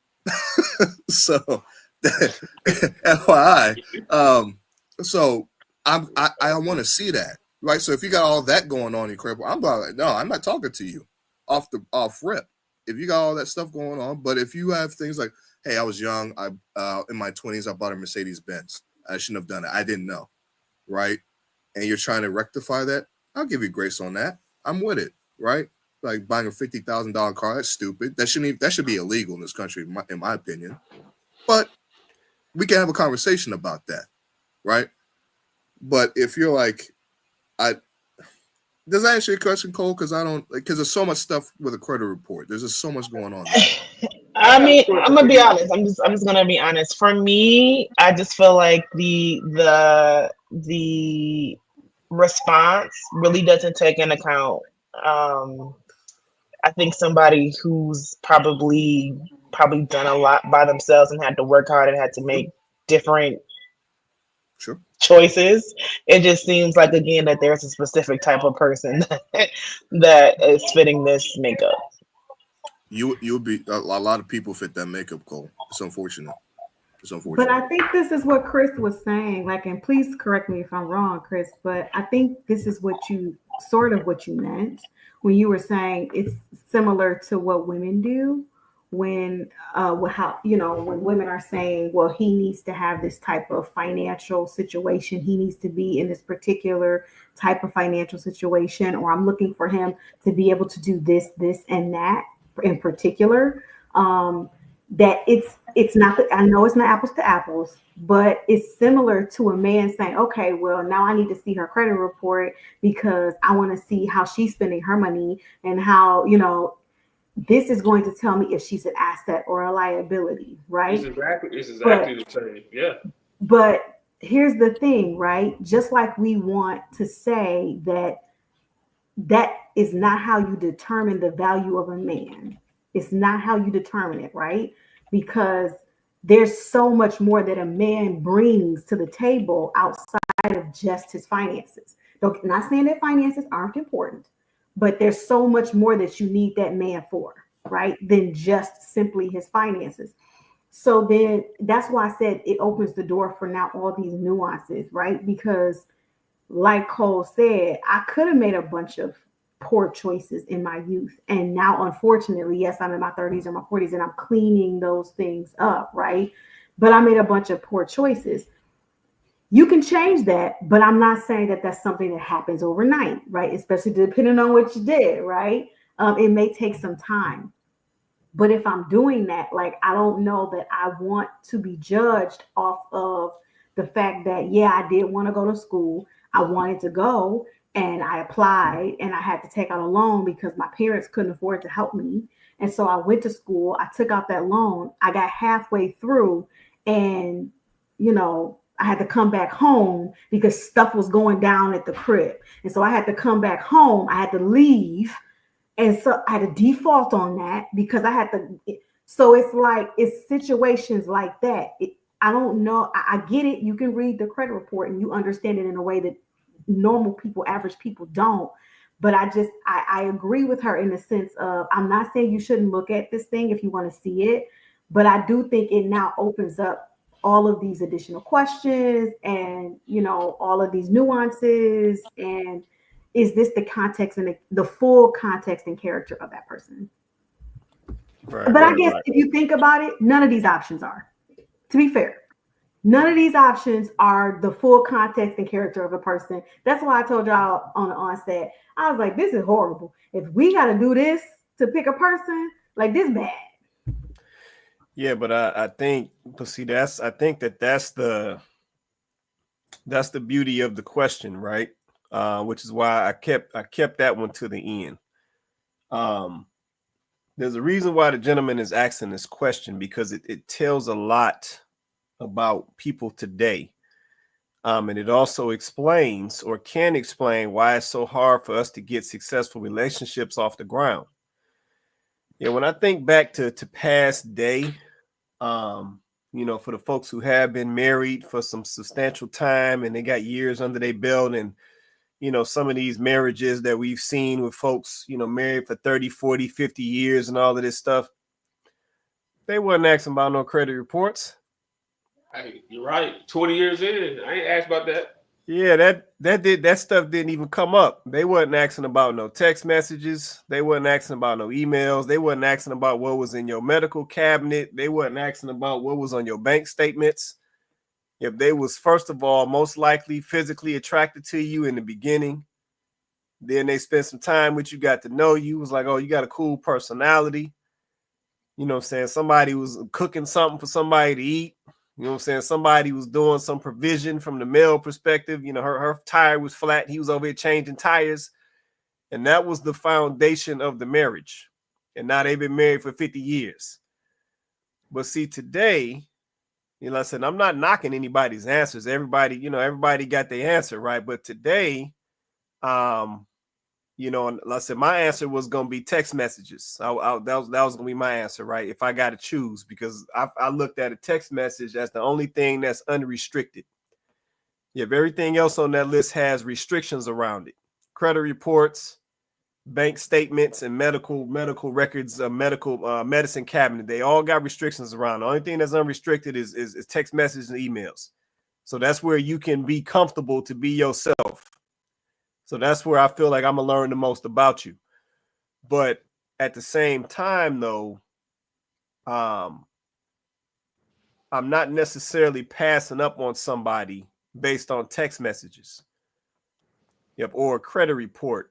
So, FYI, so I want to see that, right? So if you got all that going on in your crib, I'm like, no, I'm not talking to you off rip. If you got all that stuff going on, but if you have things like, hey, I was young, I in my 20s, I bought a Mercedes Benz. I shouldn't have done it. I didn't know, right? And you're trying to rectify that. I'll give you grace on that. I'm with it, right? Like buying a $50,000 car, that's stupid. That should be illegal in this country, in my opinion. But we can have a conversation about that, right? But if you're like, does that answer your question, Cole? Because there's so much stuff with a credit report. There's just so much going on there. I mean, I'm gonna be honest. I'm just gonna be honest. For me, I just feel like the response really doesn't take into account. I think somebody who's probably done a lot by themselves and had to work hard and had to make different choices. It just seems like, again, that there's a specific type of person that is fitting this makeup. You'll be a lot of people fit that makeup, Cole. It's unfortunate. But I think this is what Chris was saying. Like, and please correct me if I'm wrong, Chris, but I think this is what you meant when you were saying it's similar to what women do when when women are saying, well, he needs to have this type of financial situation, he needs to be in this particular type of financial situation, or I'm looking for him to be able to do this and that in particular. That it's not, I know it's not apples to apples, but it's similar to a man saying, okay, well, now I need to see her credit report because I want to see how she's spending her money and how, this is going to tell me if she's an asset or a liability, right? It's exactly the same. Yeah. But here's the thing, right? Just like we want to say that is not how you determine the value of a man. It's not how you determine it, right? Because there's so much more that a man brings to the table outside of just his finances. Not saying that finances aren't important, but there's so much more that you need that man for, right? Than just simply his finances. So then that's why I said it opens the door for now all these nuances, right? Because like Cole said, I could have made a bunch of poor choices in my youth. And now, unfortunately, yes, I'm in my 30s or my 40s and I'm cleaning those things up, right? But I made a bunch of poor choices. You can change that, but I'm not saying that that's something that happens overnight, right? Especially depending on what you did, right? It may take some time. But if I'm doing that, like, I don't know that I want to be judged off of the fact that, yeah, I did want to go to school. I wanted to go and I applied and I had to take out a loan because my parents couldn't afford to help me. And so I went to school. I took out that loan. I got halfway through and, I had to come back home because stuff was going down at the crib. And so I had to come back home. I had to leave. And so I had to default on that because I had to. So it's situations like that. I don't know. I get it. You can read the credit report and you understand it in a way that normal people, average people don't. But I agree with her in the sense of, I'm not saying you shouldn't look at this thing if you want to see it, but I do think it now opens up all of these additional questions and, you know, all of these nuances, and is this the context and the full context and character of that person? Right, but I guess if you think about it, none of these options are, to be fair. None of these options are the full context and character of a person. That's why I told y'all on the onset, I was like, this is horrible. If we got to do this to pick a person, like, this bad. Yeah, but I think, but see, I think that's the beauty of the question, right? Which is why I kept that one to the end. There's a reason why the gentleman is asking this question, because it tells a lot about people today. And it also explains, or can explain, why it's so hard for us to get successful relationships off the ground. Yeah, when I think back to past day, you know, for the folks who have been married for some substantial time and they got years under their belt, and, you know, some of these marriages that we've seen with folks, you know, married for 30, 40, 50 years and all of this stuff, they wasn't asking about no credit reports. Hey, you're right. 20 years in, I ain't asked about that. Yeah, that stuff didn't even come up. They wasn't asking about no text messages. They wasn't asking about no emails. They wasn't asking about what was in your medical cabinet. They wasn't asking about what was on your bank statements. If they was, first of all, most likely physically attracted to you in the beginning, then they spent some time with you, got to know you, was like, oh, you got a cool personality. You know what I'm saying? Somebody was cooking something for somebody to eat. You know what I'm saying? Somebody was doing some provision from the male perspective. You know, her tire was flat. He was over here changing tires. And that was the foundation of the marriage. And now they've been married for 50 years. But see, today, you know, I said, I'm not knocking anybody's answers. Everybody, you know, everybody got their answer, right? But today, you know, like I said, my answer was going to be text messages. That was going to be my answer, right? If I got to choose, because I looked at a text message as the only thing that's unrestricted. If everything else on that list has restrictions around it, credit reports, bank statements, and medical records, medicine cabinet, they all got restrictions around. The only thing that's unrestricted is text messages and emails. So that's where you can be comfortable to be yourself. So that's where I feel like I'm going to learn the most about you. But at the same time, though, I'm not necessarily passing up on somebody based on text messages. Yep, or a credit report,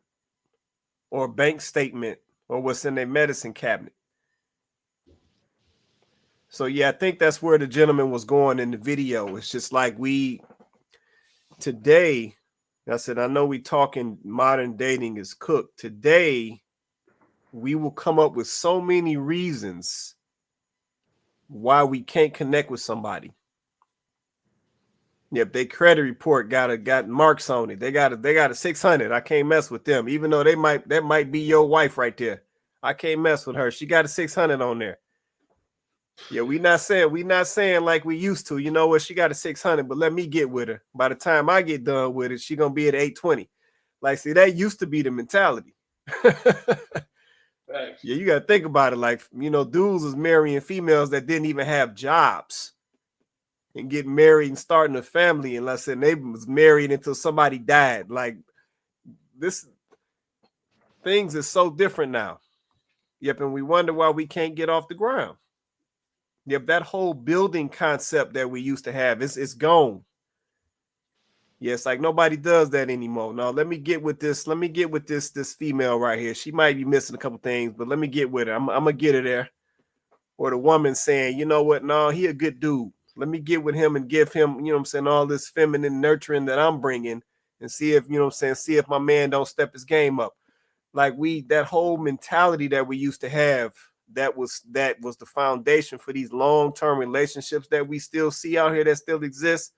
or a bank statement, or what's in their medicine cabinet. So yeah, I think that's where the gentleman was going in the video. It's just like today, I said, I know we talking modern dating is cooked. Today, we will come up with so many reasons why we can't connect with somebody. If they credit report got marks on it, they got a 600. I can't mess with them, even though that might be your wife right there. I can't mess with her. She got a 600 on there. Yeah, we not saying like we used to. You know what? She got a 600, but let me get with her. By the time I get done with it, she gonna be at 820. Like, see, that used to be the mentality. Thanks. Yeah, you got to think about it. Like, you know, dudes was marrying females that didn't even have jobs and getting married and starting a family. And let's say they was married until somebody died. Like, this things is so different now. Yep, and we wonder why we can't get off the ground. Yep, that whole building concept that we used to have, it's gone. Yes, like nobody does that anymore. No, let me get with this. Let me get with this female right here. She might be missing a couple things, but let me get with her. I'm gonna get her there. Or the woman saying, you know what? No, he a good dude. Let me get with him and give him, you know what I'm saying, all this feminine nurturing that I'm bringing, and see if, you know what I'm saying, see if my man don't step his game up. Like, that whole mentality that we used to have, that was the foundation for these long-term relationships that we still see out here, that still exist.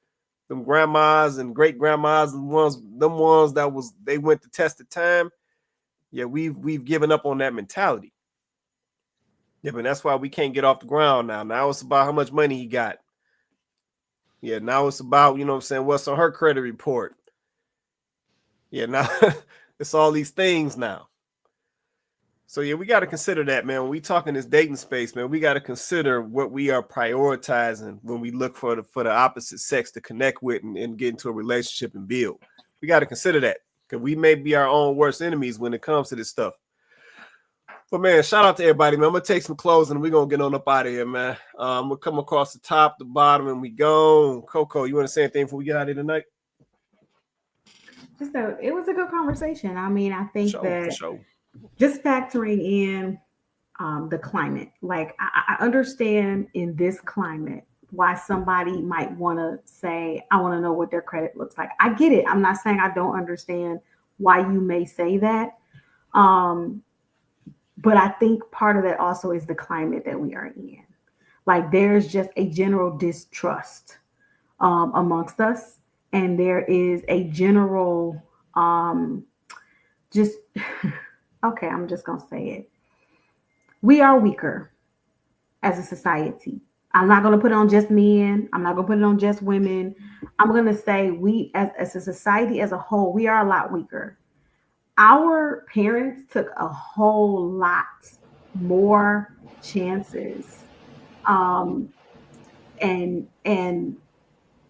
Them grandmas and great grandmas, them ones that they went to test the time. Yeah, we've given up on that mentality. Yeah, but that's why we can't get off the ground now. Now it's about how much money he got. Yeah, now it's about, you know what I'm saying, what's on her credit report. Yeah, now it's all these things now. So yeah, we got to consider that, man. When we talk in this dating space, man, we got to consider what we are prioritizing when we look for the opposite sex to connect with and get into a relationship and build. We got to consider that because we may be our own worst enemies when it comes to this stuff. But man, shout out to everybody, man. I'm gonna take some clothes and we're gonna get on up out of here, man. We'll come across the top, the bottom, and we go. Coco, you want to say anything before we get out of here tonight? It was a good conversation. I mean, I think that just factoring in the climate, like I understand in this climate why somebody might want to say, I want to know what their credit looks like. I get it. I'm not saying I don't understand why you may say that. But I think part of that also is the climate that we are in. Like there's just a general distrust amongst us. And there is a general just, okay, I'm just going to say it. We are weaker as a society. I'm not going to put it on just men. I'm not going to put it on just women. I'm going to say we as a society as a whole, we are a lot weaker. Our parents took a whole lot more chances. And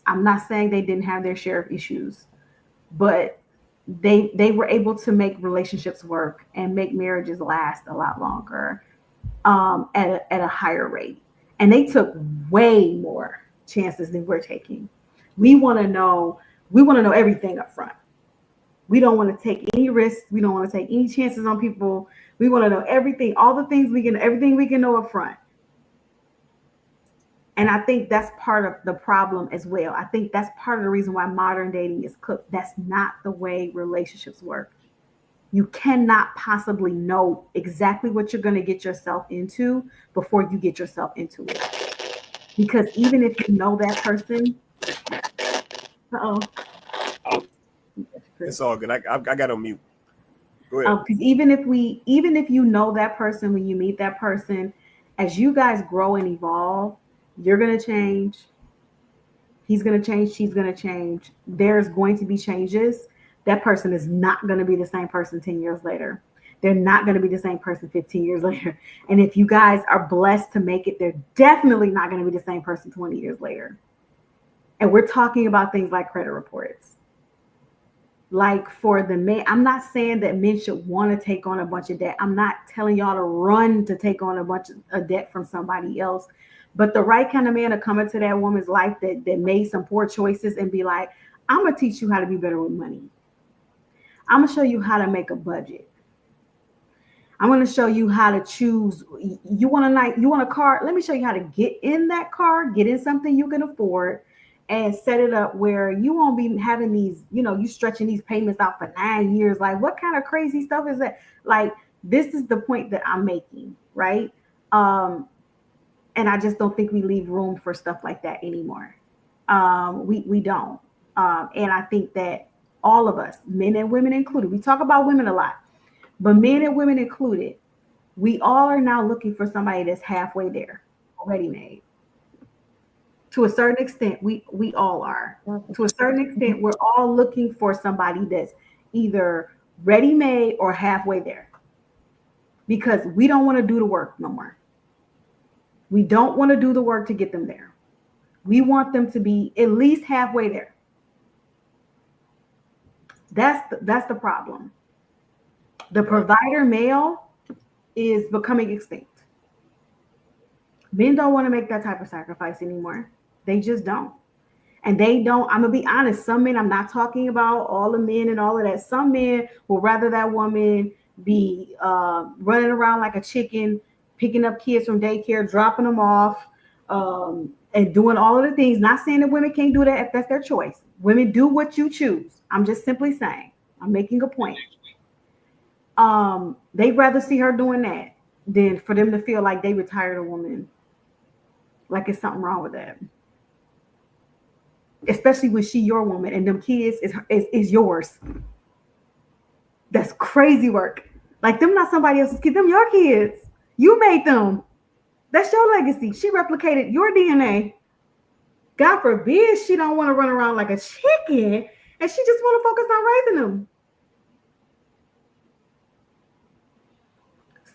I'm not saying they didn't have their share of issues, but they were able to make relationships work and make marriages last a lot longer at a higher rate. And they took way more chances than we're taking. We want to know everything up front. We don't want to take any risks. We don't want to take any chances on people. We want to know everything, everything we can know up front. And I think that's part of the problem as well. I think that's part of the reason why modern dating is cooked. That's not the way relationships work. You cannot possibly know exactly what you're going to get yourself into before you get yourself into it. Because even if you know that person, it's all good. I got on mute. Go ahead. Because even if you know that person, when you meet that person, as you guys grow and evolve, you're going to change. He's going to change. She's going to change. There's going to be changes. That person is not going to be the same person 10 years later. They're not going to be the same person 15 years later. And if you guys are blessed to make it, they're definitely not going to be the same person 20 years later. And we're talking about things like credit reports. Like for the men, I'm not saying that men should want to take on a bunch of debt. I'm not telling y'all to run to take on a bunch of debt from somebody else. But the right kind of man to come into that woman's life that made some poor choices and be like, I'm going to teach you how to be better with money. I'm going to show you how to make a budget. I'm going to show you how to choose. You want a car? Let me show you how to get in that car, get in something you can afford, and set it up where you won't be having these, you stretching these payments out for 9 years. Like, what kind of crazy stuff is that? Like, this is the point that I'm making, right? And I just don't think we leave room for stuff like that anymore. We don't. And I think that all of us, men and women included, we talk about women a lot, but men and women included, we all are now looking for somebody that's halfway there, already made. To a certain extent, we all are. To a certain extent, we're all looking for somebody that's either ready-made or halfway there. Because we don't want to do the work no more. We don't want to do the work to get them there. We want them to be at least halfway there. That's the problem. The provider male is becoming extinct. Men don't want to make that type of sacrifice anymore. They just don't. And they don't, I'm going to be honest, some men, I'm not talking about all the men and all of that. Some men will rather that woman be running around like a chicken, picking up kids from daycare, dropping them off, and doing all of the things. Not saying that women can't do that if that's their choice. Women do what you choose. I'm just simply saying, I'm making a point. They'd rather see her doing that than for them to feel like they retired a woman. Like it's something wrong with that. Especially when she your woman and them kids is yours. That's crazy work. Like them not somebody else's kids, them your kids. You made them. That's your legacy. She replicated your DNA. God forbid she don't want to run around like a chicken and she just want to focus on raising them.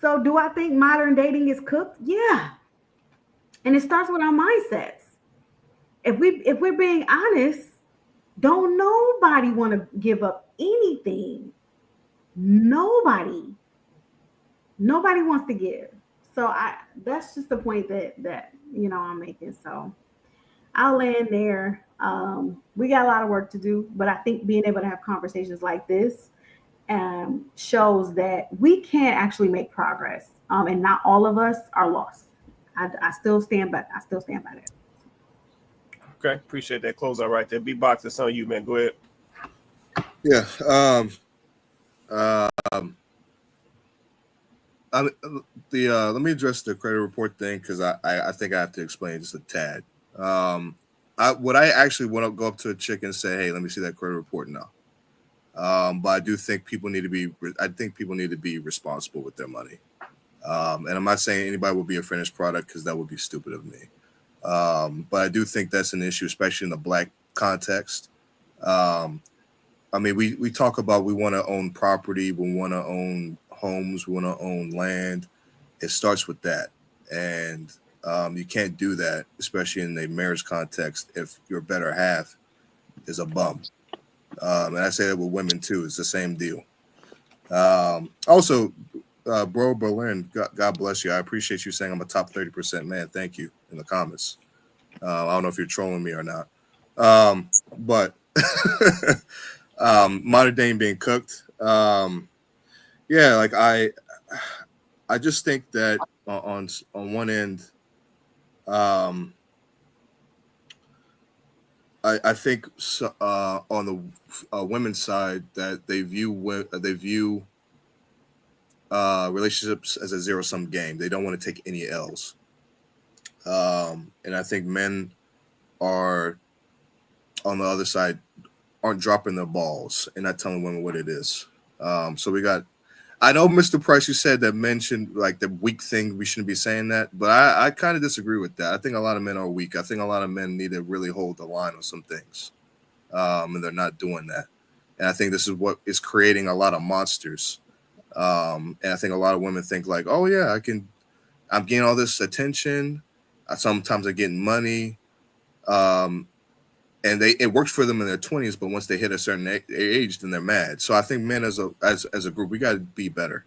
So do I think modern dating is cooked? Yeah. And it starts with our mindsets. If we're being honest, don't nobody want to give up anything. Nobody wants to give. So that's just the point that I'm making. So I'll land there. We got a lot of work to do, but I think being able to have conversations like this shows that we can actually make progress, and not all of us are lost. I still stand by that. Okay, appreciate that closeout right there. B-Box, it's on you, man. Go ahead. Yeah. Let me address the credit report thing because I think I have to explain just a tad. Would I actually want to go up to a chick and say, "Hey, let me see that credit report"? No. But I do think people need to be responsible with their money. And I'm not saying anybody will be a finished product because that would be stupid of me. But I do think that's an issue, especially in the Black context. I mean, we talk about we want to own property, we want to own homes, we want to own land. It starts with that. And you can't do that, especially in a marriage context, if your better half is a bum. And I say that with women too. It's the same deal. Also, Bro Berlin, God bless you. I appreciate you saying I'm a top 30% man. Thank you in the comments. I don't know if you're trolling me or not. But modern day being cooked. Yeah, like I just think that on one end, I think on the women's side that they view relationships as a zero-sum game. They don't want to take any L's. And I think men are on the other side aren't dropping their balls and not telling women what it is. So we got. I know, Mr. Price, you said that men shouldn't, like the weak thing, we shouldn't be saying that, but I kind of disagree with that. I think a lot of men are weak. I think a lot of men need to really hold the line on some things, and they're not doing that. And I think this is what is creating a lot of monsters. And I think a lot of women think like, oh yeah, I'm getting all this attention. Sometimes I'm getting money. And it works for them in their 20s, but once they hit a certain age, then they're mad. So I think men as a group, we got to be better.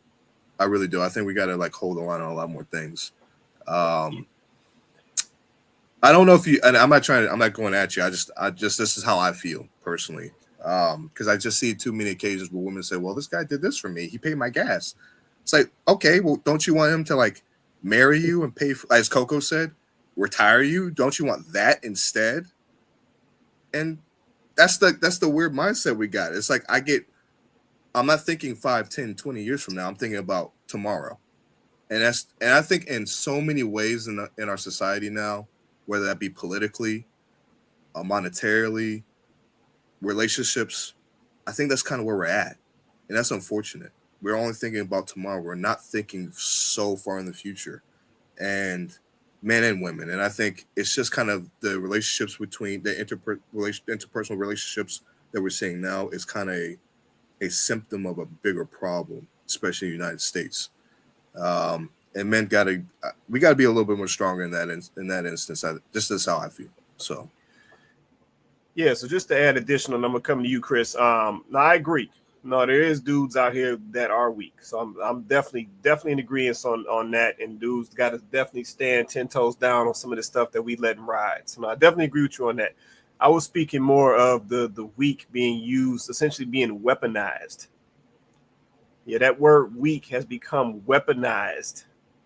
I really do. I think we got to like hold the line on a lot more things. I don't know if you, and I'm not going at you. I just this is how I feel personally. Because I just see too many occasions where women say, well, this guy did this for me. He paid my gas. It's like, okay, well, don't you want him to like marry you and pay for, as Coco said, retire you? Don't you want that instead? And that's the weird mindset we got. It's like I'm not thinking 5, 10, 20 years from now. I'm thinking about tomorrow. And I think in so many ways in our society now, whether that be politically, monetarily, relationships, I think that's kind of where we're at. And that's unfortunate. We're only thinking about tomorrow. We're not thinking so far in the future. And men and women. And I think it's just kind of the relationships between the interpersonal relationships that we're seeing now is kind of a symptom of a bigger problem, especially in the United States. And men we gotta be a little bit more stronger in that instance. Just that's how I feel. So. Yeah, so just to add additional, and I'm gonna come to you, Chris. Now I agree. No, there is dudes out here that are weak. So I'm definitely in agreement on that. And dudes got to definitely stand 10 toes down on some of the stuff that we let ride. So no, I definitely agree with you on that. I was speaking more of the weak being used, essentially being weaponized. Yeah, that word weak has become weaponized.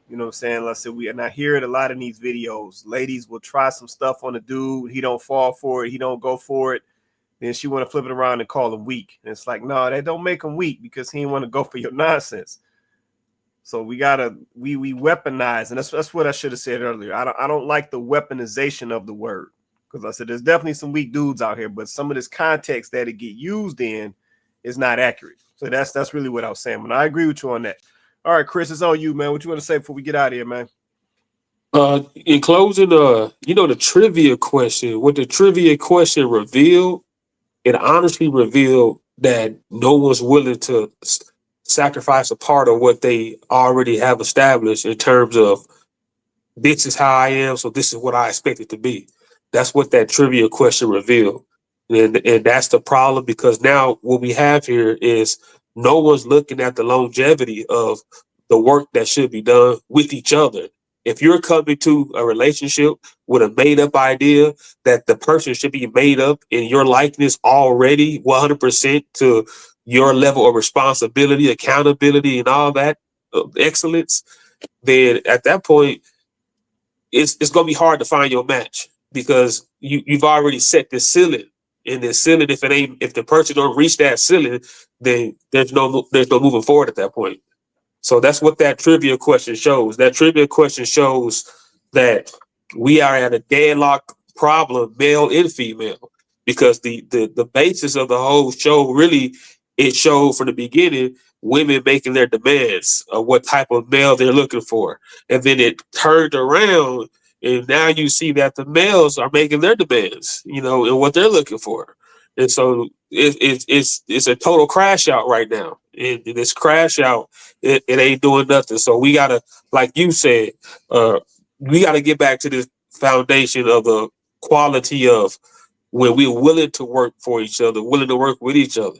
You know what I'm saying? Let's say and I hear it a lot in these videos. Ladies will try some stuff on a dude. He don't fall for it. He don't go for it. Then she want to flip it around and call him weak. And it's like, no, that don't make him weak because he didn't want to go for your nonsense. So we weaponize, and that's what I should have said earlier. I don't like the weaponization of the word, because I said there's definitely some weak dudes out here, but some of this context that it get used in is not accurate. So that's really what I was saying. But I agree with you on that. All right, Chris, it's on you, man. What you want to say before we get out of here, man? In closing, the trivia question. What the trivia question revealed, it honestly revealed that no one's willing to sacrifice a part of what they already have established in terms of this is how I am, so this is what I expect it to be. That's what that trivia question revealed. And that's the problem, because now what we have here is no one's looking at the longevity of the work that should be done with each other. If you're coming to a relationship with a made up idea that the person should be made up in your likeness already 100% to your level of responsibility, accountability, and all that excellence, then at that point, it's going to be hard to find your match, because you've already set the ceiling. And the ceiling, if the person don't reach that ceiling, then there's no moving forward at that point. So that's what that trivia question shows. That trivia question shows that we are at a deadlock problem, male and female, because the basis of the whole show, really, it showed from the beginning women making their demands of what type of male they're looking for. And then it turned around, and now you see that the males are making their demands, and what they're looking for. And so it's a total crash out right now. And this crash out, it ain't doing nothing. So we gotta, like you said, we gotta get back to this foundation of the quality of when we're willing to work for each other, willing to work with each other.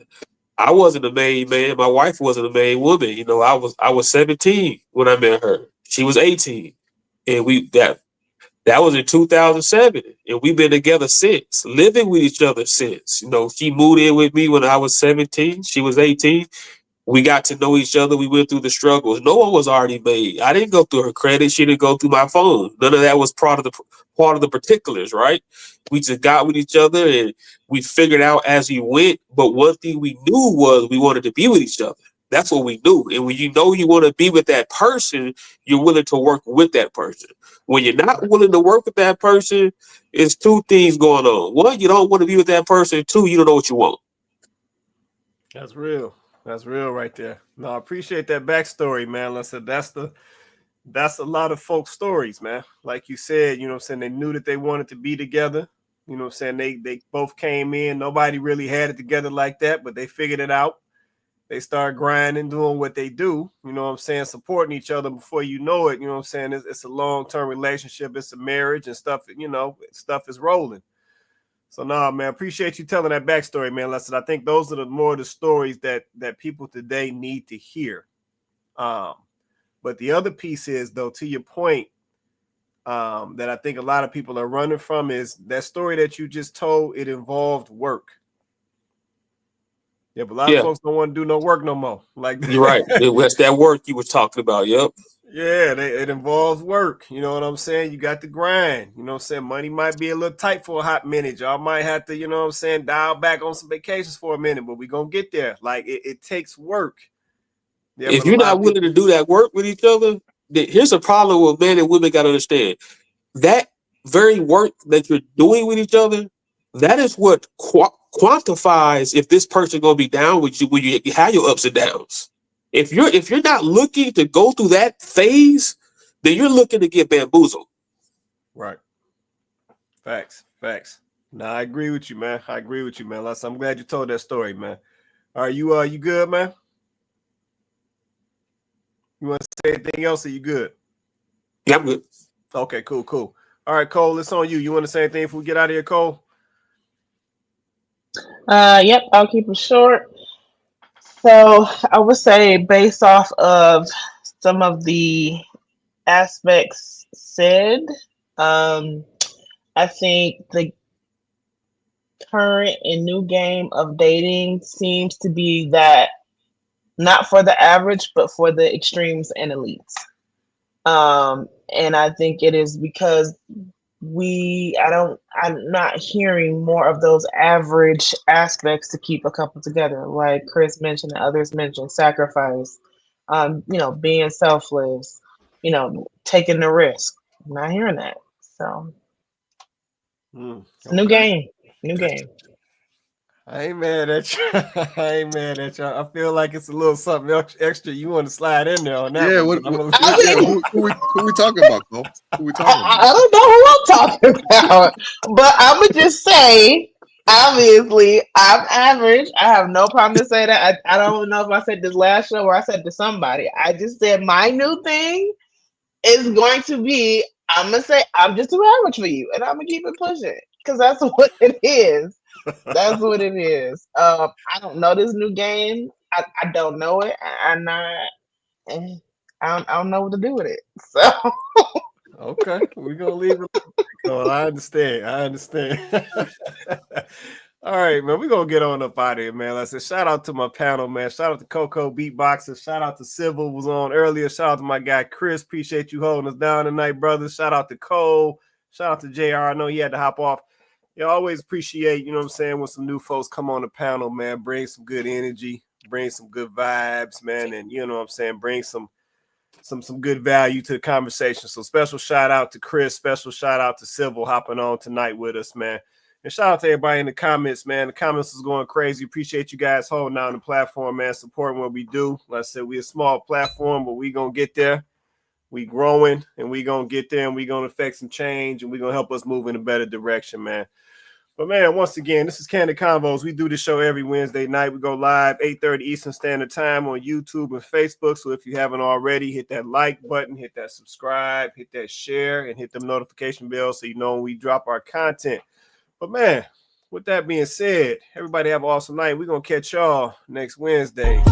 I wasn't a made man. My wife wasn't a made woman. I was 17 when I met her. She was 18, and that was in 2007, and we've been together since, living with each other since. She moved in with me when I was 17. She was 18. We got to know each other. We went through the struggles. No one was already made. I didn't go through her credit. She didn't go through my phone. None of that was part of the particulars, right? We just got with each other and we figured out as we went. But one thing we knew was we wanted to be with each other. That's what we knew. And when you know you want to be with that person, you're willing to work with that person. When you're not willing to work with that person, it's two things going on. One, you don't want to be with that person. Two, you don't know what you want. That's real. That's real right there. No, I appreciate that backstory, man. Listen, that's a lot of folks' stories, man. Like you said, they knew that they wanted to be together. They both came in. Nobody really had it together like that, but they figured it out. They start grinding, doing what they do, supporting each other before you know it. It's a long-term relationship. It's a marriage and stuff, stuff is rolling. So man, appreciate you telling that backstory, man. Listen, I think those are more of the stories that people today need to hear. But the other piece is, though, to your point, that I think a lot of people are running from, is that story that you just told. It involved work. Yeah, but a lot of folks don't want to do no work no more. Like you're right. That's that work you were talking about. Yep. Yeah, it involves work. You know what I'm saying? You got to grind. You know what I'm saying? Money might be a little tight for a hot minute. Y'all might have to, dial back on some vacations for a minute, but we're going to get there. Like, it takes work. Yeah, if you're not willing to do that work with each other, then here's a problem with men and women got to understand. That very work that you're doing with each other, that is what quantifies if this person going to be down with you when you have your ups and downs. If you're not looking to go through that phase, then you're looking to get bamboozled. Right. Facts. No, I agree with you, man. Les, I'm glad you told that story, man. All right, you good, man? You want to say anything else, or you good? Yeah, I'm good. Okay, cool. All right, Cole, it's on you. You want to say anything before we get out of here, Cole? Yep, I'll keep it short. So I would say, based off of some of the aspects said, I think the current and new game of dating seems to be that not for the average, but for the extremes and elites. And I think it is because I'm not hearing more of those average aspects to keep a couple together, like Chris mentioned and others mentioned: sacrifice, being selfless, taking the risk. I'm not hearing that. So okay. New game. I ain't mad at you. I feel like it's a little something extra you want to slide in there on that. Yeah, who we talking about, Cole? Who we talking about? I don't know who I'm talking about, but I would just say Obviously, I'm average. I have no problem to say that. I don't know if I said this last show or I said to somebody. I just said my new thing is going to be, I'm going to say, I'm just too average for you. And I'm going to keep it pushing because that's what it is. That's what it is. I don't know this new game. I don't know it. I'm not, I don't know what to do with it. So. Okay, we're gonna leave it. No, I understand. All right, man. We're gonna get on up out of here, man. Like I said, shout out to my panel, man. Shout out to Coco Beatboxer. Shout out to Civil was on earlier. Shout out to my guy Chris. Appreciate you holding us down tonight, brothers. Shout out to Cole. Shout out to JR. I know he had to hop off. You always appreciate, you know what I'm saying, when some new folks come on the panel, man. Bring some good energy, bring some good vibes, man, and you know what I'm saying, bring some good value to the conversation. So special shout out to Chris, special shout out to Civil hopping on tonight with us, man. And shout out to everybody in the comments, man. The comments is going crazy. Appreciate you guys holding down the platform, man, supporting what we do. Like I said, we're a small platform, but we gonna get there. We growing, and we gonna get there, and we gonna affect some change, and we gonna help us move in a better direction, man. But man, once again, this is Kandid Konvos. We do this show every Wednesday night. We go live 8:30 Eastern Standard Time on YouTube and Facebook. So if you haven't already, hit that like button, hit that subscribe, hit that share, and hit the notification bell so you know when we drop our content. But man, with that being said, everybody have an awesome night. We're gonna catch y'all next Wednesday.